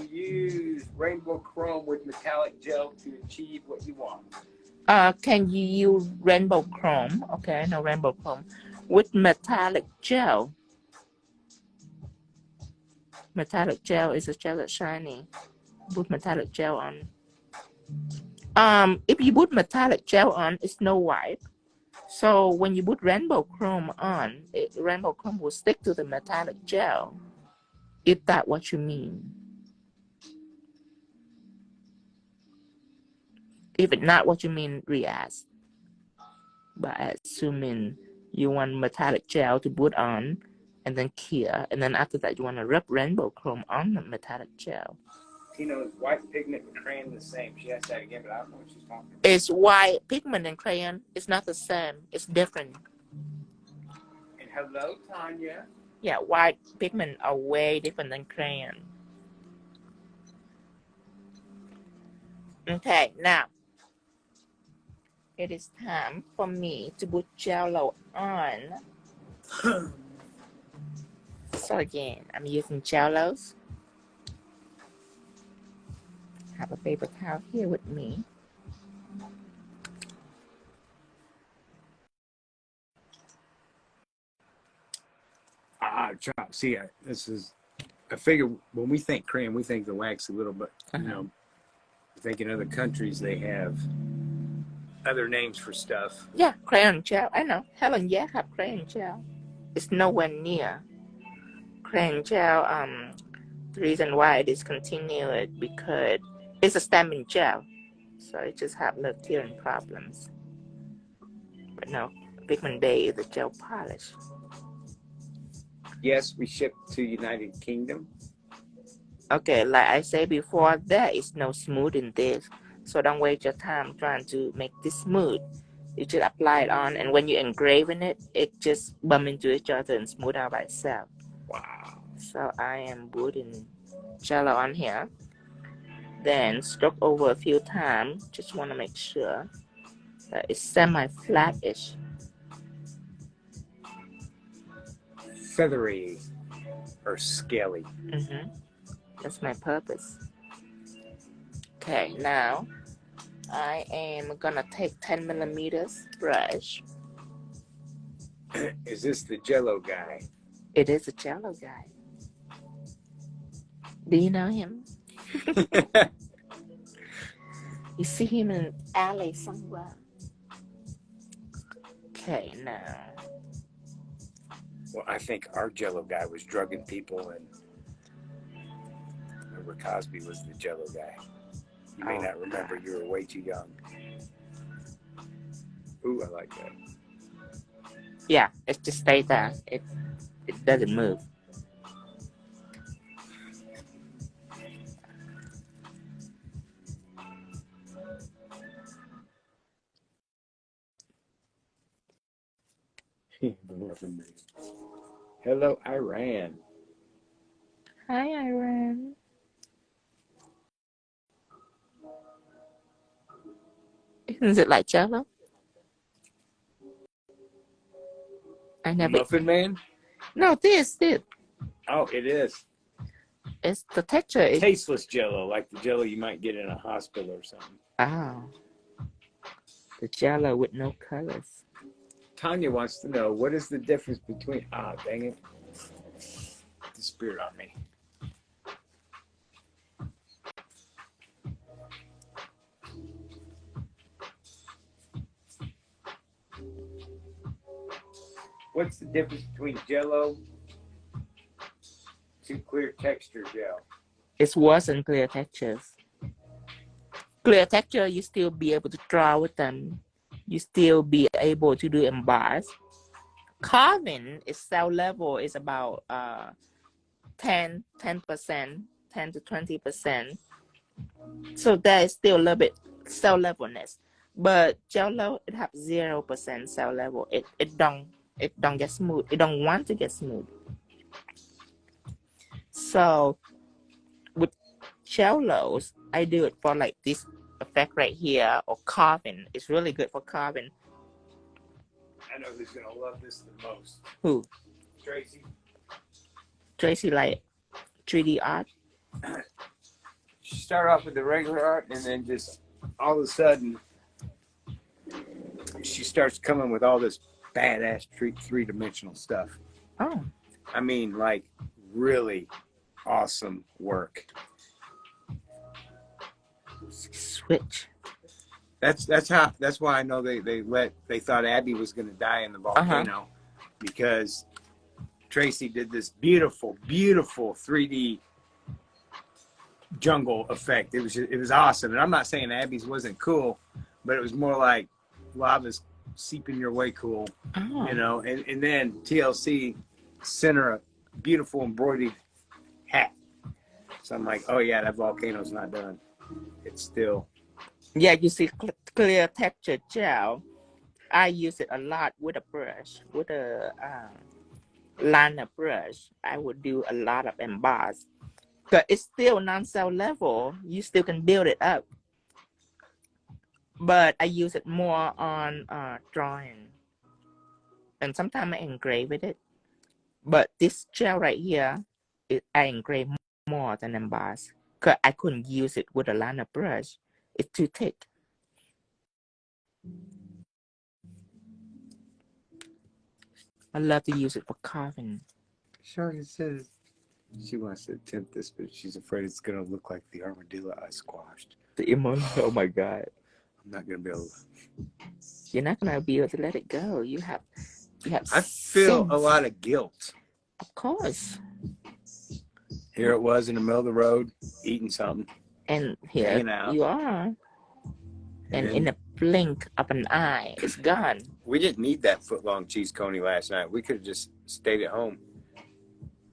Speaker 2: use rainbow chrome with metallic gel to achieve what you want?
Speaker 1: Can you use rainbow chrome? Okay, no rainbow chrome with metallic gel. Metallic gel is a gel that's shiny. Put metallic gel on. If you put metallic gel on, it's no wipe. So when you put rainbow chrome on, rainbow chrome will stick to the metallic gel. If that's what you mean. If it's not what you mean, re-ask. But assuming you want metallic gel to put on and then clear, and then after that you want to rub rainbow chrome on the metallic gel.
Speaker 2: Tina, is white pigment and crayon the same? She asked that again, but I don't know what she's talking about.
Speaker 1: It's white pigment and crayon. It's not the same. It's different.
Speaker 2: And hello, Tanya.
Speaker 1: Yeah, white pigment are way different than crayon. Okay, now it is time for me to put Jell-O on. So again, I'm using Jell-Os. Have a paper towel here with me.
Speaker 2: See, this is, I figure when we think crayon, we think the wax a little, but you know, I think in other countries they have other names for stuff.
Speaker 1: Yeah, crayon gel. I know. Helen, yeah, have crayon gel. It's nowhere near crayon gel. The reason why it is discontinued because it's a stamping gel, so it just have no tearing problems. But no, Pigment Base is a gel polish.
Speaker 2: Yes, we ship to United Kingdom.
Speaker 1: Okay, like I said before, there is no smooth in this, so don't waste your time trying to make this smooth. You just apply it on, and when you engraving it, it just bump into each other and smooth out by itself.
Speaker 2: Wow.
Speaker 1: So I am putting Jell-O on here. Then stroke over a few times. Just want to make sure that it's semi-flat-ish.
Speaker 2: Feathery or scaly.
Speaker 1: That's my purpose. Okay, now I am gonna take 10 millimeters brush.
Speaker 2: Is this the Jell-O guy?
Speaker 1: It is a Jell-O guy. Do you know him? You see him in an alley somewhere. Okay, now.
Speaker 2: Well, I think our Jell-O guy was drugging people, and remember Cosby was the Jell-O guy. You may not remember, you were way too young. Ooh, I like that.
Speaker 1: Yeah, it just stays there. It doesn't move.
Speaker 2: Hello, Iran.
Speaker 1: Hi, Iran. Isn't it like Jell-O? I never.
Speaker 2: Muffin Man?
Speaker 1: No, this.
Speaker 2: Oh, it is.
Speaker 1: It's the texture.
Speaker 2: Tasteless Jell-O, like the Jell-O you might get in a hospital or something.
Speaker 1: Oh. The Jell-O with no colors.
Speaker 2: Tanya wants to know, what is the difference between... Ah, dang it. The spirit on me. What's the difference between Jell-O to clear texture gel?
Speaker 1: It's worse than clear textures. Clear texture, you still be able to draw with them. You still be able to do emboss. Carving is cell level is about 10%, 10 to 20%. So there is still a little bit cell levelness. But Jell-O, it have 0% cell level. It don't get smooth. It don't want to get smooth. So with Jell-Os, I do it for like this effect right here, or carving. It's really good for carving.
Speaker 2: I know who's going to love this the most.
Speaker 1: Who?
Speaker 2: Tracy.
Speaker 1: Tracy like 3D art?
Speaker 2: She started off with the regular art, and then just all of a sudden, she starts coming with all this badass three-dimensional stuff.
Speaker 1: Oh.
Speaker 2: I mean, like, really awesome work.
Speaker 1: Switch.
Speaker 2: That's why I know they thought Abby was going to die in the volcano, because Tracy did this beautiful 3D jungle effect. It was awesome. And I'm not saying Abby's wasn't cool, but it was more like lava's seeping your way cool. You know. And then TLC sent her a beautiful embroidered hat. So I'm like, oh yeah, that volcano's not done. It's still.
Speaker 1: Yeah, you see clear texture gel. I use it a lot with a brush, with a liner brush. I would do a lot of emboss. But it's still non-cell level. You still can build it up. But I use it more on drawing. And sometimes I engrave with it. But this gel right here, I engrave more than emboss. Because I couldn't use it with a liner brush. It's too thick. I love to use it for carving.
Speaker 2: Charlotte says she wants to attempt this, but she's afraid it's going to look like the armadillo I squashed.
Speaker 1: The emotion, oh my God.
Speaker 2: I'm not going to be able to.
Speaker 1: You're not going to be able to let it go. You have
Speaker 2: I feel a lot of guilt.
Speaker 1: Of course.
Speaker 2: Here it was in the middle of the road, eating something.
Speaker 1: And here you are. And in a blink of an eye, it's gone.
Speaker 2: We didn't need that foot-long cheese coney last night. We could have just stayed at home.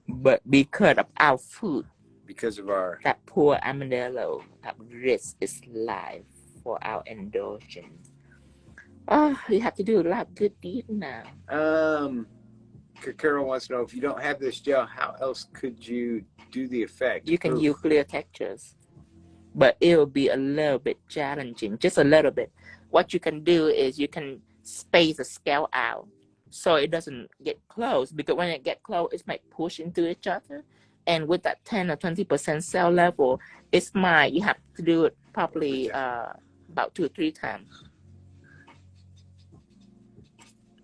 Speaker 1: But because of our food.
Speaker 2: Because of our...
Speaker 1: That poor armadillo that risks its life for our indulgence. Oh, you have to do a lot of good deed now.
Speaker 2: Carol wants to know, if you don't have this gel, how else could you do the effect?
Speaker 1: You can use clear textures, but it will be a little bit challenging, just a little bit. What you can do is you can space the scale out so it doesn't get close, because when it get close, it might push into each other. And with that 10 or 20% cell level, it's might, you have to do it probably about 2 or 3 times.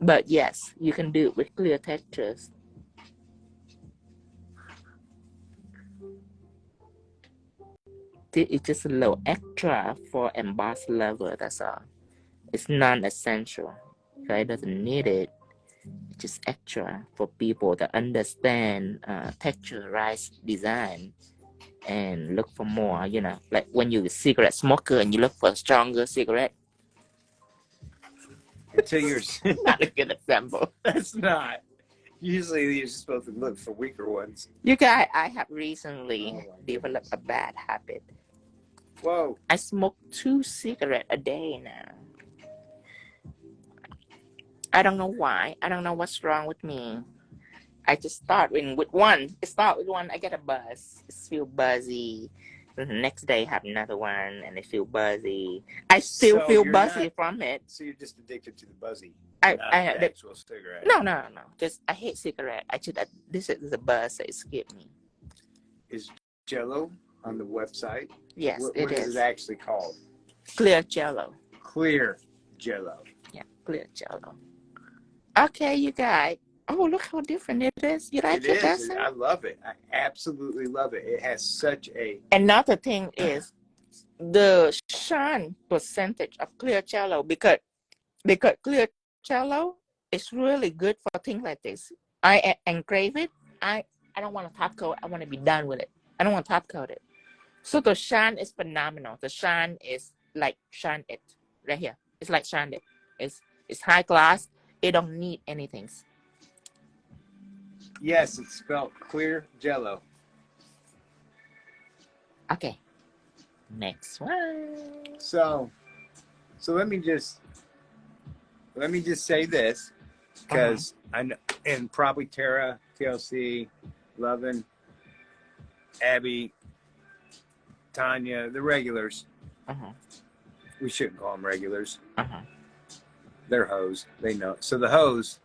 Speaker 1: But yes, you can do it with clear textures. This is just a little extra for embossed level, that's all. It's non-essential. Okay, doesn't need it. It's just extra for people that understand texturized design and look for more, you know, like when you're a cigarette smoker and you look for a stronger cigarette.
Speaker 2: Until you're
Speaker 1: Not a good example.
Speaker 2: That's not. Usually you're supposed to look for weaker ones.
Speaker 1: You guys, I have recently developed a bad habit.
Speaker 2: Whoa.
Speaker 1: I smoke 2 cigarettes a day now. I don't know why. I don't know what's wrong with me. I just start with one. I get a buzz. It feel buzzy. The next day, have another one, and it feel buzzy. I still feel buzzy from it.
Speaker 2: So you're just addicted to the buzzy.
Speaker 1: I
Speaker 2: the actual cigarette.
Speaker 1: No. Just I hate cigarette. This is a buzz that escaped me.
Speaker 2: Is Jell-O on the website?
Speaker 1: Yes,
Speaker 2: what
Speaker 1: it is.
Speaker 2: What is it actually called?
Speaker 1: Clear Jell-O.
Speaker 2: Clear Jell-O.
Speaker 1: Yeah, clear Jell-O. Okay, you guys. Oh, look how different it is. You like it, Dustin?
Speaker 2: I love it. I absolutely love it. It has such a...
Speaker 1: Another thing is the shine percentage of clear Jell-O, because clear Jell-O is really good for things like this. I engrave it. I don't want to top coat. I want to be done with it. I don't want to top coat it. So the shine is phenomenal. The shine is like shine it right here. It's like shine it. It's high class. It don't need anything.
Speaker 2: Yes, it's spelled Clear Jell-O.
Speaker 1: Okay. Next one.
Speaker 2: So let me just say this, because I know, and probably Tara, TLC, Lovin, Abby, Tanya, the regulars. We shouldn't call them regulars. They're hoes. They know. So the hoes.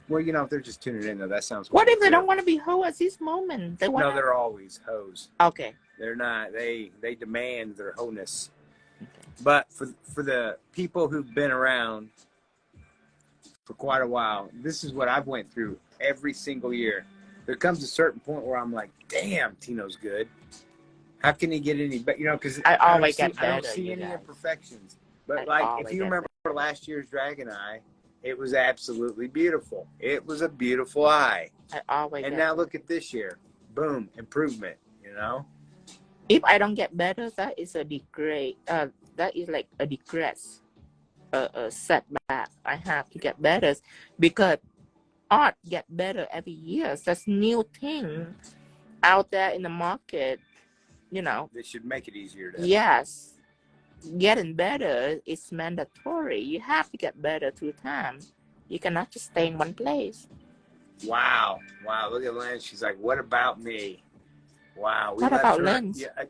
Speaker 2: Well, you know, if they're just tuning in, though, that sounds.
Speaker 1: What if they don't want to be hoe at this moment?
Speaker 2: No, they're always hoes.
Speaker 1: Okay.
Speaker 2: They're not. They demand their wholeness. Okay. But for the people who've been around for quite a while, this is what I've went through every single year. There comes a certain point where I'm like, damn, Tino's good. How can he get any better? You know, because
Speaker 1: I don't
Speaker 2: see any imperfections. But like, if you remember last year's Dragon Eye, it was absolutely beautiful. It was a beautiful eye. And now look at this year. Boom, improvement, you know?
Speaker 1: If I don't get better, that is a degrade. That is like a digress, a setback. I have to get better, because art get better every year. There's new thing out there in the market, you know.
Speaker 2: They should make it easier to...
Speaker 1: Yes. Getting better is mandatory. You have to get better through time. You cannot just stay in one place.
Speaker 2: Wow. Look at Lynn. She's like, what about me? Wow.
Speaker 1: What about Lynn?
Speaker 2: Yeah,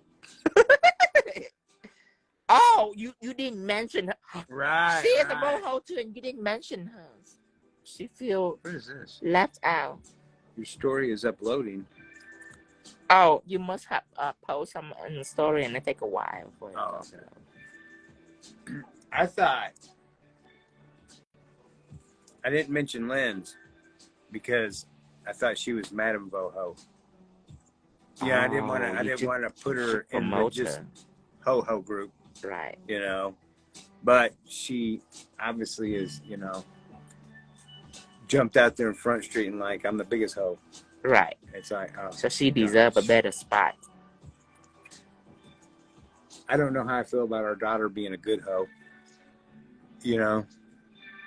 Speaker 1: oh, you didn't mention her.
Speaker 2: Right.
Speaker 1: She is a boho too, and you didn't mention her. She feels left out.
Speaker 2: Your story is uploading.
Speaker 1: Oh, you must have post some in the story, and it take a while for it.
Speaker 2: Oh, okay. I thought I didn't mention Lynn's because I thought she was Madame Boho. Yeah, I didn't want to put her in the just ho group.
Speaker 1: Right.
Speaker 2: You know, but she obviously is, you know, jumped out there in Front Street and like, I'm the biggest hoe.
Speaker 1: Right.
Speaker 2: It's like, oh,
Speaker 1: so she deserves a better spot.
Speaker 2: I don't know how I feel about our daughter being a good hoe. You know,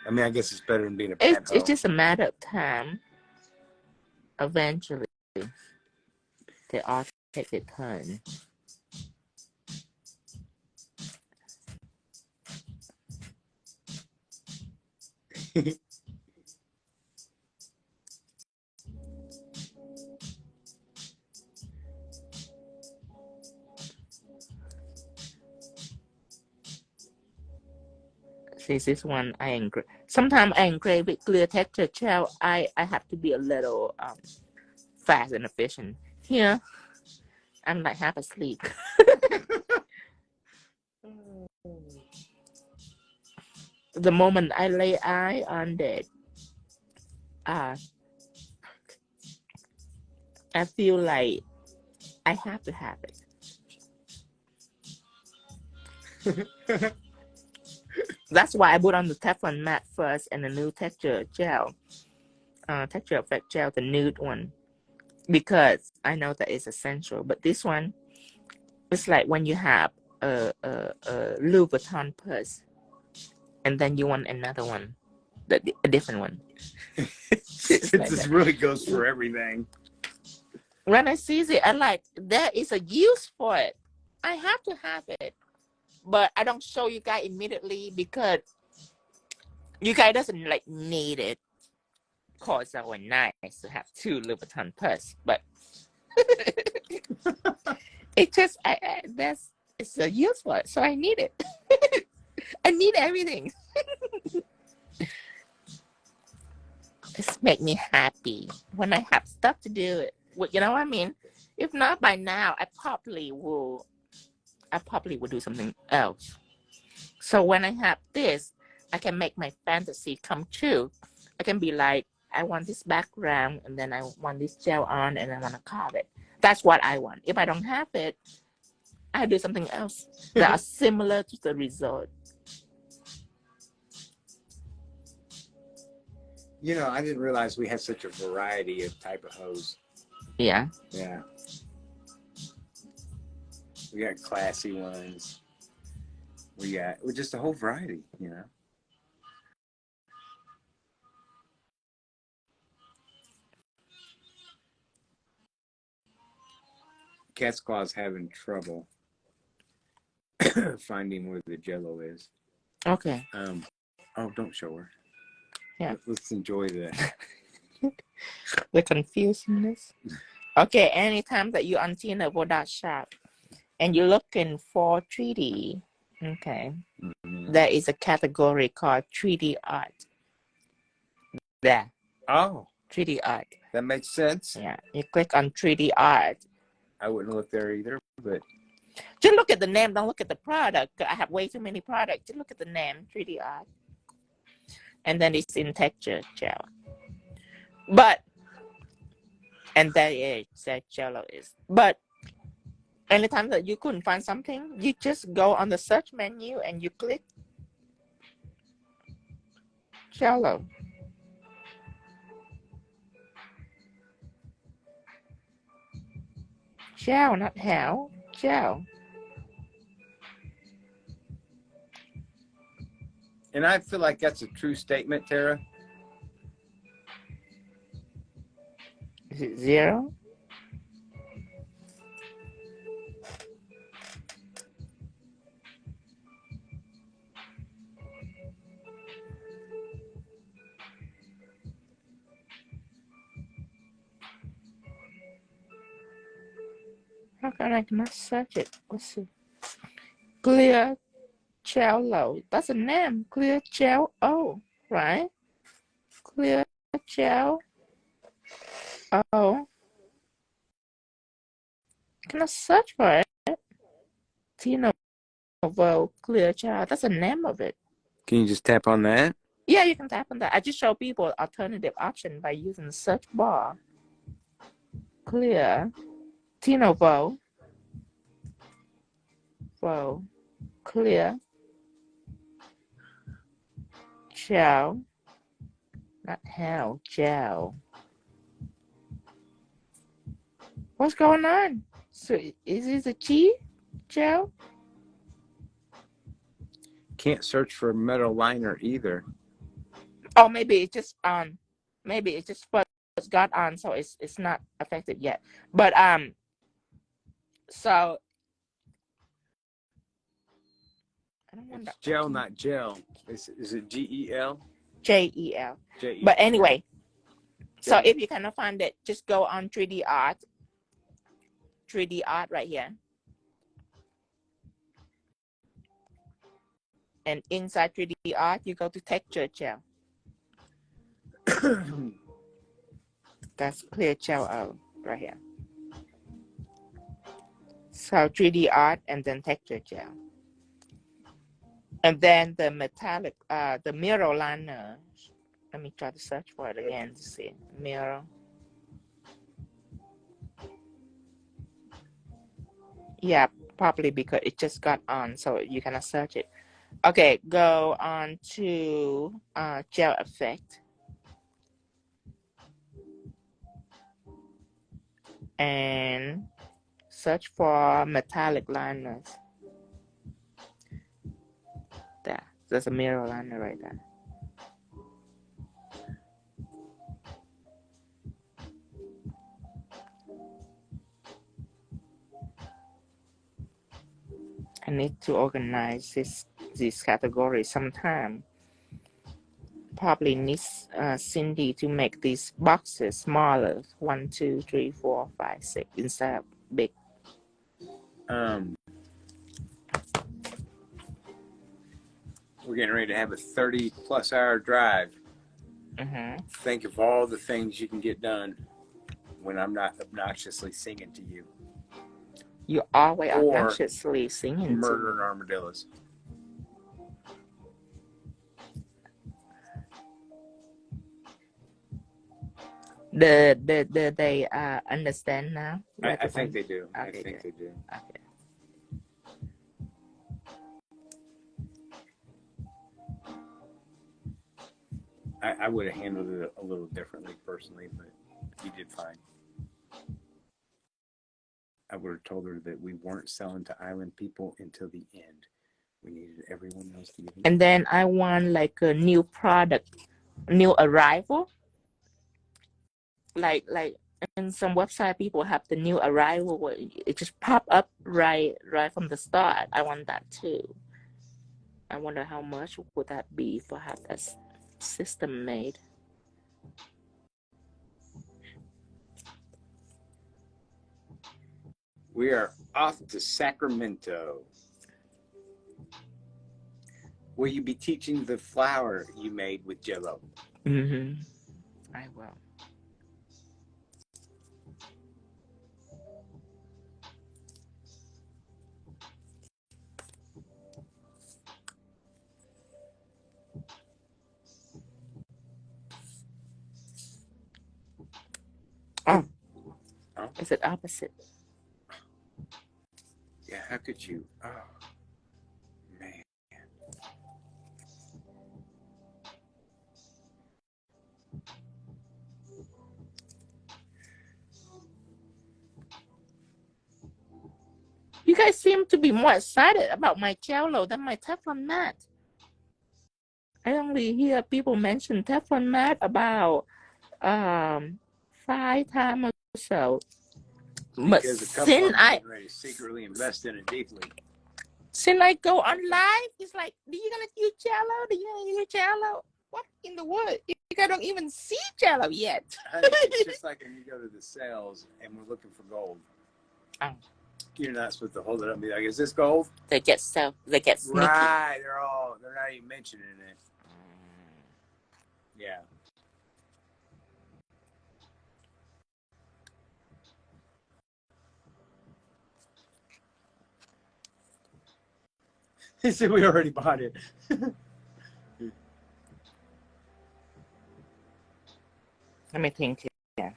Speaker 2: I mean, I guess it's better than being a bad hoe.
Speaker 1: It's just a matter of time. Eventually, they all take their turn. See, this one I engrave. Sometimes I engrave with clear texture gel. I have to be a little fast and efficient. Here, I'm like half asleep. The moment I lay eye on that, I feel like I have to have it. That's why I put on the Teflon Matte first and the new texture gel, texture effect gel, the nude one, because I know that it's essential. But this one, it's like when you have a Louis Vuitton purse, and then you want another one, a different one.
Speaker 2: It like just really goes for everything.
Speaker 1: When I see it, I like, there is a use for it. I have to have it. But I don't show you guys immediately because you guys doesn't like need it. Of course, that was nice to have 2 Louis Vuitton purse, but it just it's a use for it, so I need it. I need everything. It's make me happy when I have stuff to do. You know what I mean? If not by now, I probably will do something else. So when I have this, I can make my fantasy come true. I can be like, I want this background, and then I want this gel on, and I want to carve it. That's what I want. If I don't have it, I do something else that are similar to the result.
Speaker 2: You know, I didn't realize we had such a variety of type of hose.
Speaker 1: Yeah.
Speaker 2: Yeah. We got classy ones. We got just a whole variety, you know. Cat's Claw's having trouble finding where the Jell-O is.
Speaker 1: Okay.
Speaker 2: Oh, don't show her.
Speaker 1: Yeah.
Speaker 2: Let's enjoy
Speaker 1: the confusingness. Okay, anytime that you're on Tina product shop and you're looking for 3D, okay, there is a category called 3D art. There.
Speaker 2: Oh.
Speaker 1: 3D art.
Speaker 2: That makes sense.
Speaker 1: Yeah, you click on 3D art.
Speaker 2: I wouldn't look there either, but
Speaker 1: just look at the name. Don't look at the product. I have way too many products. Just look at the name, 3D art. And then it's in texture gel. But, and that is that Jell-O is. But anytime that you couldn't find something, you just go on the search menu and you click Jell-O. Gel, not how. Gel.
Speaker 2: And I feel like that's a true statement, Tara.
Speaker 1: Is it 0? How can I not search it? Let's see. Clear Jell-O. That's a name. Clear Jell-O, right? Clear Jell-O. Can I search for it? Tina Clear Jell-O. That's the name of it.
Speaker 2: Can you just tap on that?
Speaker 1: Yeah, you can tap on that. I just show people alternative option by using the search bar. Clear. Tinovo. Clear. Gel. Not hell. Gel. What's going on? So is this a G? Gel?
Speaker 2: Can't search for a metal liner either.
Speaker 1: Oh, maybe it's just maybe it's just first got on, so it's not affected yet. But so I don't want
Speaker 2: it's gel, not gel. Is it GEL?
Speaker 1: J-E-L.
Speaker 2: J-E-L.
Speaker 1: But anyway, so if you cannot find it, just go on 3D art. 3D art right here. And inside 3D art, you go to texture gel. That's clear Jell-O right here. So 3D art and then texture gel. And then the metallic, the mirror liner. Let me try to search for it again to see. Mirror. Yeah, probably because it just got on, so you cannot search it. Okay, go on to gel effect. And search for metallic liners. There, there's a mirror liner right there. I need to organize this category sometime. Probably need Cindy to make these boxes smaller. 1, 2, 3, 4, 5, 6 instead of big.
Speaker 2: We're getting ready to have a 30+ hour drive. Think of all the things you can get done when I'm not obnoxiously singing to you.
Speaker 1: You're always obnoxiously singing.
Speaker 2: Murdering armadillos.
Speaker 1: Do they understand now?
Speaker 2: I think they do.
Speaker 1: Okay,
Speaker 2: I think they do.
Speaker 1: Okay.
Speaker 2: I would have handled it a little differently personally, but you did fine. I would have told her that we weren't selling to island people until the end. We needed everyone else to get in.
Speaker 1: And then I want like a new product, new arrival. Like in some website, people have the new arrival where it just pop up right from the start. I want that too. I wonder how much would that be for have that system made.
Speaker 2: We are off to Sacramento. Will you be teaching the flower you made with Jell-O?
Speaker 1: I will. Oh. Is it opposite?
Speaker 2: Yeah, how could you? Oh, man.
Speaker 1: You guys seem to be more excited about my Jell-O than my Teflon Matte. I only hear people mention Teflon Matte about 5 times or so.
Speaker 2: Because a couple of them are ready to secretly invest in it deeply.
Speaker 1: Since I go on live, it's like, do you gonna use Jell-O? Do you gonna use Jell-O? What in the world? You guys don't even see Jell-O yet.
Speaker 2: It's just like when you go to the sales and we're looking for gold.
Speaker 1: Oh.
Speaker 2: You're not supposed to hold it up and be like, is this gold?
Speaker 1: They get sneaky.
Speaker 2: Right, they're not even mentioning it. Yeah. He said we already bought it.
Speaker 1: Let me think here.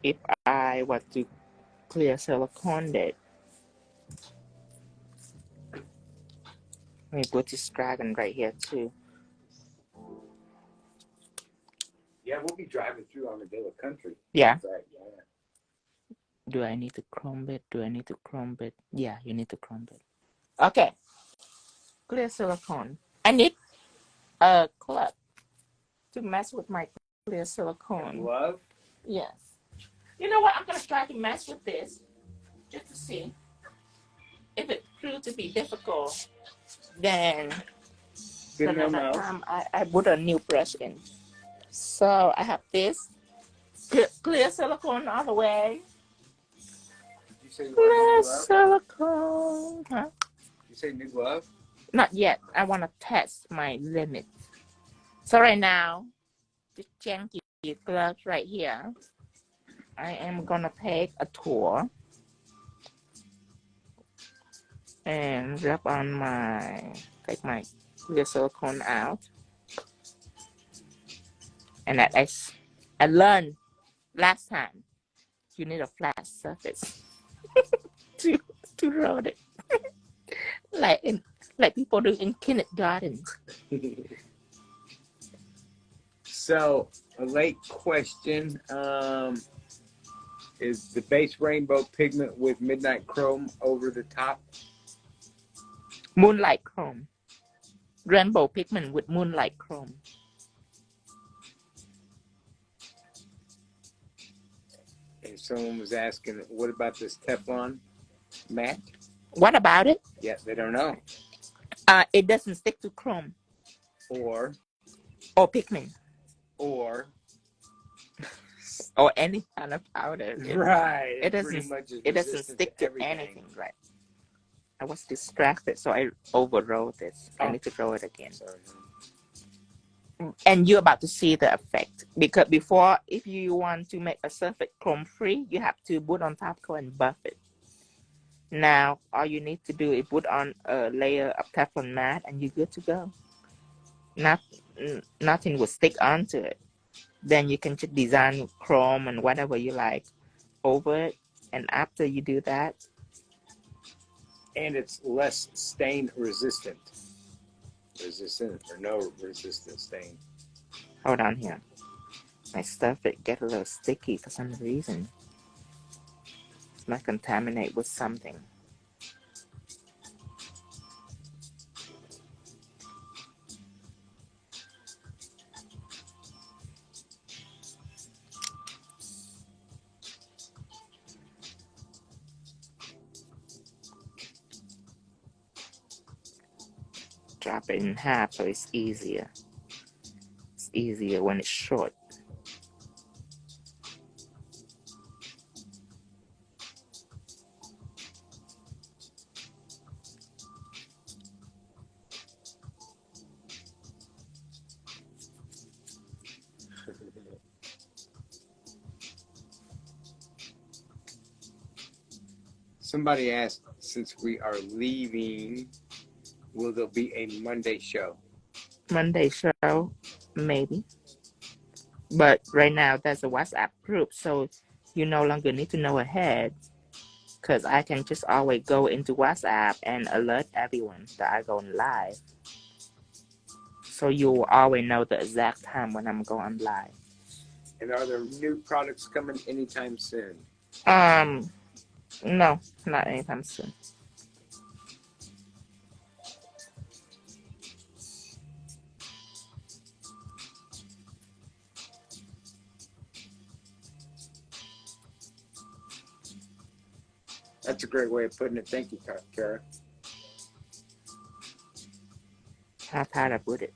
Speaker 1: If I were to clear silicone it, let me put this dragon right here too.
Speaker 2: Yeah, we'll be driving through Armadillo country.
Speaker 1: Yeah.
Speaker 2: Right, yeah.
Speaker 1: Do I need to chrome it? Yeah, you need to chrome it. Okay. Clear silicone. I need a club to mess with my clear silicone.
Speaker 2: A glove?
Speaker 1: Yes. You know what? I'm going to try to mess with this just to see if it proves to be difficult. Then
Speaker 2: Good no mouse.
Speaker 1: I put a new brush in. So I have this clear silicone all the way.
Speaker 2: Did you say you
Speaker 1: Clear
Speaker 2: want new glove?
Speaker 1: silicone. Huh?
Speaker 2: You say new glove?
Speaker 1: Not yet. I want to test my limit. So right now, the janky gloves right here, I am gonna take a tour and rub on take my clear silicone out. And that I learned last time, you need a flat surface to roll it, like people do in kindergarten.
Speaker 2: So a late question. Is the base rainbow pigment with midnight chrome over the top?
Speaker 1: Moonlight chrome. Rainbow pigment with moonlight chrome.
Speaker 2: And someone was asking, what about this Teflon matte?
Speaker 1: What about it?
Speaker 2: Yeah, they don't know.
Speaker 1: It doesn't stick to chrome.
Speaker 2: Or
Speaker 1: Pigment.
Speaker 2: Or
Speaker 1: Any kind of powder.
Speaker 2: Right.
Speaker 1: It doesn't stick to anything, right? I was distracted, so I overwrote this. I need to roll it again.
Speaker 2: Sorry.
Speaker 1: And you're about to see the effect, because before, if you want to make a surface chrome free, you have to put on top coat and buff it. Now all you need to do is put on a layer of Teflon matte and you're good to go. Nothing will stick onto it. Then you can just design chrome and whatever you like over it. And after you do that,
Speaker 2: and it's less stain resistant. Resistant or no resistant stain.
Speaker 1: hold on here. My stuff, it get a little sticky for some reason. It might contaminate with something. Drop it in half so it's easier. It's easier when it's short.
Speaker 2: Somebody asked, since we are leaving, will there be a Monday show?
Speaker 1: Monday show, maybe. But right now, there's a WhatsApp group, so you no longer need to know ahead, because I can just always go into WhatsApp and alert everyone that I go live. So you will always know the exact time when I'm going live.
Speaker 2: And are there new products coming anytime soon?
Speaker 1: No, not anytime soon.
Speaker 2: That's a great way of putting it. Thank you, Kara.
Speaker 1: How tired I put it.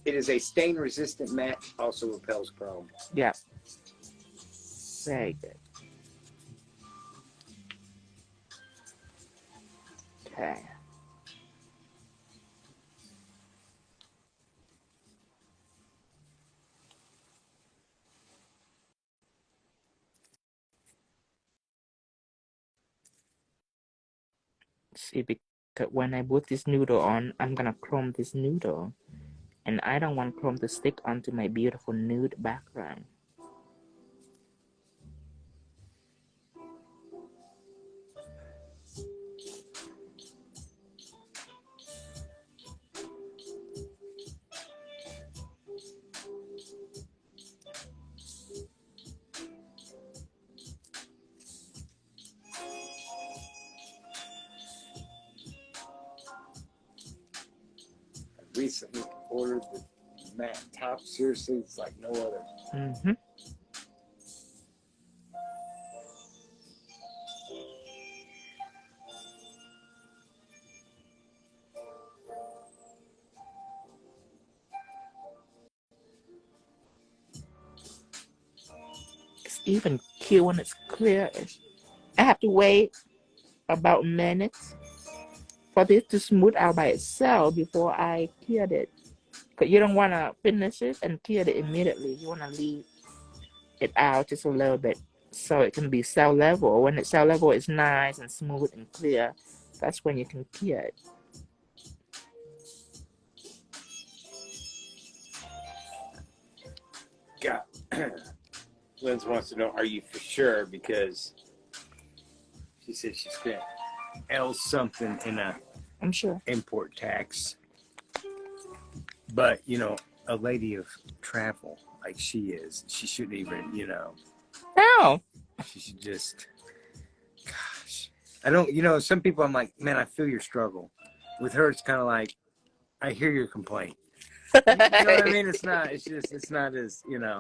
Speaker 2: It is a stain-resistant matte, also repels chrome.
Speaker 1: Yeah. Very good. Okay. See, because when I put this noodle on, I'm gonna chrome this noodle. And I don't want chrome to stick onto my beautiful nude background.
Speaker 2: I recently ordered the matte top. Seriously, it's like no other.
Speaker 1: Mm-hmm. even cute when it's clear. I have to wait about a minute for this to smooth out by itself before I cure it. Because you don't want to finish it and cure it immediately. You want to leave it out just a little bit so it can be cell level. When the cell level is nice and smooth and clear, that's when you can cure it.
Speaker 2: God. Liz wants to know, are you for sure? Because she said she spent L something in a
Speaker 1: I'm sure.
Speaker 2: import tax. But, you know, a lady of travel like she is, she shouldn't even, you know.
Speaker 1: No.
Speaker 2: She should just, gosh. I don't, you know, some people I'm like, man, I feel your struggle. With her, it's kind of like, I hear your complaint. You know what I mean? It's not, it's just, it's not as, you know.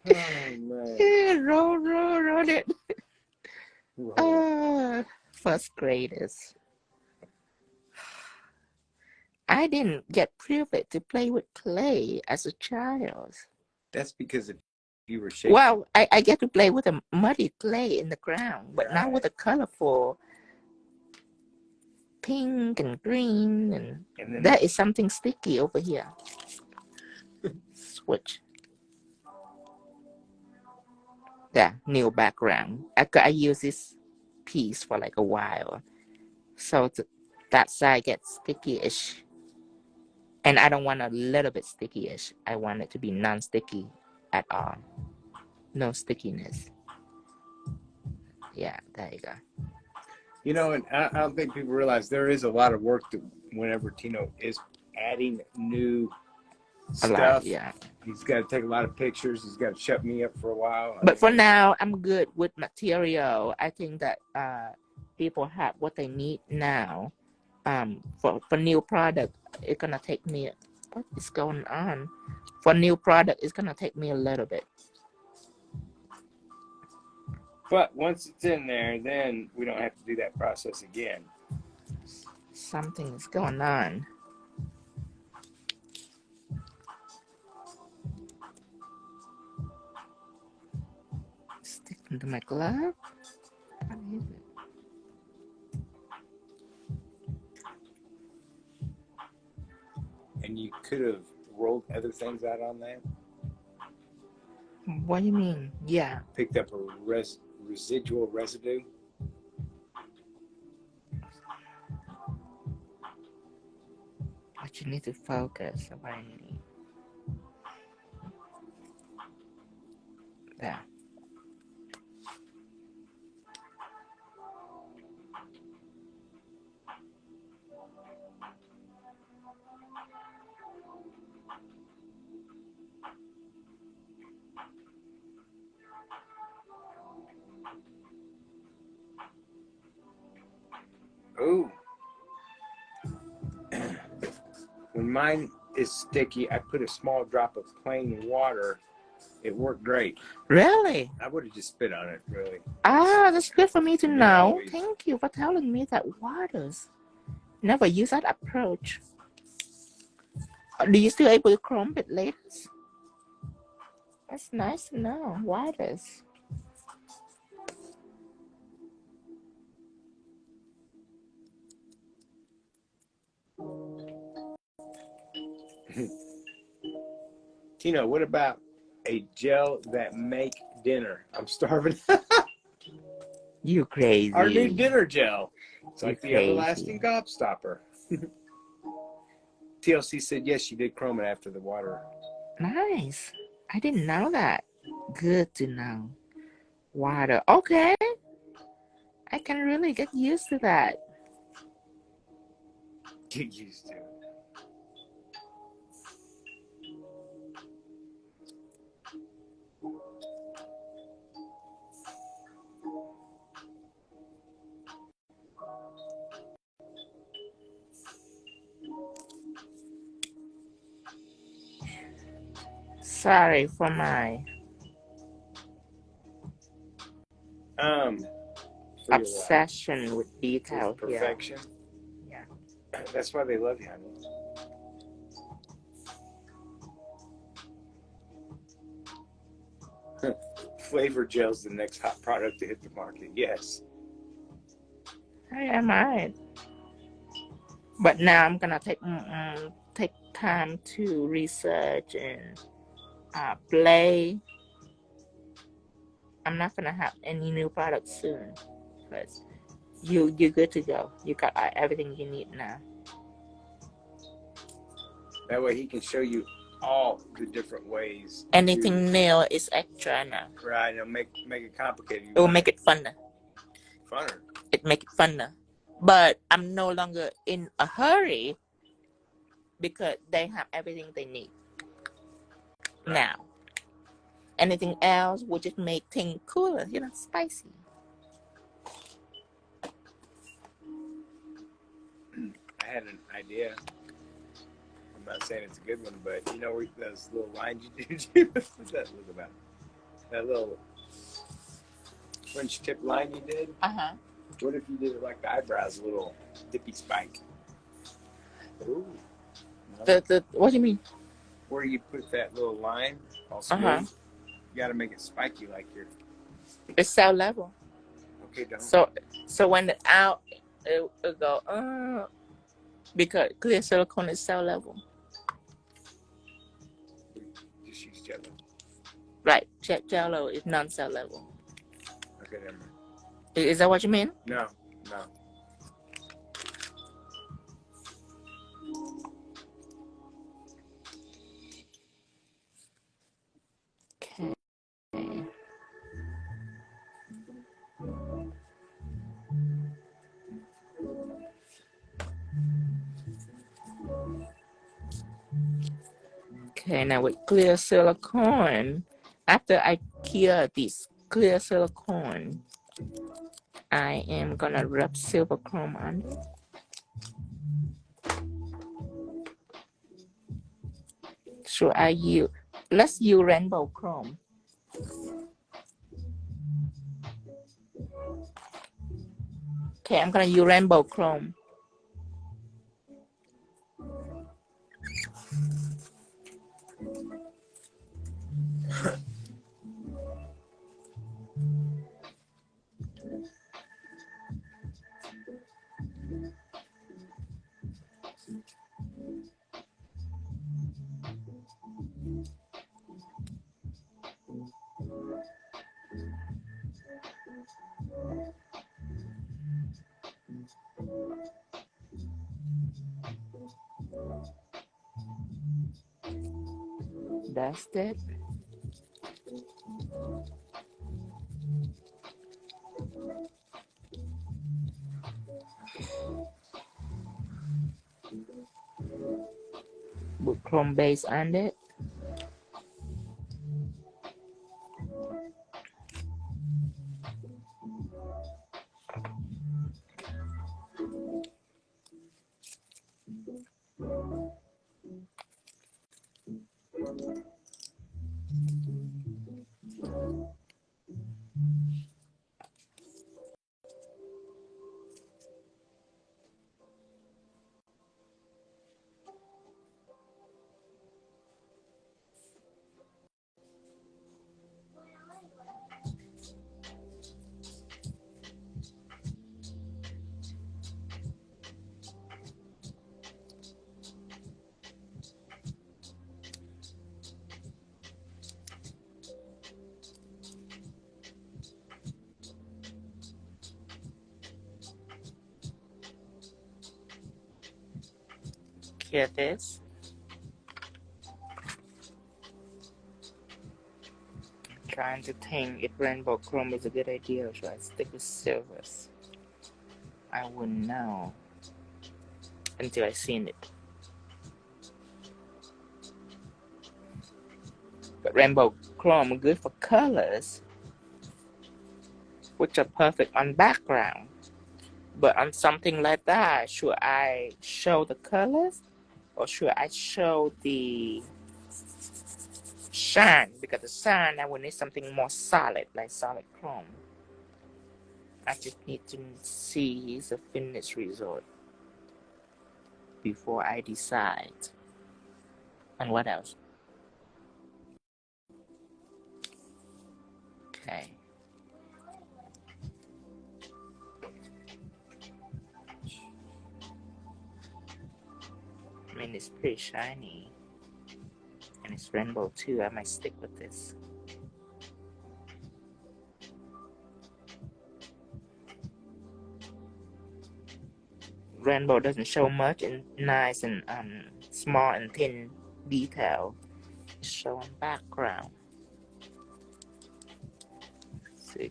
Speaker 2: Oh, man.
Speaker 1: Roll it. First graders. I didn't get privileged to play with clay as a child.
Speaker 2: That's because if you were shaping.
Speaker 1: Well, I get to play with a muddy clay in the ground, but not with a colorful pink and green. And then that is something sticky over here. Switch. Yeah, new background. I use this piece for like a while. So that side gets sticky-ish. And I don't want a little bit sticky-ish. I want it to be non-sticky at all. No stickiness. Yeah, there you go.
Speaker 2: You know, and I don't think people realize there is a lot of work that whenever Tino is adding new stuff,
Speaker 1: yeah.
Speaker 2: He's got to take a lot of pictures. He's got to shut me up for a while.
Speaker 1: But for now, I'm good with material. I think that people have what they need now. For new product, it's gonna take me. What is going on? For new product, it's gonna take me a little bit.
Speaker 2: But once it's in there, then we don't have to do that process again.
Speaker 1: Something is going on. Stick into my glove. What is it?
Speaker 2: And you could have rolled other things out on that.
Speaker 1: What do you mean? Yeah.
Speaker 2: Picked up a residual residue.
Speaker 1: But you need to focus on what I need. There.
Speaker 2: Ooh. When mine is sticky, I put a small drop of plain water. It worked great.
Speaker 1: Really?
Speaker 2: I would have just spit on it, really.
Speaker 1: Ah, that's good for me to know. Thank you for telling me that waters. Never use that approach. Do you still able to chrome it later? That's nice to know. Waters.
Speaker 2: Tino, what about a gel that make dinner? I'm starving.
Speaker 1: You crazy.
Speaker 2: Our new dinner gel. It's
Speaker 1: You
Speaker 2: like the
Speaker 1: crazy.
Speaker 2: everlasting gobstopper. TLC said yes, she did chrome it after the water.
Speaker 1: Nice. I didn't know that. Good to know. Water. Okay. I can really get used to that.
Speaker 2: Get used to it.
Speaker 1: Sorry for my obsession with detail here.
Speaker 2: Perfection.
Speaker 1: Yeah.
Speaker 2: That's why they love you, honey. Flavor gel's the next hot product to hit the market. Yes.
Speaker 1: I might. But now I'm gonna take time to research and play. I'm not gonna have any new products soon, but you're good to go. You got everything you need now.
Speaker 2: That way he can show you all the different ways.
Speaker 1: Anything new is extra now.
Speaker 2: Right, it'll make it complicated.
Speaker 1: It will make it funner.
Speaker 2: Funner.
Speaker 1: It make it funner. But I'm no longer in a hurry because they have everything they need now. Anything else would just make things cooler, spicy.
Speaker 2: I had an idea. I'm not saying it's a good one, but you know where those little lines you did? What's that look about? That little French tip line you did?
Speaker 1: Uh-huh.
Speaker 2: What if you did it like the eyebrows, a little dippy spike? Ooh.
Speaker 1: What do you mean?
Speaker 2: Where you put that little line all smooth, you got to make it spiky like your...
Speaker 1: It's cell level.
Speaker 2: Okay, don't.
Speaker 1: So when it's out, it'll go, because clear silicone is cell level.
Speaker 2: Just use Jell-O.
Speaker 1: Right. Jell-O is non-cell level.
Speaker 2: Okay, never mind.
Speaker 1: Is that what you mean?
Speaker 2: No.
Speaker 1: Okay. Okay, now with clear silicone, after I cure this clear silicone, I am gonna rub silver chrome on it. So let's use rainbow chrome. Okay, I'm gonna use rainbow chrome. That's it. Put chrome base on it. Here it is. Trying to think if rainbow chrome is a good idea or should I stick with silvers. I wouldn't know until I seen it. But rainbow chrome is good for colors, which are perfect on background. But on something like that, should I show the colors or should I show the shine? Because the shine, I would need something more solid, like solid chrome. I just need to see the finished result before I decide. And what else? mean, it's pretty shiny. And it's rainbow too. I might stick with this. Rainbow doesn't show much and nice and small and thin detail. It's showing background. Let's see.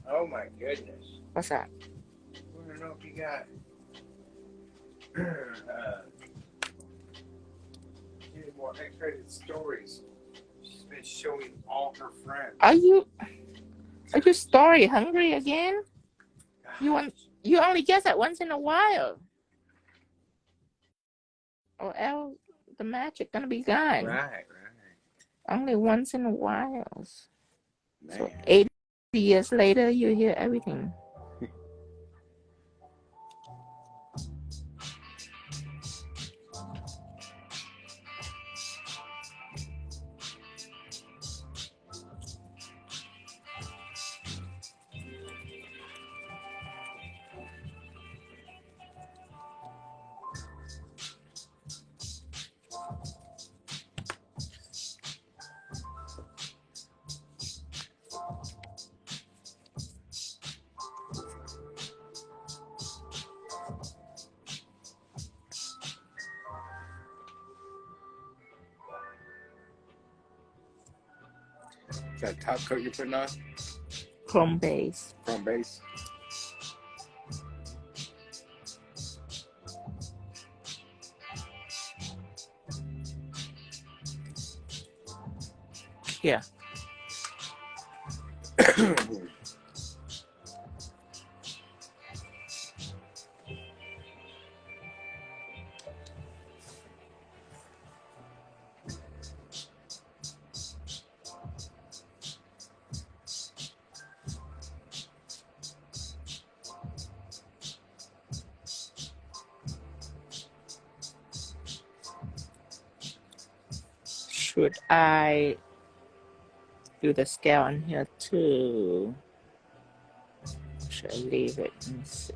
Speaker 2: Oh my goodness.
Speaker 1: What's that?
Speaker 2: I want to know if you got any more X-rated stories. She's been showing all her friends.
Speaker 1: Are you story hungry again? You only get that once in a while. Or else the magic gonna be gone.
Speaker 2: Right.
Speaker 1: Only once in a while.
Speaker 2: Man.
Speaker 1: So 80 years later, you hear everything.
Speaker 2: Is that top coat you're putting on?
Speaker 1: Chrome base.
Speaker 2: Chrome base?
Speaker 1: Yeah. Should I do the scale on here too? Should I leave it? Let me see.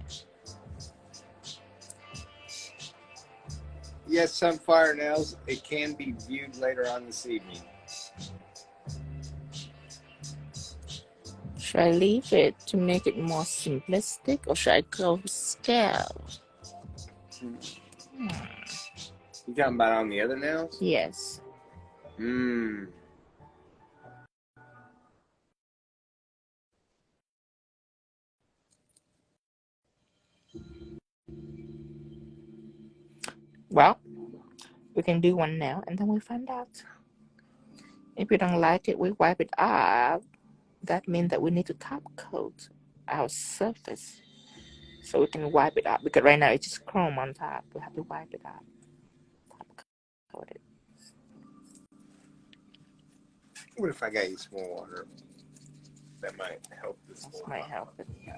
Speaker 2: Yes, Sunfire Nails. It can be viewed later on this evening.
Speaker 1: Should I leave it to make it more simplistic, or should I go scale?
Speaker 2: You talking about on the other nails?
Speaker 1: Yes. Well, we can do one now and then we find out. If you don't like it, we wipe it off. That means that we need to top coat our surface so we can wipe it off, because right now it's just chrome on top. We have to wipe it off. Top coat it.
Speaker 2: What if I got you some more water? That might help this.
Speaker 1: This might help it. Yeah.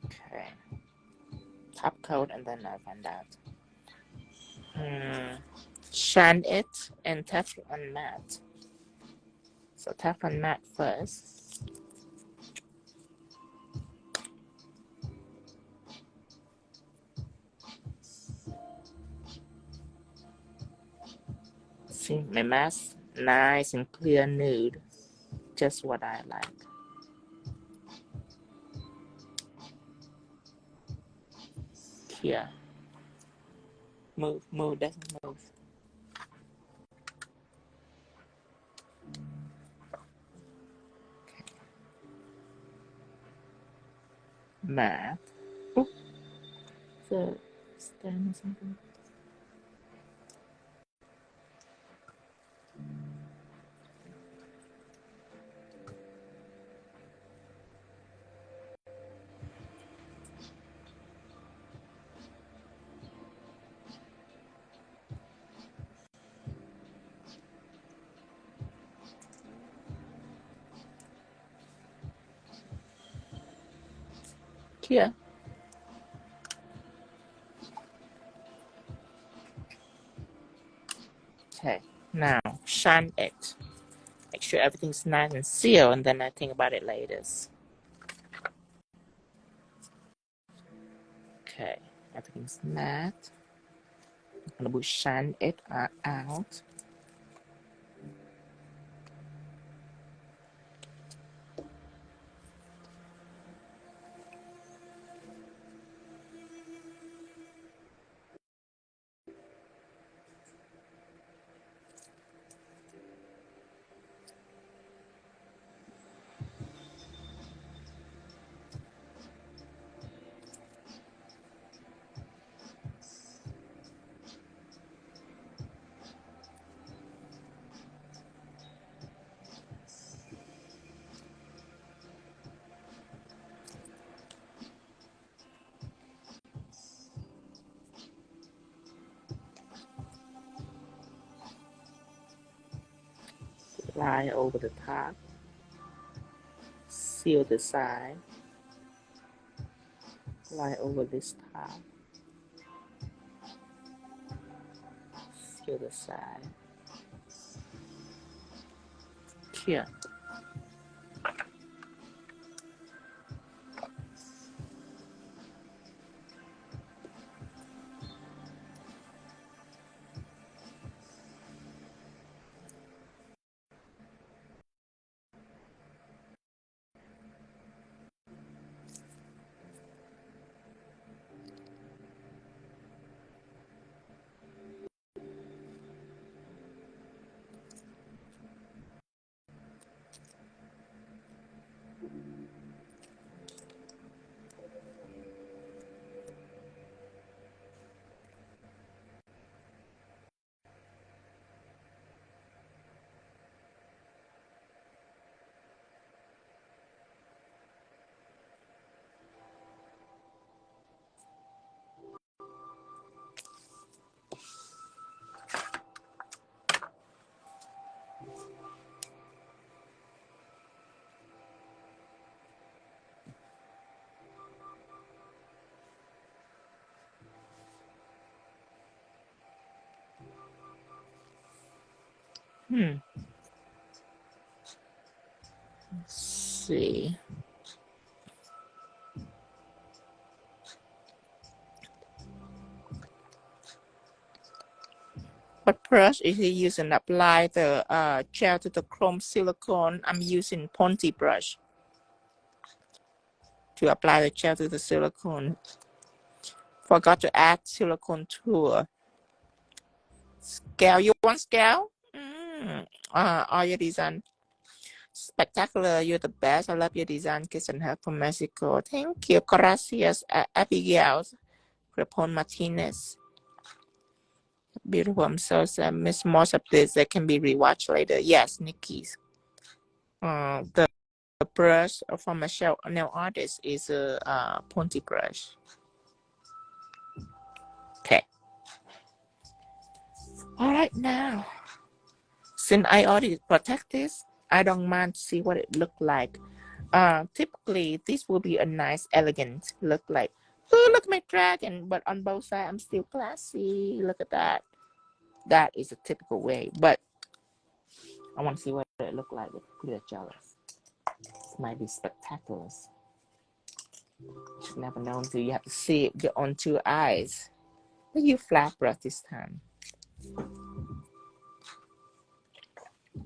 Speaker 1: Okay. Top coat and then I find out. Shine it and Teflon Matte. So Teflon Matte first. See, my mask, nice and clear nude. Just what I like. Here. Move, doesn't move. Okay. Matte. Oop. So, stand or something. Here. Okay, now shine it. Make sure everything's nice and sealed, and then I think about it later. Okay, everything's matte. I'm gonna shine it out. Line over the top. Seal the side. Line over this top. Seal the side. Here. Let's see. What brush is he using? Apply the gel to the chrome silicone. I'm using Ponty brush to apply the gel to the silicone. Forgot to add silicone tool. Scale. You want scale? All your design. Spectacular. You're the best. I love your design. Kiss and hug from Mexico. Thank you. Gracias, Abigail. Crepon Martinez. Beautiful. I'm so sad. Miss most of this that can be rewatched later. Yes, Nikki's. The brush from a nail artist is a Ponty brush. Okay. All right, now. Since I already protect this, I don't mind to see what it look like. Typically, this will be a nice, elegant look like. Oh, look at my dragon. But on both sides, I'm still classy. Look at that. That is a typical way. But I want to see what it look like with clear jealous. This might be spectacular. You never know until you have to see it with your own two eyes. But you flat brush this time.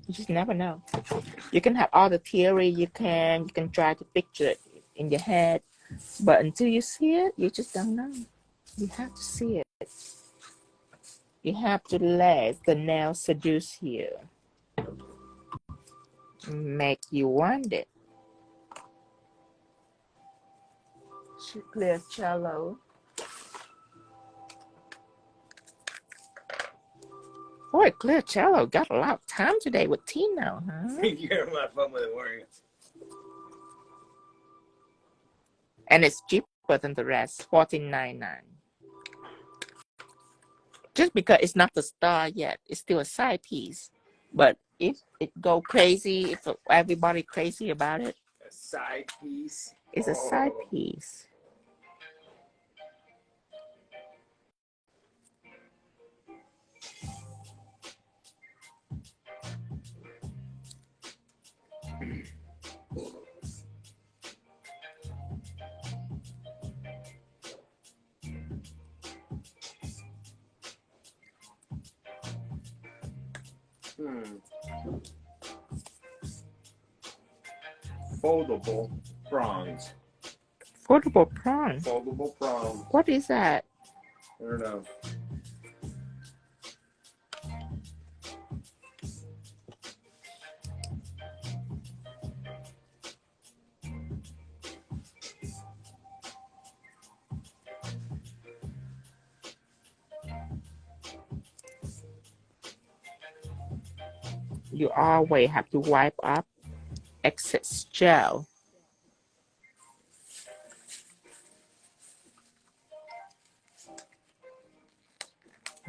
Speaker 1: You just never know. You can have all the theory you can try to picture it in your head, but until you see it, you just don't know. You have to see it. You have to let the nail seduce you, make you want it. Clear cello. Boy, clear cello got a lot of time today with Tino, huh?
Speaker 2: You're having a lot of fun with it, weren't you?
Speaker 1: And it's cheaper than the rest, $14.99. Just because it's not the star yet, it's still a side piece. But if it go crazy, if everybody crazy about it,
Speaker 2: a side piece.
Speaker 1: it's a side piece.
Speaker 2: Foldable prongs.
Speaker 1: Foldable prongs.
Speaker 2: Foldable prongs.
Speaker 1: What is that?
Speaker 2: I don't know.
Speaker 1: You always have to wipe up excess gel.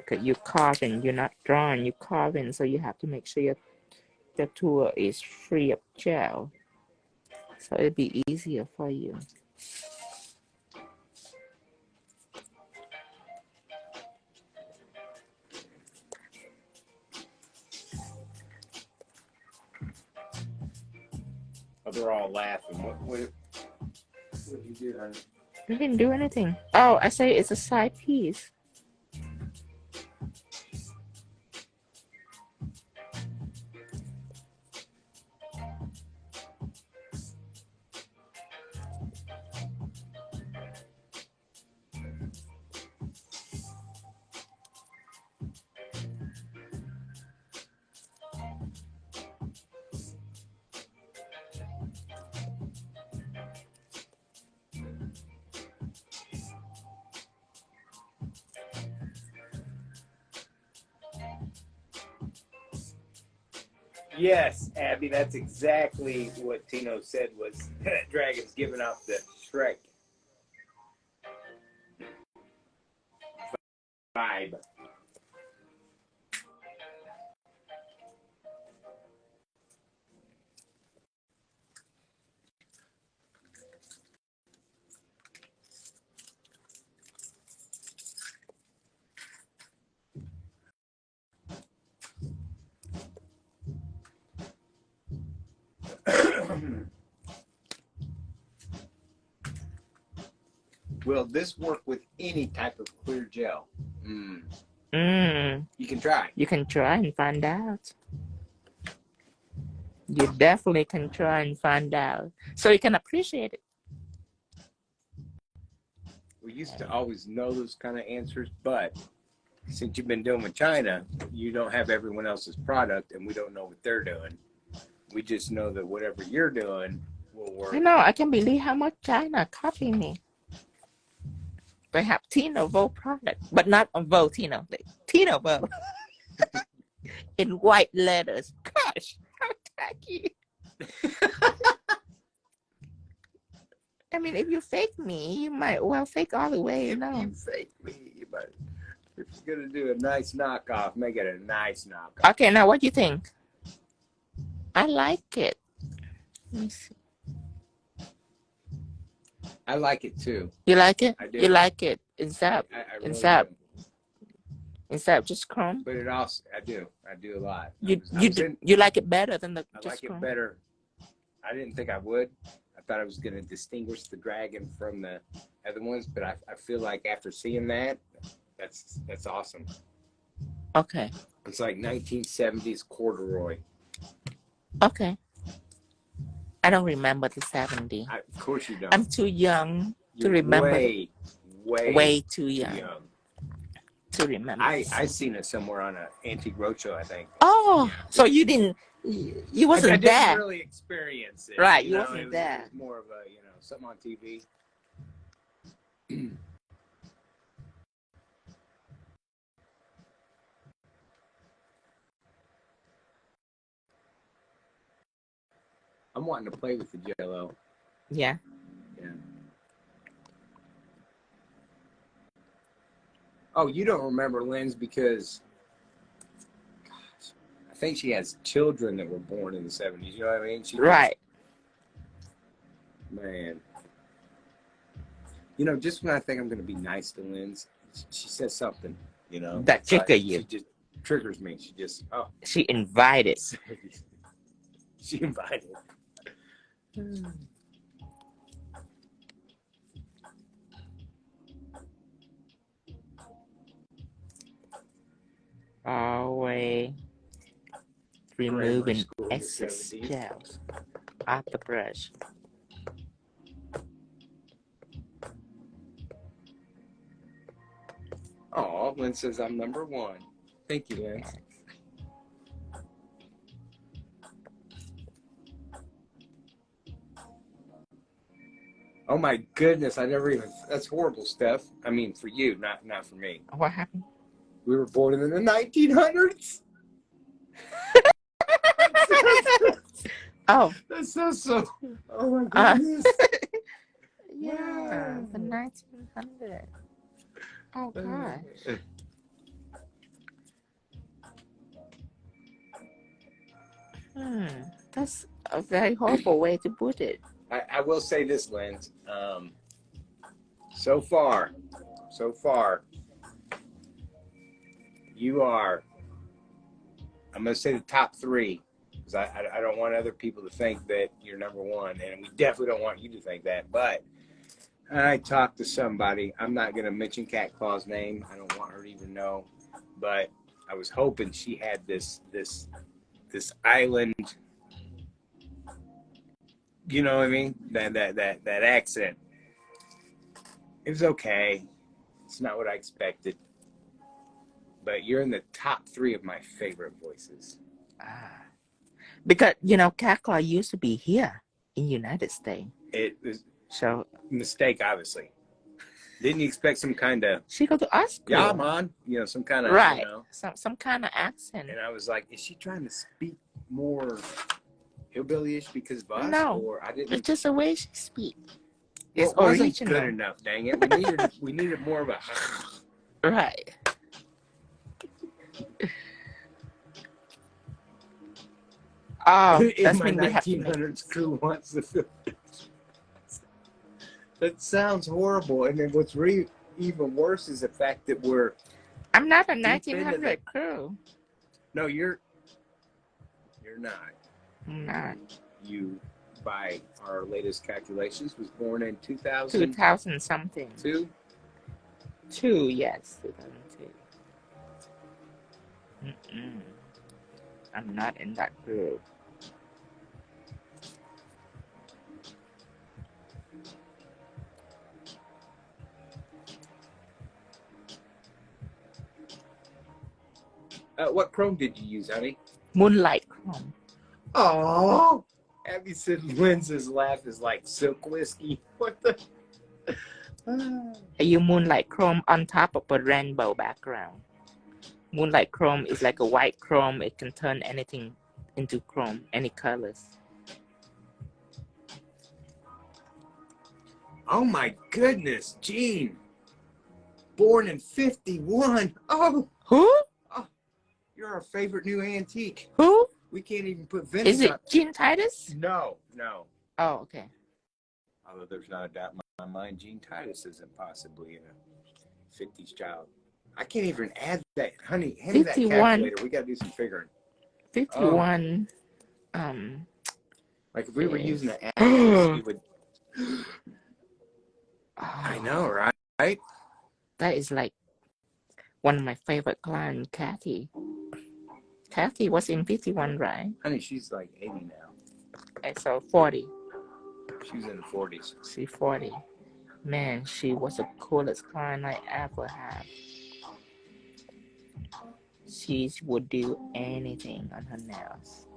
Speaker 1: Okay, you're carving, you're not drawing, you're carving, so you have to make sure the tool is free of gel. So it'll be easier for you.
Speaker 2: Oh, they're all laughing. What did you do, honey?
Speaker 1: You didn't do anything. Oh, I say it's a side piece.
Speaker 2: Yes, Abby, that's exactly what Tino said was that dragon's giving off the Shrek vibe. Will this work with any type of clear gel? You can try.
Speaker 1: You can try and find out. You definitely can try and find out. So you can appreciate it.
Speaker 2: We used to always know those kind of answers, but since you've been doing with China, you don't have everyone else's product, and we don't know what they're doing. We just know that whatever you're doing will work.
Speaker 1: I know, I can believe how much China copy me. They have Tino Vo product, but not on Vo Tino. Tino Vo. In white letters. Gosh, how tacky. I mean, if you fake me, you might well fake all the way, you know.
Speaker 2: If you fake me, you might. If you're going to do a nice knockoff, make it a nice knockoff.
Speaker 1: Okay, now what do you think? I like it. Let me see.
Speaker 2: I like it too.
Speaker 1: You like it?
Speaker 2: I do.
Speaker 1: You like it? Is that
Speaker 2: really
Speaker 1: is that just chrome?
Speaker 2: But it also, I do a lot.
Speaker 1: You like it better than the
Speaker 2: I like
Speaker 1: chrome?
Speaker 2: it better. I didn't think I would. I thought I was going to distinguish the dragon from the other ones, but I feel like after seeing that, that's awesome.
Speaker 1: Okay.
Speaker 2: It's like 1970s corduroy.
Speaker 1: Okay. I don't remember the 70s.
Speaker 2: Of course you don't.
Speaker 1: I'm too young to remember. Way too young to remember.
Speaker 2: I seen it somewhere on an antique roadshow, I think.
Speaker 1: Oh, so you didn't, you wasn't there.
Speaker 2: I didn't really experience it.
Speaker 1: Right, you wasn't there.
Speaker 2: It was more of a, something on TV. I'm wanting to play with the Jell-O.
Speaker 1: Yeah.
Speaker 2: Yeah. Oh, you don't remember Lynn's because, gosh, I think she has children that were born in the 70s. You know what I mean?
Speaker 1: Right.
Speaker 2: Man. Just when I think I'm going to be nice to Lynn's, she says something,
Speaker 1: That triggers you.
Speaker 2: She just triggers me. She just,
Speaker 1: She invited.
Speaker 2: She invited.
Speaker 1: Always removing excess gels off the brush.
Speaker 2: Oh, Lynn says I'm number one. Thank you, Lynn. Oh my goodness, I never even, that's horrible, Steph. I mean, for you, not for me.
Speaker 1: What happened?
Speaker 2: We were born in the 1900s.
Speaker 1: Oh.
Speaker 2: That's so, oh my goodness.
Speaker 1: Yeah, the 1900s. Oh, gosh. That's a very horrible way to put it.
Speaker 2: I will say this, Lynn. So far, you are, I'm going to say the top three, because I don't want other people to think that you're number one, and we definitely don't want you to think that, but I talked to somebody. I'm not going to mention Cat Claw's name. I don't want her to even know, but I was hoping she had this island, you know what I mean? That accent. It was okay. It's not what I expected. But you're in the top three of my favorite voices.
Speaker 1: Because, you know, Cat Claw used to be here in United States.
Speaker 2: It was
Speaker 1: so
Speaker 2: a mistake, obviously. Didn't you expect some kind of...
Speaker 1: She go to us?
Speaker 2: Yeah, man. You know, some kind of...
Speaker 1: Right.
Speaker 2: You know,
Speaker 1: some kind of accent.
Speaker 2: And I was like, is she trying to speak more hillbilly-ish because of us?
Speaker 1: No.
Speaker 2: Or I didn't...
Speaker 1: It's just the way she speaks. It's
Speaker 2: it wasn't
Speaker 1: original.
Speaker 2: good enough, dang it. We needed more of a...
Speaker 1: Right. Oh, that's
Speaker 2: my
Speaker 1: when we have to
Speaker 2: 1900s crew wants to film. That sounds horrible. And then what's really even worse is the fact that we're...
Speaker 1: I'm not a 1900 crew.
Speaker 2: No, you're not.
Speaker 1: I'm not.
Speaker 2: You, by our latest calculations, was born in
Speaker 1: 2000 something.
Speaker 2: 2?
Speaker 1: 2, yes. 2002. I'm not in that group.
Speaker 2: What chrome did you use, honey?
Speaker 1: Moonlight chrome.
Speaker 2: Oh, Abby said Lynn's laugh is like silk whiskey. What the?
Speaker 1: I use Moonlight chrome on top of a rainbow background. Moonlight chrome is like a white chrome. It can turn anything into chrome, any colors.
Speaker 2: Oh my goodness, Jean. Born in 51. Oh.
Speaker 1: Who?
Speaker 2: Oh, you're our favorite new antique.
Speaker 1: Who?
Speaker 2: We can't even put vintage.
Speaker 1: Is it 𝘿𝙧𝙖𝙜𝙧𝙖?
Speaker 2: No.
Speaker 1: Oh, okay.
Speaker 2: Although there's not a doubt in my mind, 𝘿𝙧𝙖 isn't possibly a 50s child. I can't even add that, honey. Hand me that calculator. We got to do some figuring.
Speaker 1: 51.
Speaker 2: Like if we were using an atlas, you would. I know, right?
Speaker 1: That is like one of my favorite clients, Kathy. Kathy was in 51, right?
Speaker 2: Honey, she's like 80 now.
Speaker 1: And so 40.
Speaker 2: She was in the 40s.
Speaker 1: She's 40. Man, she was the coolest client I ever had. She would do anything on her nails.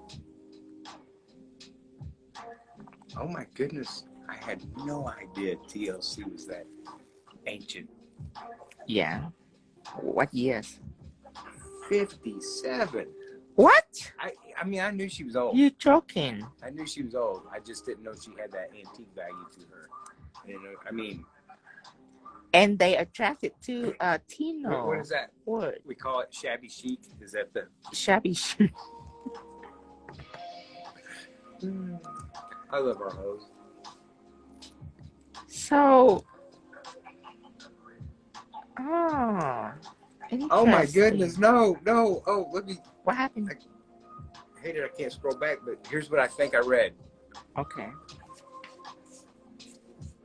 Speaker 2: Oh my goodness. I had no idea TLC was that ancient.
Speaker 1: Yeah. What years?
Speaker 2: 57.
Speaker 1: What?
Speaker 2: I mean, I knew she was old.
Speaker 1: You're joking.
Speaker 2: I knew she was old. I just didn't know she had that antique value to her. You know, I mean.
Speaker 1: And they attracted to Tino.
Speaker 2: What is that?
Speaker 1: What?
Speaker 2: We call it shabby chic. Is that the
Speaker 1: shabby chic?
Speaker 2: I love our hoes.
Speaker 1: So,
Speaker 2: oh my goodness, no. Oh, let me.
Speaker 1: What happened?
Speaker 2: I hate it. I can't scroll back, but here's what I think I read.
Speaker 1: Okay.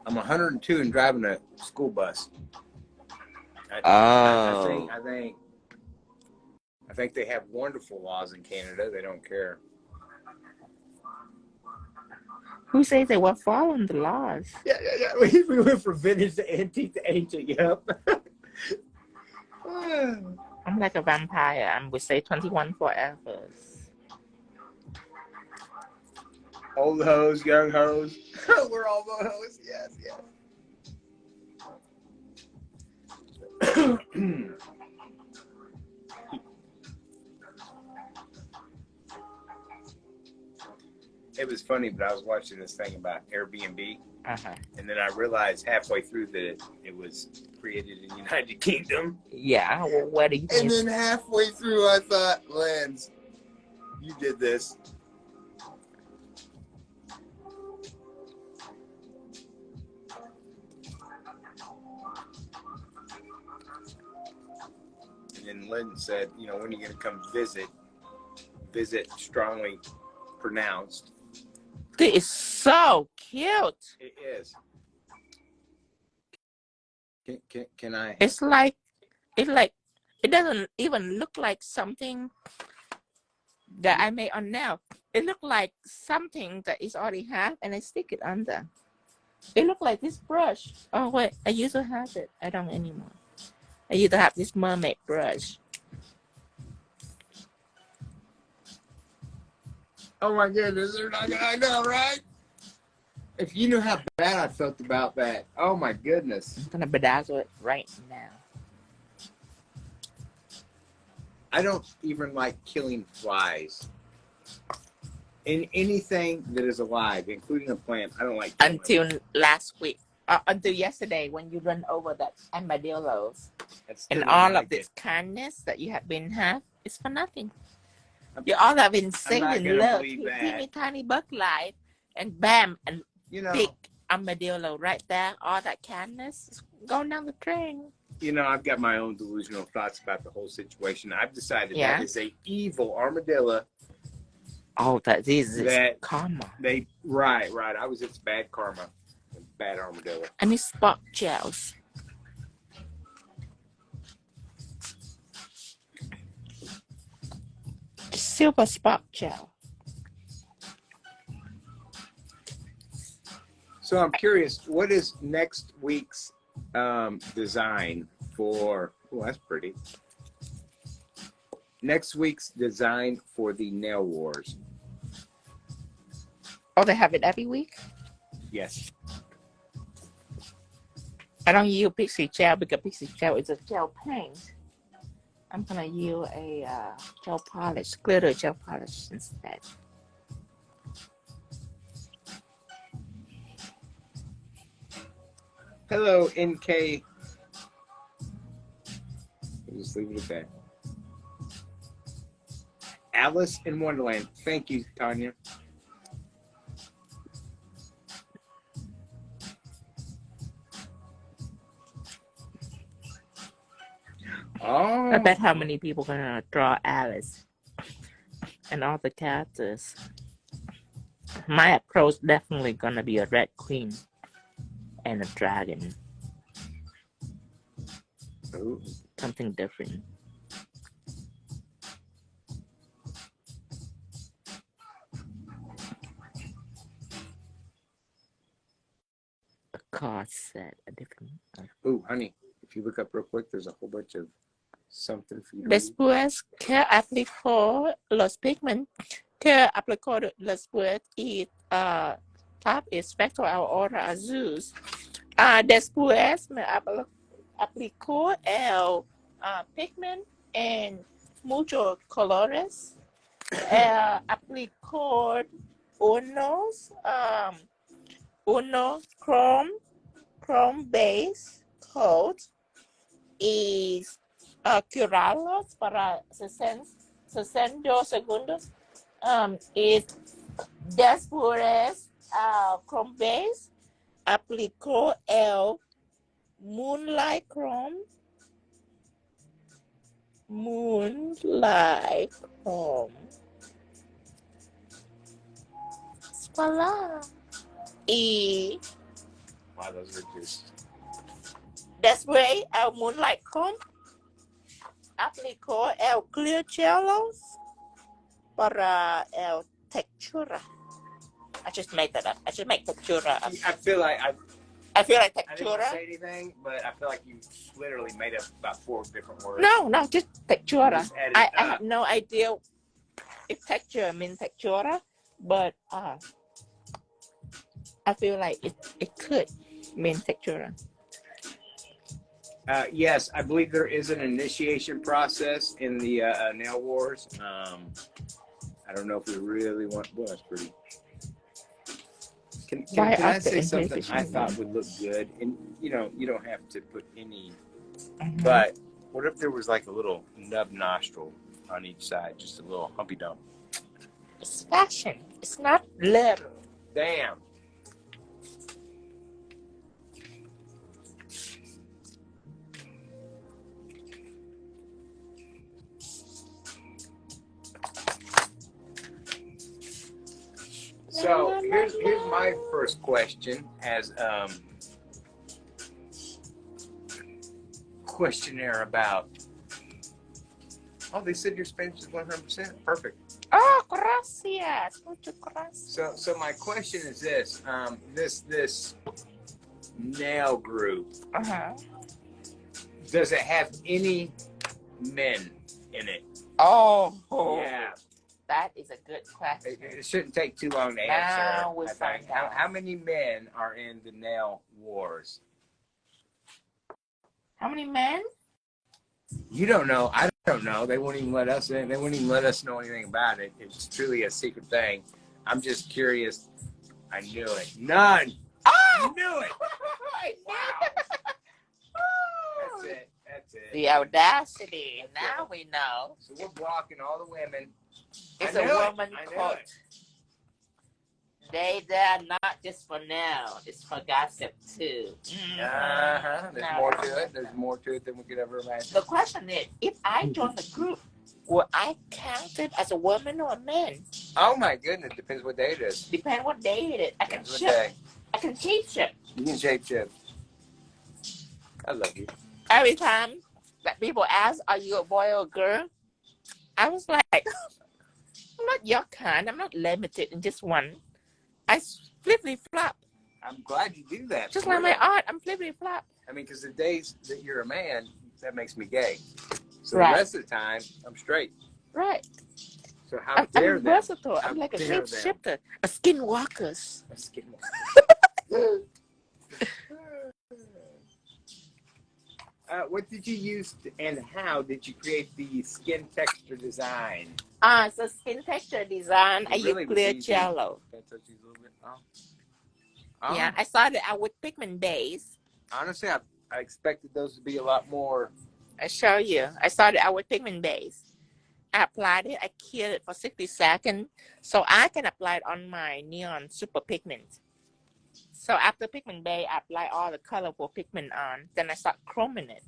Speaker 2: I'm 102 and driving a school bus. I I think they have wonderful laws in Canada. They don't care.
Speaker 1: Who says they were following the laws?
Speaker 2: Yeah. We went from vintage to antique to ancient. Yep.
Speaker 1: I'm like a vampire. I would say 21 forever.
Speaker 2: Old hoes, young hoes. We're all the hoes. Yes. It was funny, but I was watching this thing about Airbnb, and then I realized halfway through that it was created in the United Kingdom.
Speaker 1: Yeah, well, where do you think?
Speaker 2: And then halfway through, I thought, Lance, you did this. And then Lynn said, you know, when are you going to come visit? Visit strongly pronounced.
Speaker 1: This is so cute.
Speaker 2: It is. Can I?
Speaker 1: It doesn't even look like something that I made on nail. It looked like something that is already have, and I stick it under. It looked like this brush. Oh wait, I used to have it. I don't anymore. I used to have this mermaid brush.
Speaker 2: Oh my goodness, they're not gonna know, right? If you knew how bad I felt about that, oh my goodness.
Speaker 1: I'm gonna bedazzle it right now.
Speaker 2: I don't even like killing flies. In anything that is alive, including a plant, I don't like killing
Speaker 1: until
Speaker 2: them.
Speaker 1: last week, until yesterday when you run over that armadillos and
Speaker 2: don't
Speaker 1: all
Speaker 2: like
Speaker 1: of this
Speaker 2: it.
Speaker 1: kindness that you have been have, it's for nothing. You all have been saying love to teeny tiny bug life, and bam, and
Speaker 2: you know,
Speaker 1: big armadillo right there. All that kindness is going down the drain.
Speaker 2: You know, I've got my own delusional thoughts about the whole situation. I've decided
Speaker 1: Yeah.
Speaker 2: that is a evil armadillo.
Speaker 1: Oh, that is karma.
Speaker 2: Right. It's bad karma. Bad armadillo.
Speaker 1: I need spot gels. Silver spot gel.
Speaker 2: So I'm curious, what is next week's design for? Oh, that's pretty. Next week's design for the Nail Wars.
Speaker 1: Oh, they have it every week?
Speaker 2: Yes.
Speaker 1: I don't use pixie gel because pixie gel is a gel paint. I'm gonna use a gel polish, glitter gel polish instead.
Speaker 2: Hello, NK. We'll just leave it at that. Alice in Wonderland. Thank you, Tanya. Oh.
Speaker 1: I bet how many people are gonna draw Alice and all the characters. My approach definitely gonna be a red queen and a dragon.
Speaker 2: Ooh.
Speaker 1: Something different. A card set, a different.
Speaker 2: Ooh, honey, if you look up real quick, there's a whole bunch of something for you.
Speaker 1: Después que aplicó los pigmentos que aplicó después y top espectro ahora azules. Después me aplicó el pigment en muchos colores. Aplicó uno chrome base coat y curarlos para 60 segundos. Y después chrome base aplicó el Moonlight Chrome. Voila. Y
Speaker 2: wow, those are just.
Speaker 1: después el Moonlight Chrome aplico el clear cellos para el textura. I just made that up. I should make textura up.
Speaker 2: I feel like
Speaker 1: I feel like
Speaker 2: I didn't want to
Speaker 1: textura.
Speaker 2: say anything, but I feel like you literally made up about 4 different words.
Speaker 1: No, just textura.
Speaker 2: Just add it
Speaker 1: I
Speaker 2: up.
Speaker 1: have no idea if texture means textura, but I feel like it could mean textura.
Speaker 2: Yes, I believe there is an initiation process in the nail wars. I don't know if we really want. Well, that's pretty. Can I say something I thought would look good? And you don't have to put any. But what if there was like a little nub nostril on each side, just a little humpy dump?
Speaker 1: It's fashion. It's not little.
Speaker 2: Damn. So here's my first question as questionnaire about. Oh, they said your Spanish is 100%. Perfect.
Speaker 1: Oh, gracias. Muchas gracias.
Speaker 2: So my question is this: this nail group, does it have any men in it?
Speaker 1: Oh,
Speaker 2: yeah.
Speaker 1: That is a good question.
Speaker 2: It shouldn't take too long to answer.
Speaker 1: Now we'll find out.
Speaker 2: How many men are in the nail wars?
Speaker 1: How many men?
Speaker 2: You don't know. I don't know. They won't even let us in. They won't even let us know anything about it. It's truly a secret thing. I'm just curious. I knew it. None.
Speaker 1: Oh!
Speaker 2: I knew it.
Speaker 1: Wow.
Speaker 2: That's it. That's it.
Speaker 1: The audacity. Now we know.
Speaker 2: So we're blocking all the women.
Speaker 1: It's a woman quote. They're not just for now. It's for gossip too.
Speaker 2: There's more to it. There's more to it than we could ever imagine.
Speaker 1: The question is, if I join the group, will I count it as a woman or a man?
Speaker 2: Oh my goodness! Depends what day it is.
Speaker 1: Depends what day it is. I can
Speaker 2: Depends what
Speaker 1: ship.
Speaker 2: day.
Speaker 1: I can shape shift.
Speaker 2: You can shape shift. I love you.
Speaker 1: Every time that people ask, "Are you a boy or a girl?" I was like, "I'm not your kind. I'm not limited in just one. I flip-flop.
Speaker 2: I'm glad you do that.
Speaker 1: Just like my art, I'm flip-flop.
Speaker 2: I mean, because the days that you're a man, that makes me gay. So
Speaker 1: Right.
Speaker 2: the rest of the time, I'm straight.
Speaker 1: Right.
Speaker 2: So how dare
Speaker 1: I'm
Speaker 2: them?
Speaker 1: versatile.
Speaker 2: How
Speaker 1: I'm like a
Speaker 2: dare
Speaker 1: shape
Speaker 2: them?
Speaker 1: shifter, a skinwalker.
Speaker 2: A skin. What did you use and how did you create the skin texture design?
Speaker 1: So skin texture design, I use clear Jell-O.
Speaker 2: Oh.
Speaker 1: Yeah, I started out with Pigment Base.
Speaker 2: Honestly, I expected those to be a lot more.
Speaker 1: I show you. I started out with Pigment Base. I applied it. I cured it for 60 seconds. So I can apply it on my neon super pigment. So after Pigment Base, I apply all the colorful pigment on. Then I start chroming it.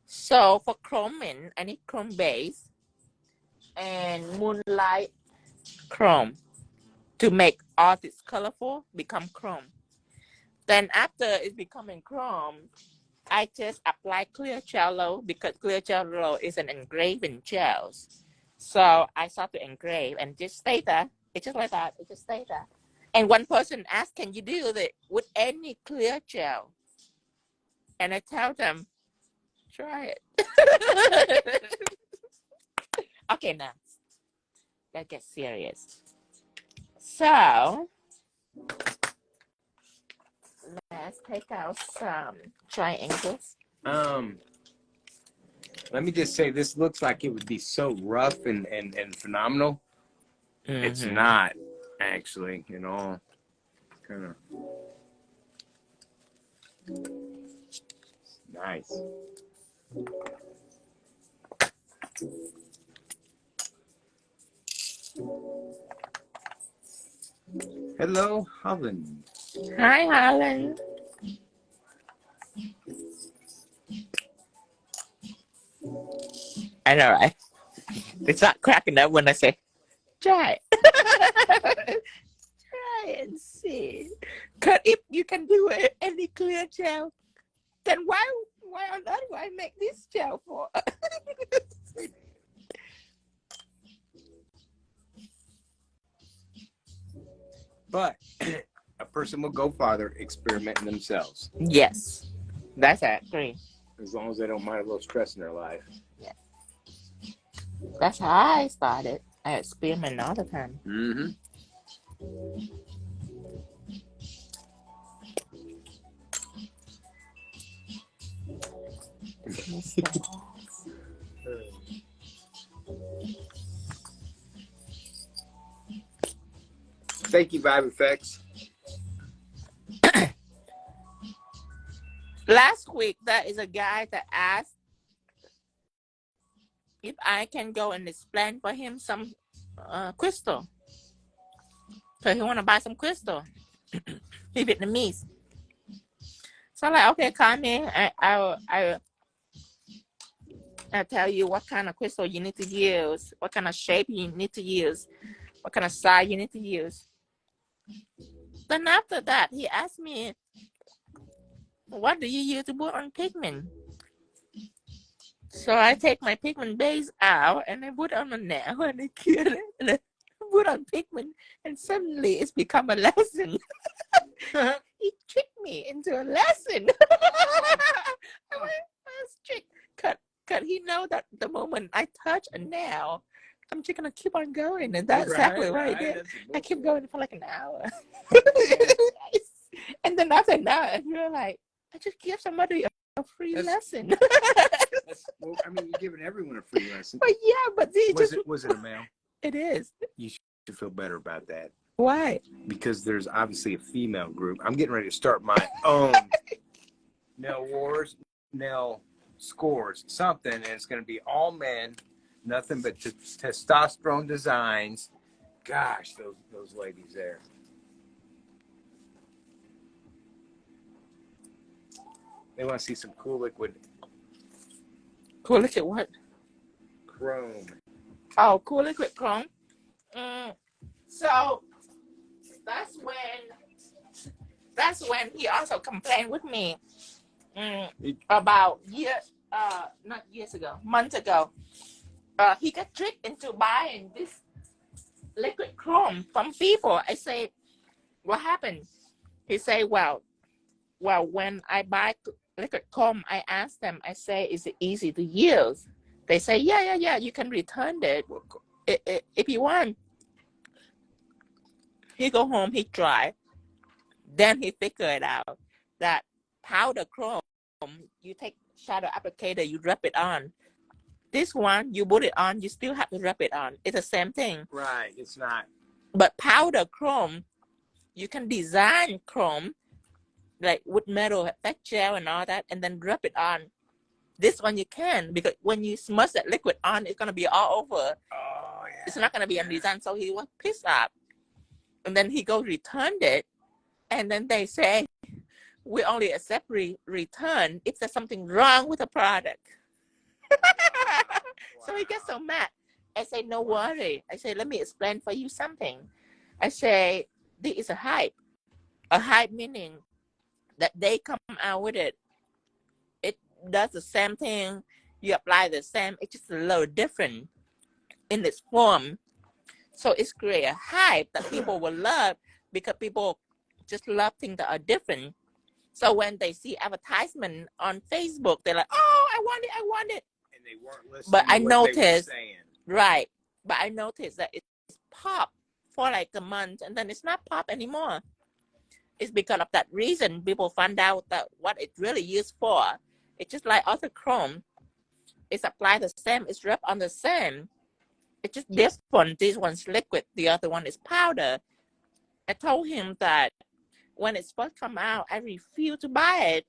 Speaker 1: So for chroming, I need chrome base and Moonlight chrome to make all this colorful become chrome. Then after it's becoming chrome, I just apply clear Jell-O because clear Jell-O is an engraving gel. So I start to engrave and just stay there. It's just like that. It just stay there. And one person asked, "Can you do it with any clear gel?" And I tell them, "Try it." Okay, now let's get serious. So let's take out some triangles.
Speaker 2: Let me just say, this looks like it would be so rough and phenomenal. It's not, actually, kind of nice. Hello, Holland.
Speaker 1: Hi, Holland. I know, right? It's not cracking up when I say, "Try it." Try and see. Because if you can do it any clear gel, then why on earth do I make this gel for?
Speaker 2: But a person will go farther experimenting themselves.
Speaker 1: Yes, that's agree.
Speaker 2: As long as they don't mind a little stress in their life.
Speaker 1: Yes. That's how I started. I experiment all the time.
Speaker 2: Mm-hmm. Thank you, Vibe Effects.
Speaker 1: Last week, there is a guy that asked if I can go and explain for him some crystal. So he want to buy some crystal. He Vietnamese. So I'm like, okay, come in. I'll tell you what kind of crystal you need to use, what kind of shape you need to use, what kind of size you need to use. Then after that, he asked me, what do you use to put on pigment? So I take my pigment base out and I put on a nail and I cure it and I put on pigment and suddenly it's become a lesson. He tricked me into a lesson. I was tricked. Cause he know that the moment I touch a nail, I'm just gonna keep on going, and that's exactly what I did. I kept going for like an hour. And then after that, you're like, I just give somebody a free lesson.
Speaker 2: Well, I mean, you're giving everyone a free lesson.
Speaker 1: But yeah, but
Speaker 2: was it a male?
Speaker 1: It is.
Speaker 2: You should feel better about that.
Speaker 1: Why?
Speaker 2: Because there's obviously a female group. I'm getting ready to start my own nail wars, nail scores, something, and it's going to be all men, nothing but testosterone designs. Gosh, those ladies there. They want to see some cool liquid.
Speaker 1: Cool liquid what?
Speaker 2: Chrome.
Speaker 1: Oh, cool liquid chrome. So that's when he also complained with me about months ago. He got tricked into buying this liquid chrome from people. I say, what happened? He say, well, when I buy liquid chrome, I ask them, I say, is it easy to use? They say, yeah, you can return it if you want. He go home, he try. Then he figure it out that powder chrome, you take shadow applicator, you rub it on. This one, you put it on, you still have to rub it on. It's the same thing.
Speaker 2: Right, it's not.
Speaker 1: But powder chrome, you can design chrome, like with metal texture and all that, and then rub it on. This one you can, because when you smudge that liquid on, it's going to be all over.
Speaker 2: Oh, yeah.
Speaker 1: It's not going to be on design, so he was pissed off. And then he go returned it, and then they say, we only accept return if there's something wrong with the product. Wow. So he gets so mad. I say, no worry. I say, let me explain for you something. I say, this is a hype. A hype meaning that they come out with it. It does the same thing. You apply the same. It's just a little different in its form. So it's create a hype that people will love because people just love things that are different. So when they see advertisement on Facebook, they're like, oh, I want it.
Speaker 2: And they weren't listening
Speaker 1: but I
Speaker 2: to what
Speaker 1: noticed,
Speaker 2: they were saying.
Speaker 1: Right. But I noticed that it's pop for like a month and then it's not pop anymore. It's because of that reason people find out that what it really used for. It's just like other chrome. It's applied the same. It's rubbed on the same. It's just different. This one's liquid. The other one is powder. I told him that when it's first come out, I refuse to buy it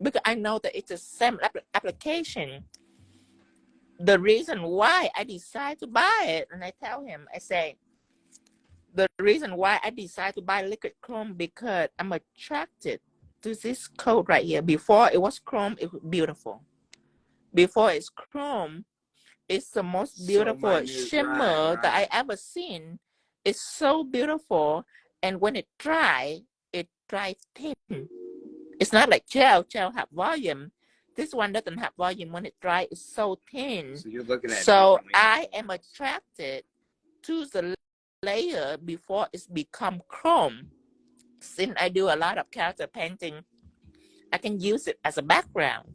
Speaker 1: because I know that it's the same application. The reason why I decide to buy it, and I tell him, I say, the reason why I decide to buy liquid chrome because I'm attracted to this coat right here. Before it was chrome, it was beautiful. Before it's chrome, it's the most beautiful shimmer that I ever seen. It's so beautiful, and when it dries thin. It's not like gel. Gel have volume. This one doesn't have volume. When it dries, it's so thin.
Speaker 2: So you're looking at.
Speaker 1: So I am attracted to the layer before it's become chrome. Since I do a lot of character painting, I can use it as a background.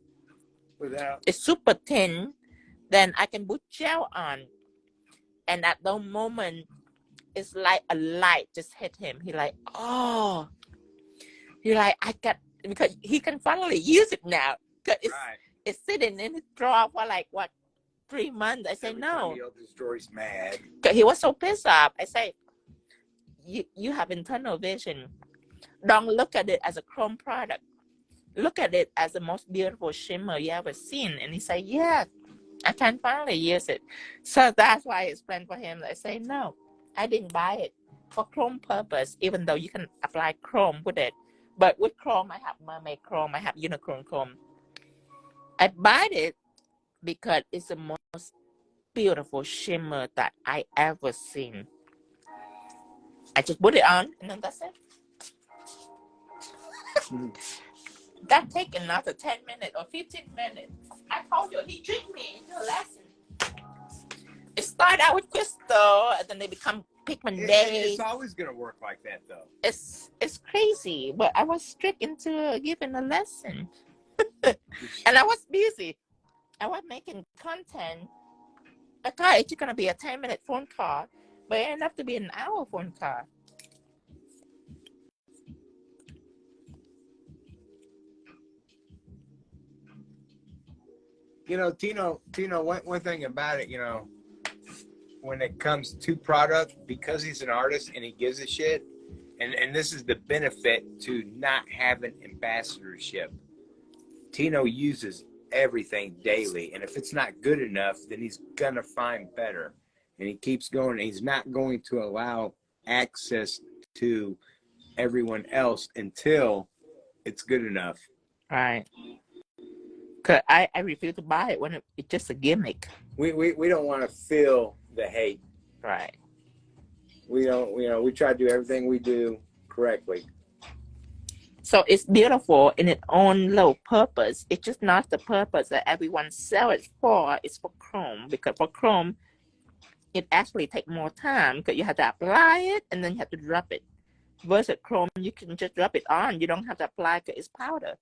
Speaker 1: It's super thin. Then I can put gel on. And at the moment, it's like a light just hit him. He like, oh. He like, I got, because he can finally use it now. Because it's sitting in his drawer for like, what, 3 months. I say,
Speaker 2: Every
Speaker 1: no.
Speaker 2: time he opens his drawer, he's mad.
Speaker 1: Because he was so pissed off. I say, you have internal vision. Don't look at it as a chrome product. Look at it as the most beautiful shimmer you ever seen. And he said, yeah, I can finally use it. So that's why I explained for him. I say, no, I didn't buy it for chrome purpose, even though you can apply chrome with it. But with chrome, I have Mermaid chrome, I have unicorn chrome. I bought it because it's the most beautiful shimmer that I ever seen. I just put it on, and then that's it. That take another 10 minutes or 15 minutes. I told you, he tricked me into a lesson. It started out with crystal, and then they become Pigment Base.
Speaker 2: It's always going to work like that, though.
Speaker 1: It's crazy, but I was tricked into giving a lesson. And I was busy. I was making content. I thought it's going to be a 10-minute phone call, but it ended up to be an hour phone call.
Speaker 2: You know, Tino, one thing about it, you know, when it comes to product, because he's an artist and he gives a shit, and this is the benefit to not having ambassadorship. Tino uses everything daily, and if it's not good enough, then he's gonna find better, and he keeps going. He's not going to allow access to everyone else until it's good enough.
Speaker 1: Right. Cause I refuse to buy it when it's just a gimmick.
Speaker 2: We don't want to feel the hate.
Speaker 1: Right.
Speaker 2: We don't, you know, we try to do everything we do correctly.
Speaker 1: So it's beautiful in its own little purpose. It's just not the purpose that everyone sells it for. It's for chrome, because for chrome, it actually takes more time because you have to apply it and then you have to drop it. Versus chrome, you can just drop it on. You don't have to apply because it's powder.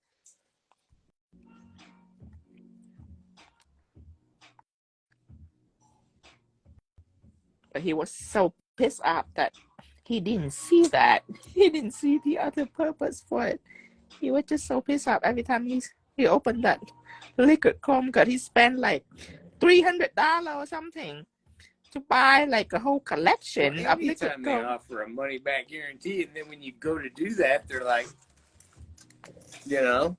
Speaker 1: But he was so pissed off that he didn't see that. He didn't see the other purpose for it. He was just so pissed off every time he opened that liquid chrome, because he spent like $300 or something to buy like a whole collection of liquid
Speaker 2: Anytime
Speaker 1: chrome.
Speaker 2: they offer a money back guarantee, and then when you go to do that, they're like, you know.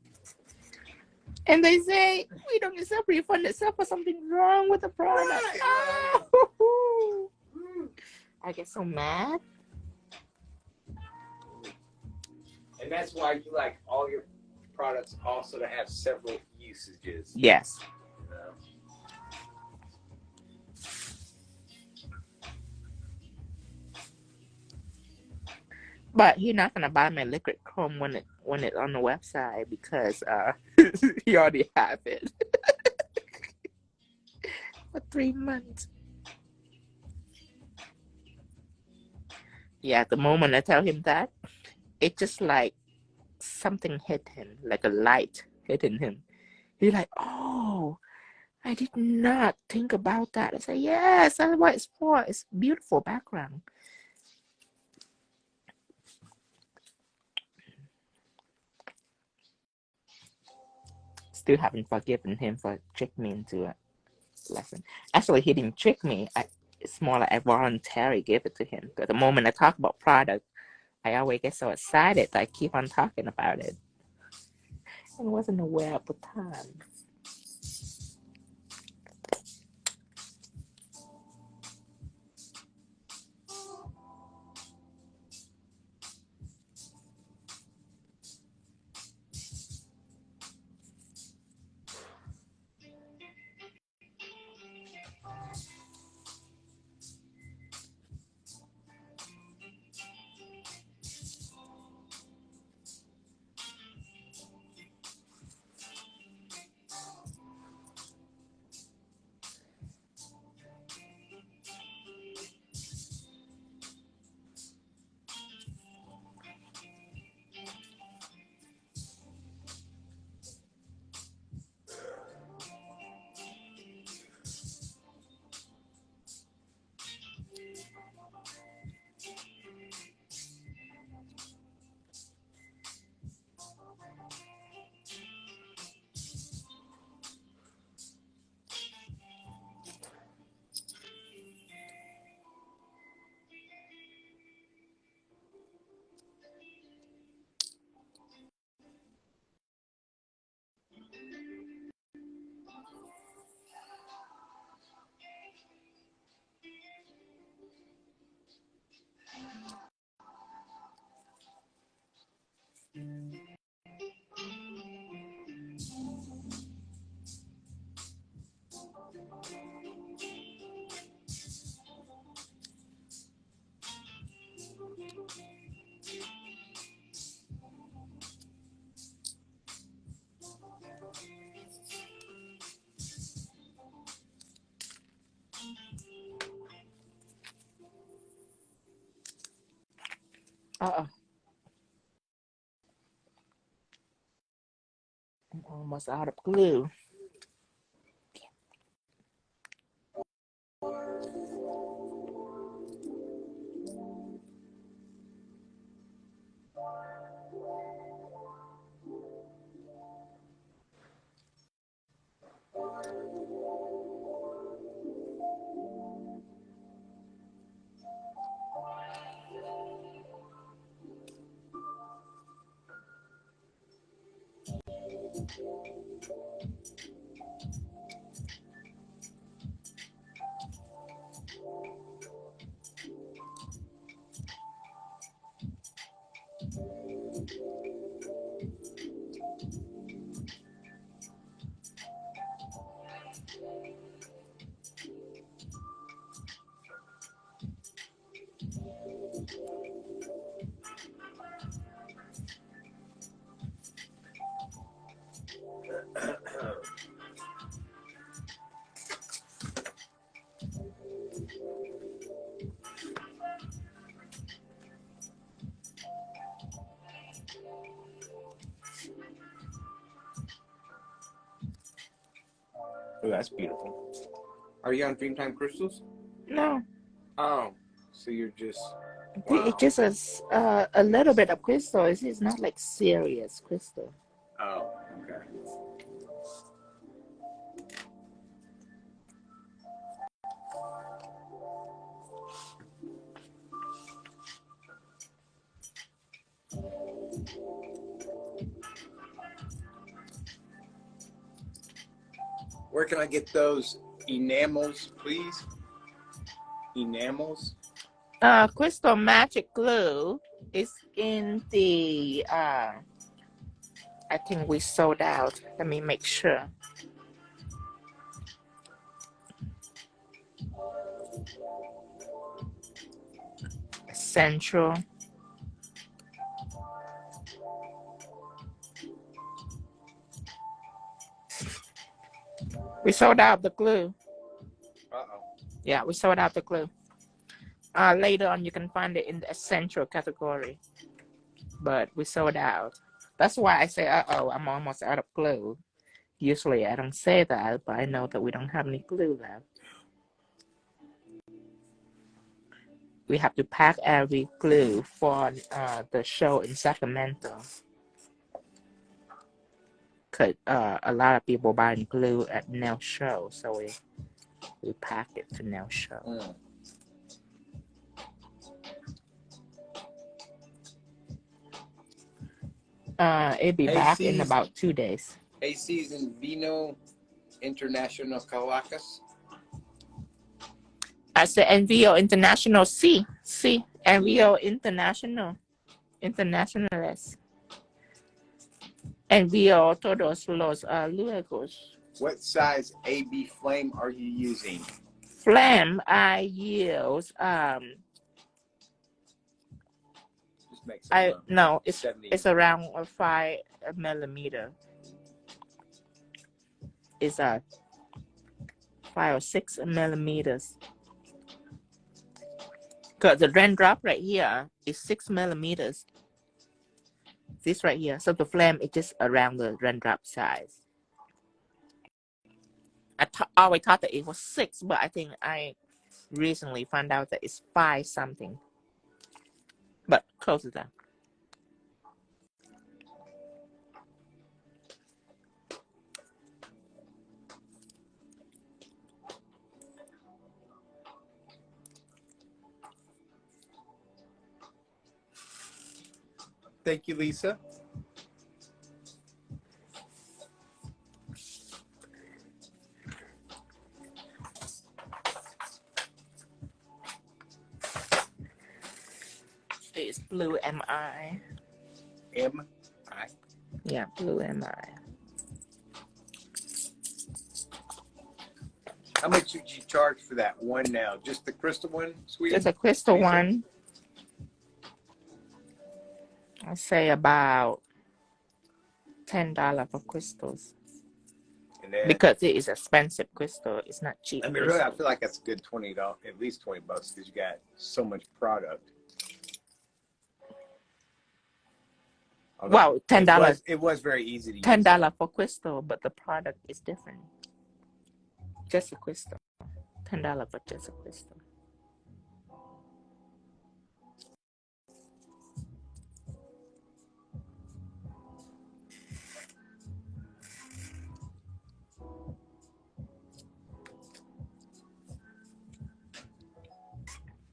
Speaker 1: And they say, we don't accept refund except for something wrong with the product.
Speaker 2: Right.
Speaker 1: Oh! I get so mad.
Speaker 2: And that's why you like all your products also to have several usages.
Speaker 1: Yes.
Speaker 2: You know?
Speaker 1: But he's not gonna buy my liquid chrome when it's on the website, because he already have it for 3 months. Yeah, the moment I tell him that, it's just like something hit him, like a light hitting him. He's like, oh, I did not think about that. I say, yes, that's what it's for. It's beautiful background. Still haven't forgiven him for tricking me into a lesson. Actually, he didn't trick me. It's more like I voluntarily gave it to him. Because the moment I talk about product, I always get so excited that I keep on talking about it. I wasn't aware at the time. Uh-oh. I'm almost out of glue.
Speaker 2: Oh, that's beautiful. Are you on Dreamtime Crystals?
Speaker 1: No.
Speaker 2: Oh, so you're just...
Speaker 1: It's just a little bit of crystal. It's not like serious crystal.
Speaker 2: Oh, okay. Where can I get those enamels, please? Enamels?
Speaker 1: Crystal Magic Glue is in the, I think we sold out. Let me make sure. Central. We sold out the glue.
Speaker 2: Uh-oh.
Speaker 1: Yeah, we sold out the glue. Later on, you can find it in the essential category. But we sold out. That's why I say, uh-oh, I'm almost out of glue. Usually I don't say that, but I know that we don't have any glue left. We have to pack every glue for the show in Sacramento. Because a lot of people buying glue at nail show, so we pack it to nail show. It'll be back in about 2 days.
Speaker 2: AC's in Vino International Caracas.
Speaker 1: I said Envío International, sí, Envío International, internationales. Envío todos los luegos.
Speaker 2: What size AB flame are you using?
Speaker 1: Flame, I use,
Speaker 2: Just make some,
Speaker 1: no, it's around 5 millimeter. It's 5 or 6 millimeters. Because the raindrop right here is 6 millimeters. This right here. So the flame is just around the raindrop size. I always thought that it was 6, but I think I recently found out that it's 5 something. But close to that.
Speaker 2: Thank you, Lisa.
Speaker 1: It's Blue MI.
Speaker 2: M-I?
Speaker 1: Yeah, Blue MI.
Speaker 2: How much did you charge for that one now? Just the crystal one, sweetie?
Speaker 1: Just a crystal
Speaker 2: Lisa?
Speaker 1: one. I say about $10 for crystals.
Speaker 2: And it.
Speaker 1: Because it is expensive crystal. It's not cheap.
Speaker 2: I mean, really, I feel like that's a good $20, at least $20, because you got so much product. Although
Speaker 1: Well, $10.
Speaker 2: It was very easy to use.
Speaker 1: $10 for crystal, but the product is different. Just a crystal. $10 for just a crystal.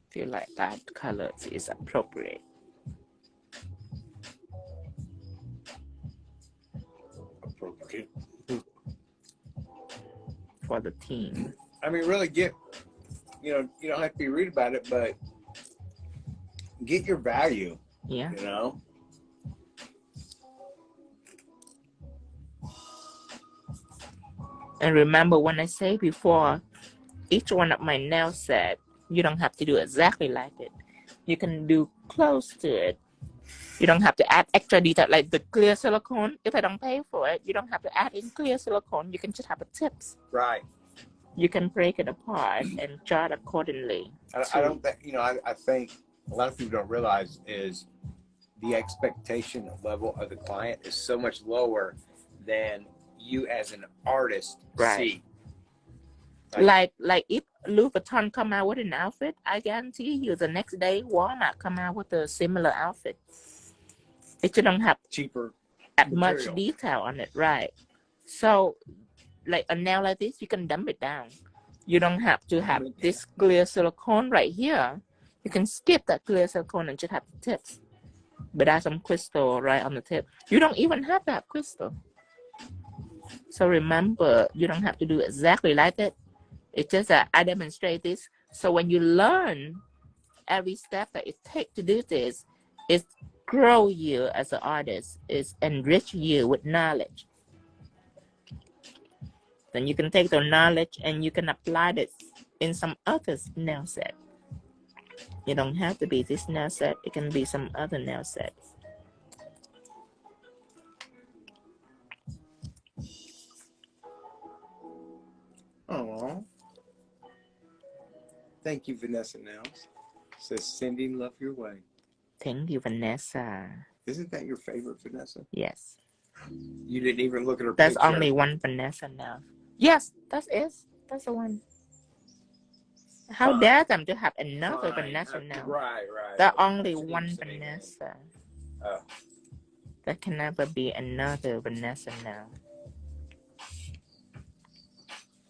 Speaker 1: Feel like that color is appropriate for the team.
Speaker 2: I mean, really get, you know, you don't have to be rude about it, but get your value.
Speaker 1: Yeah.
Speaker 2: You know?
Speaker 1: And remember when I say before, each one of my nail set, you don't have to do exactly like it. You can do close to it. You don't have to add extra detail like the clear silicone. If I don't pay for it, you don't have to add in clear silicone. You can just have a tips.
Speaker 2: Right.
Speaker 1: You can break it apart and chart accordingly.
Speaker 2: I don't think, you know, I think a lot of people don't realize is the expectation level of the client is so much lower than you as an artist see.
Speaker 1: Like if Louis Vuitton come out with an outfit, I guarantee you the next day Walmart come out with a similar outfit. It don't have
Speaker 2: cheaper
Speaker 1: much detail on it, right? So like a nail like this, you can dumb it down. You don't have to have this clear silicone right here. You can skip that clear silicone and just have the tips. But add some crystal right on the tip. You don't even have to have crystal. So remember, you don't have to do exactly like that. It's just that I demonstrate this. So when you learn every step that it takes to do this, it grow you as an artist, is enrich you with knowledge. Then you can take the knowledge and you can apply it in some other nail set. You don't have to be this nail set. It can be some other nail set.
Speaker 2: Oh, thank you, Vanessa Nails. Says sending love your way.
Speaker 1: Thank you, Vanessa.
Speaker 2: Isn't that your favorite, Vanessa?
Speaker 1: Yes.
Speaker 2: You didn't even look at her
Speaker 1: That's
Speaker 2: picture.
Speaker 1: only one Vanessa now. Yes, that's it. That's the one. How dare them to have another Vanessa now?
Speaker 2: Right.
Speaker 1: There's only one Vanessa.
Speaker 2: Oh.
Speaker 1: There can never be another Vanessa now.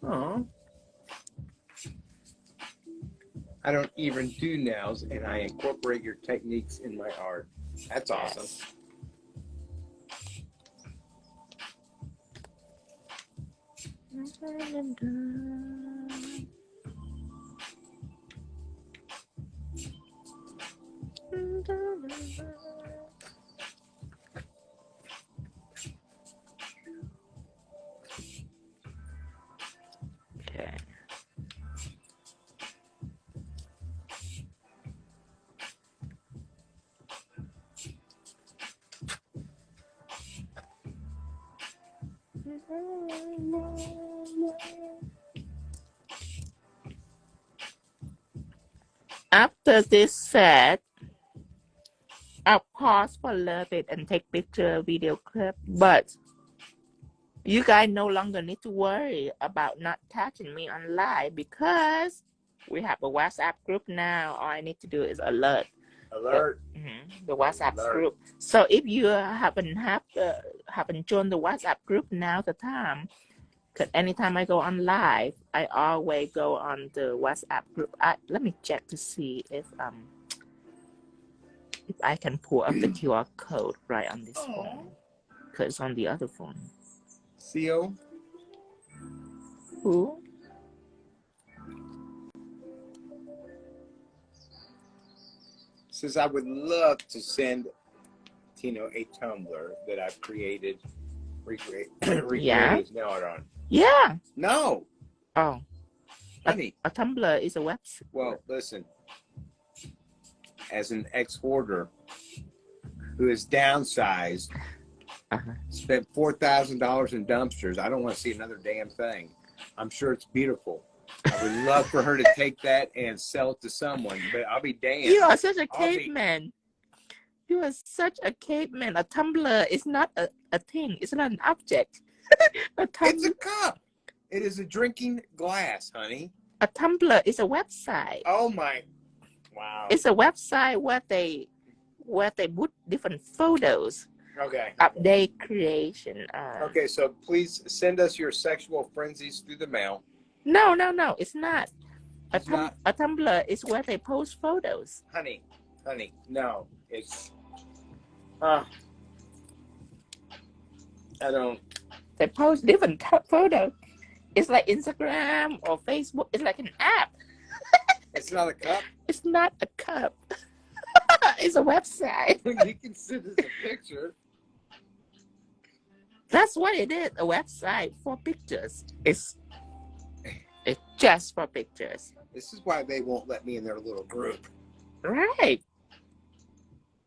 Speaker 2: Oh. I don't even do nails, and I incorporate your techniques in my art. That's awesome.
Speaker 1: Okay. After this set, I'll pause for a little bit and take picture, video clip, but you guys no longer need to worry about not catching me on live because we have a WhatsApp group now. All I need to do is alert. The WhatsApp group. So if you haven't joined the WhatsApp group, now's the time. Because anytime I go on live, I always go on the WhatsApp group. Let me check to see if I can pull up the QR code right on this phone. Because it's on the other phone.
Speaker 2: CO?
Speaker 1: Who?
Speaker 2: Says I would love to send Tino a tumbler that I've created, recreated his nail art on.
Speaker 1: Yeah.
Speaker 2: No.
Speaker 1: Oh.
Speaker 2: Honey.
Speaker 1: A tumbler is a website.
Speaker 2: Well, listen. As an ex-hoarder who is downsized, Spent $4,000 in dumpsters. I don't want to see another damn thing. I'm sure it's beautiful. I would love for her to take that and sell it to someone, but I'll be damned.
Speaker 1: You are such a caveman. You are such a caveman. A tumbler is not a thing. It's not an object.
Speaker 2: It's a cup. It is a drinking glass, honey.
Speaker 1: A tumbler is a website.
Speaker 2: Oh my! Wow.
Speaker 1: It's a website where they put different photos.
Speaker 2: Okay.
Speaker 1: Update creation.
Speaker 2: Okay, so please send us your sexual frenzies through the mail.
Speaker 1: No, it's not. A Tumblr is where they post photos.
Speaker 2: Honey, no, it's. I don't.
Speaker 1: They post different photos. It's like Instagram or Facebook. It's like an app.
Speaker 2: It's not a cup.
Speaker 1: It's not a cup. It's a website.
Speaker 2: You can send us a picture.
Speaker 1: That's what it is. A website for pictures. It's just for pictures.
Speaker 2: This is why they won't let me in their little group.
Speaker 1: Right.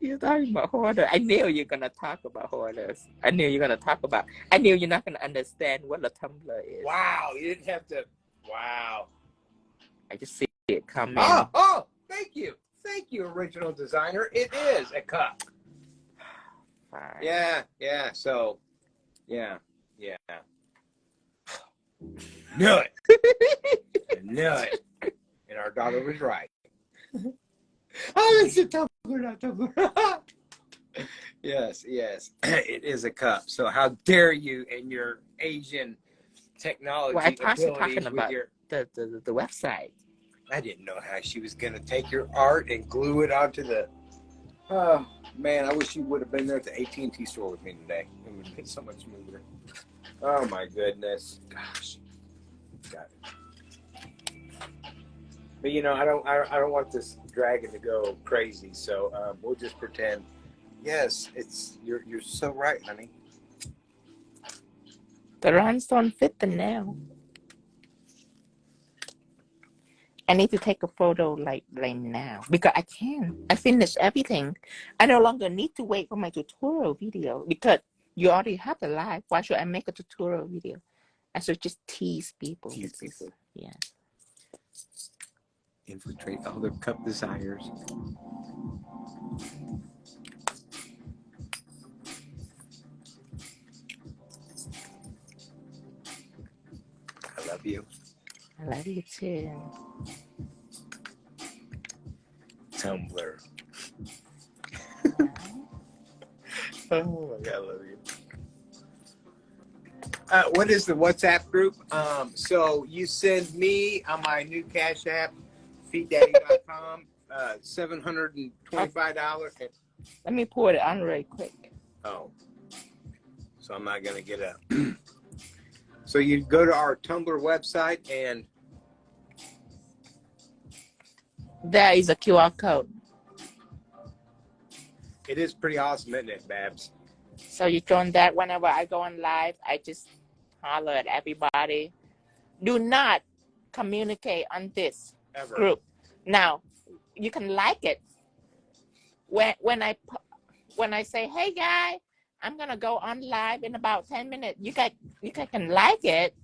Speaker 1: You're talking about hoarders. I knew you're gonna talk about hoarders. I knew you're not gonna understand what a Tumblr is.
Speaker 2: Wow, you didn't have to. Wow.
Speaker 1: I just see it coming.
Speaker 2: Oh, thank you, original designer. It is a cup.
Speaker 1: Fine.
Speaker 2: Yeah. So, yeah. Knew it. And our daughter was right. Oh, it's a Tumblr, not Tumblr. Yes. It is a cup. So how dare you and your Asian technology
Speaker 1: talking about the website.
Speaker 2: I didn't know how she was going to take your art and glue it onto the... Oh, man, I wish you would have been there at the AT&T store with me today. It would have been so much smoother. Oh, my goodness. Gosh. Got it. But, you know, I don't want this dragon to go crazy, so we'll just pretend. Yes, you're so right, honey.
Speaker 1: The rhinestone fit the nail. I need to take a photo like now because I can. I finished everything. I no longer need to wait for my tutorial video because you already have the live. Why should I make a tutorial video? I should just tease people. Yeah.
Speaker 2: Infiltrate all their cup desires. I love you.
Speaker 1: I love you too.
Speaker 2: Tumblr. Oh my God, I love you. What is the WhatsApp group? So you send me on my new Cash App, feeddaddy.com, $725.
Speaker 1: Let me pour it on really quick.
Speaker 2: Oh, so I'm not gonna get a. So you go to our Tumblr website and
Speaker 1: there is a QR code.
Speaker 2: It is pretty awesome, isn't it, Babs?
Speaker 1: So you join that whenever I go on live. I just holler at everybody. Do not communicate on this group. Now, you can like it. When I say, hey guy, I'm gonna go on live in about 10 minutes. You guys can like it,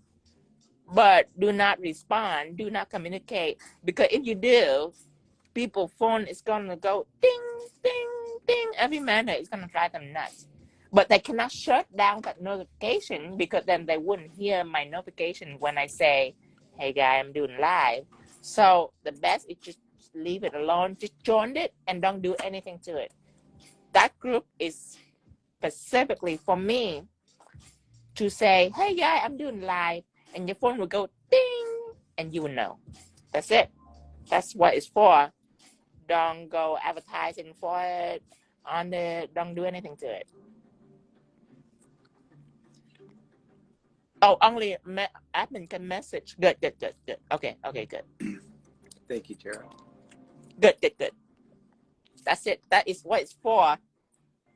Speaker 1: but do not respond. Do not communicate, because if you do, people's phone is gonna go ding, ding, ding every minute. It's gonna drive them nuts. But they cannot shut down that notification, because then they wouldn't hear my notification when I say, hey guy, I'm doing live. So the best is just leave it alone. Just join it and don't do anything to it. That group is specifically for me to say, hey guy, I'm doing live, and your phone will go ding and you will know. That's it. That's what it's for. Don't go advertising for it on it. Don't do anything to it. Oh, only admin can message. Good. Okay, good.
Speaker 2: Thank you, Tara.
Speaker 1: Good. That's it. That is what it's for. A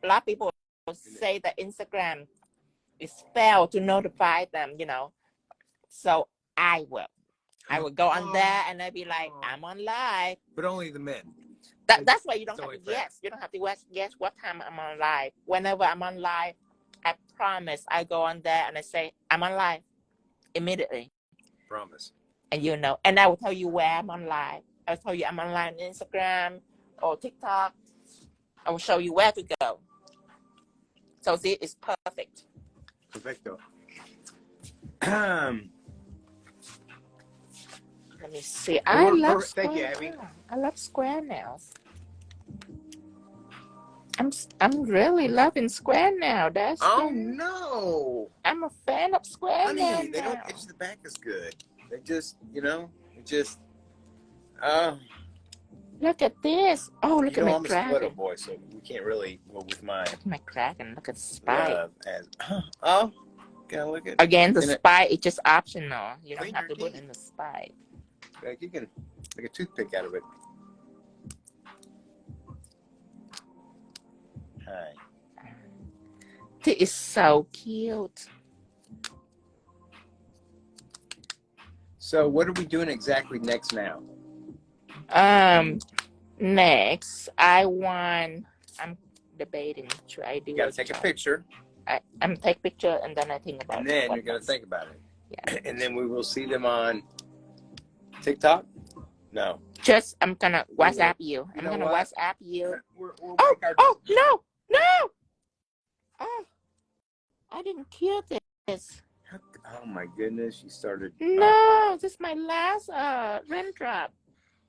Speaker 1: lot of people say that Instagram is failed to notify them, you know. So I will go on there and I'll be like, I'm on live.
Speaker 2: But only the men.
Speaker 1: That's why you don't have to guess. You don't have to guess what time I'm on live. Whenever I'm on live, I promise. I go on there and I say, I'm on live immediately.
Speaker 2: Promise.
Speaker 1: And you know, and I will tell you where I'm on live. I will tell you I'm on live on Instagram or TikTok. I will show you where to go. So see, it's perfect.
Speaker 2: Perfecto.
Speaker 1: Let me see. I love square.
Speaker 2: Thank you, Abby.
Speaker 1: I love square nails. I'm really loving square nail.
Speaker 2: No!
Speaker 1: I'm a fan of square nail.
Speaker 2: Honey, they don't itch the back as good. They just,
Speaker 1: Look at this. Oh, look at my
Speaker 2: I'm a splitter
Speaker 1: dragon.
Speaker 2: boy, so we can't really go with mine.
Speaker 1: Look at my dragon. Look at the spike.
Speaker 2: Gotta look at
Speaker 1: Again, the spike is just optional. You don't have to put in the spike.
Speaker 2: Like you can make a toothpick out of it. Hi.
Speaker 1: This is so cute.
Speaker 2: So what are we doing exactly next now?
Speaker 1: Next, I'm debating. Should I do?
Speaker 2: You gotta take a picture.
Speaker 1: I'm take picture and then I think about it.
Speaker 2: And then you're gonna think about it.
Speaker 1: Yeah.
Speaker 2: And then we will see them on TikTok? No.
Speaker 1: Just I'm gonna WhatsApp you. I'm gonna WhatsApp you.
Speaker 2: We'll
Speaker 1: No! Oh, I didn't kill this.
Speaker 2: Oh my goodness, you started.
Speaker 1: No, this is my last raindrop.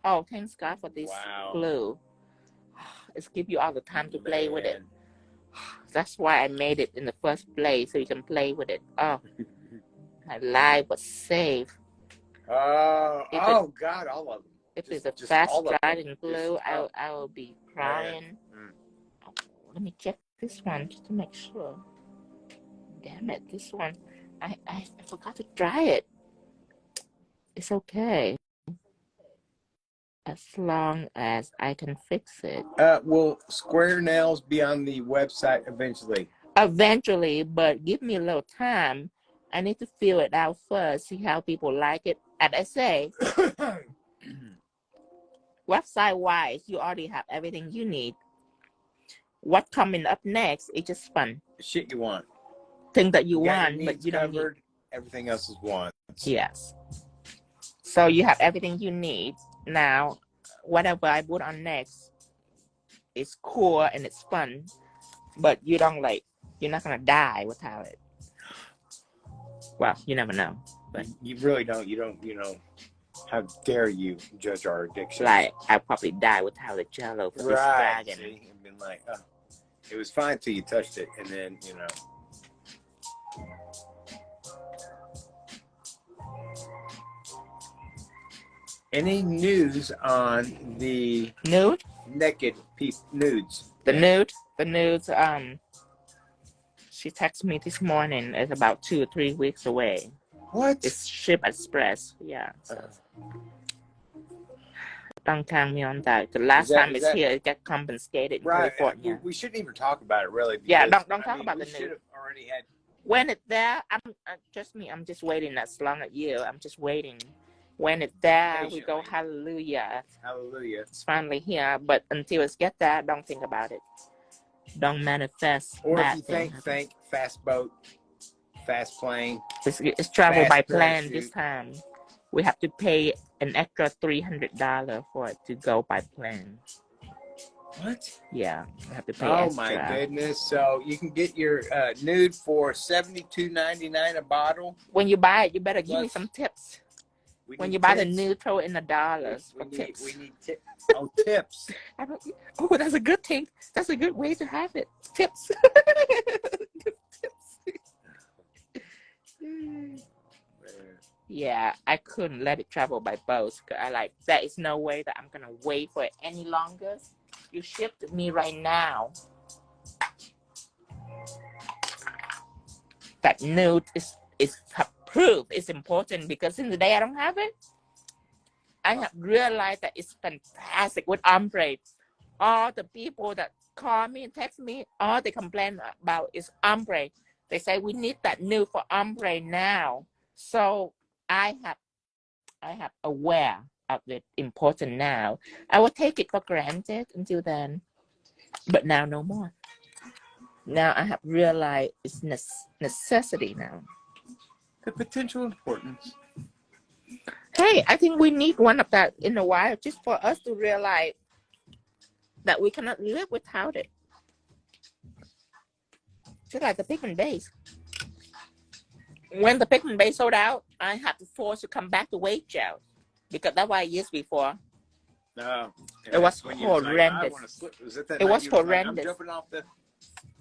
Speaker 1: Oh, thanks God for this glue. It's give you all the time to play with it. That's why I made it in the first place, so you can play with it. Oh, my life was saved.
Speaker 2: Oh God, all of them.
Speaker 1: If it's a fast drying glue, I will be crying. Oh, let me check this one just to make sure. Damn it, this one. I forgot to dry it. It's okay. As long as I can fix it.
Speaker 2: Will square nails be on the website eventually?
Speaker 1: Eventually, but give me a little time. I need to feel it out first, see how people like it. As I say, website-wise, you already have everything you need. What coming up next is just fun.
Speaker 2: Shit you want.
Speaker 1: Thing that you want, but you don't need.
Speaker 2: Everything else is wants.
Speaker 1: Yes. So you have everything you need. Now, whatever I put on next is cool and it's fun, but you're not gonna die without it. Well, you never know. But
Speaker 2: you really don't. You don't. How dare you judge our addiction?
Speaker 1: Like, I'll probably die without a Jell-O for this dragon.
Speaker 2: See? And been like, oh, it was fine till you touched it, and then Any news on the
Speaker 1: nude?
Speaker 2: Naked nudes?
Speaker 1: The nudes. She texted me this morning. It's about 2 or 3 weeks away.
Speaker 2: What?
Speaker 1: It's shipped express. Yeah. Don't count me on that. The last time it's here, it got confiscated in California.
Speaker 2: We shouldn't even talk about it, really. Because,
Speaker 1: yeah, don't talk about the nude.
Speaker 2: Should have already had.
Speaker 1: When it's there, trust me, I'm just waiting as long as you. I'm just waiting. When it's there, we go hallelujah.
Speaker 2: Hallelujah.
Speaker 1: It's finally here, but until it's get there, don't think about it. Don't manifest.
Speaker 2: Or if you think fast boat, fast plane.
Speaker 1: It's travel by plane this time. We have to pay an extra $300 for it to go by plane.
Speaker 2: What?
Speaker 1: Yeah, we have to pay
Speaker 2: extra.
Speaker 1: Oh
Speaker 2: my goodness! So you can get your nude for $72.99 a bottle.
Speaker 1: When you buy it, you better give me some tips. When you buy the nude, throw in the dollars for tips.
Speaker 2: We need tips. Oh, tips.
Speaker 1: Oh, that's a good thing. That's a good way to have it. Tips. Yeah, I couldn't let it travel by boat. There is no way that I'm gonna wait for it any longer. You ship to me right now. That nude is proof. It's important because in the day I don't have it. I have realized that it's fantastic with ombre. All the people that call me and text me, all they complain about is ombre. They say we need that nude for ombre now. So I have aware of it important now. I will take it for granted until then, but now no more. Now I have realized it's necessity now.
Speaker 2: The potential importance.
Speaker 1: Hey, I think we need one of that in a while, just for us to realize that we cannot live without it. Just like the pigment base. When the pigment base sold out, I had to force to come back to weight gel, because that's what I used before.
Speaker 2: No,
Speaker 1: it was horrendous. It was horrendous.
Speaker 2: I'm jumping off the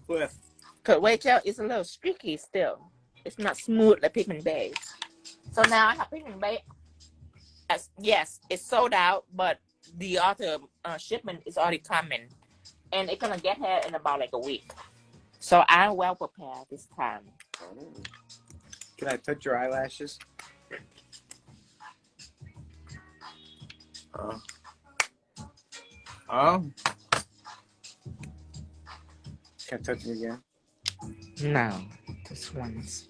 Speaker 2: cliff.
Speaker 1: Because weight gel is a little streaky still. It's not smooth like pigment base. So now I have pigment base. Yes, it's sold out, but the other shipment is already coming, and it's gonna get here in about like a week. So I'm well prepared this time.
Speaker 2: Oh. Can I touch your eyelashes? Oh. Can I touch them again?
Speaker 1: No, this one's.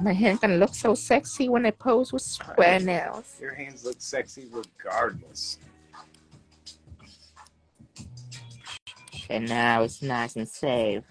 Speaker 1: My hand can look so sexy when I pose with square nails.
Speaker 2: Your hands look sexy regardless.
Speaker 1: And now it's nice and safe.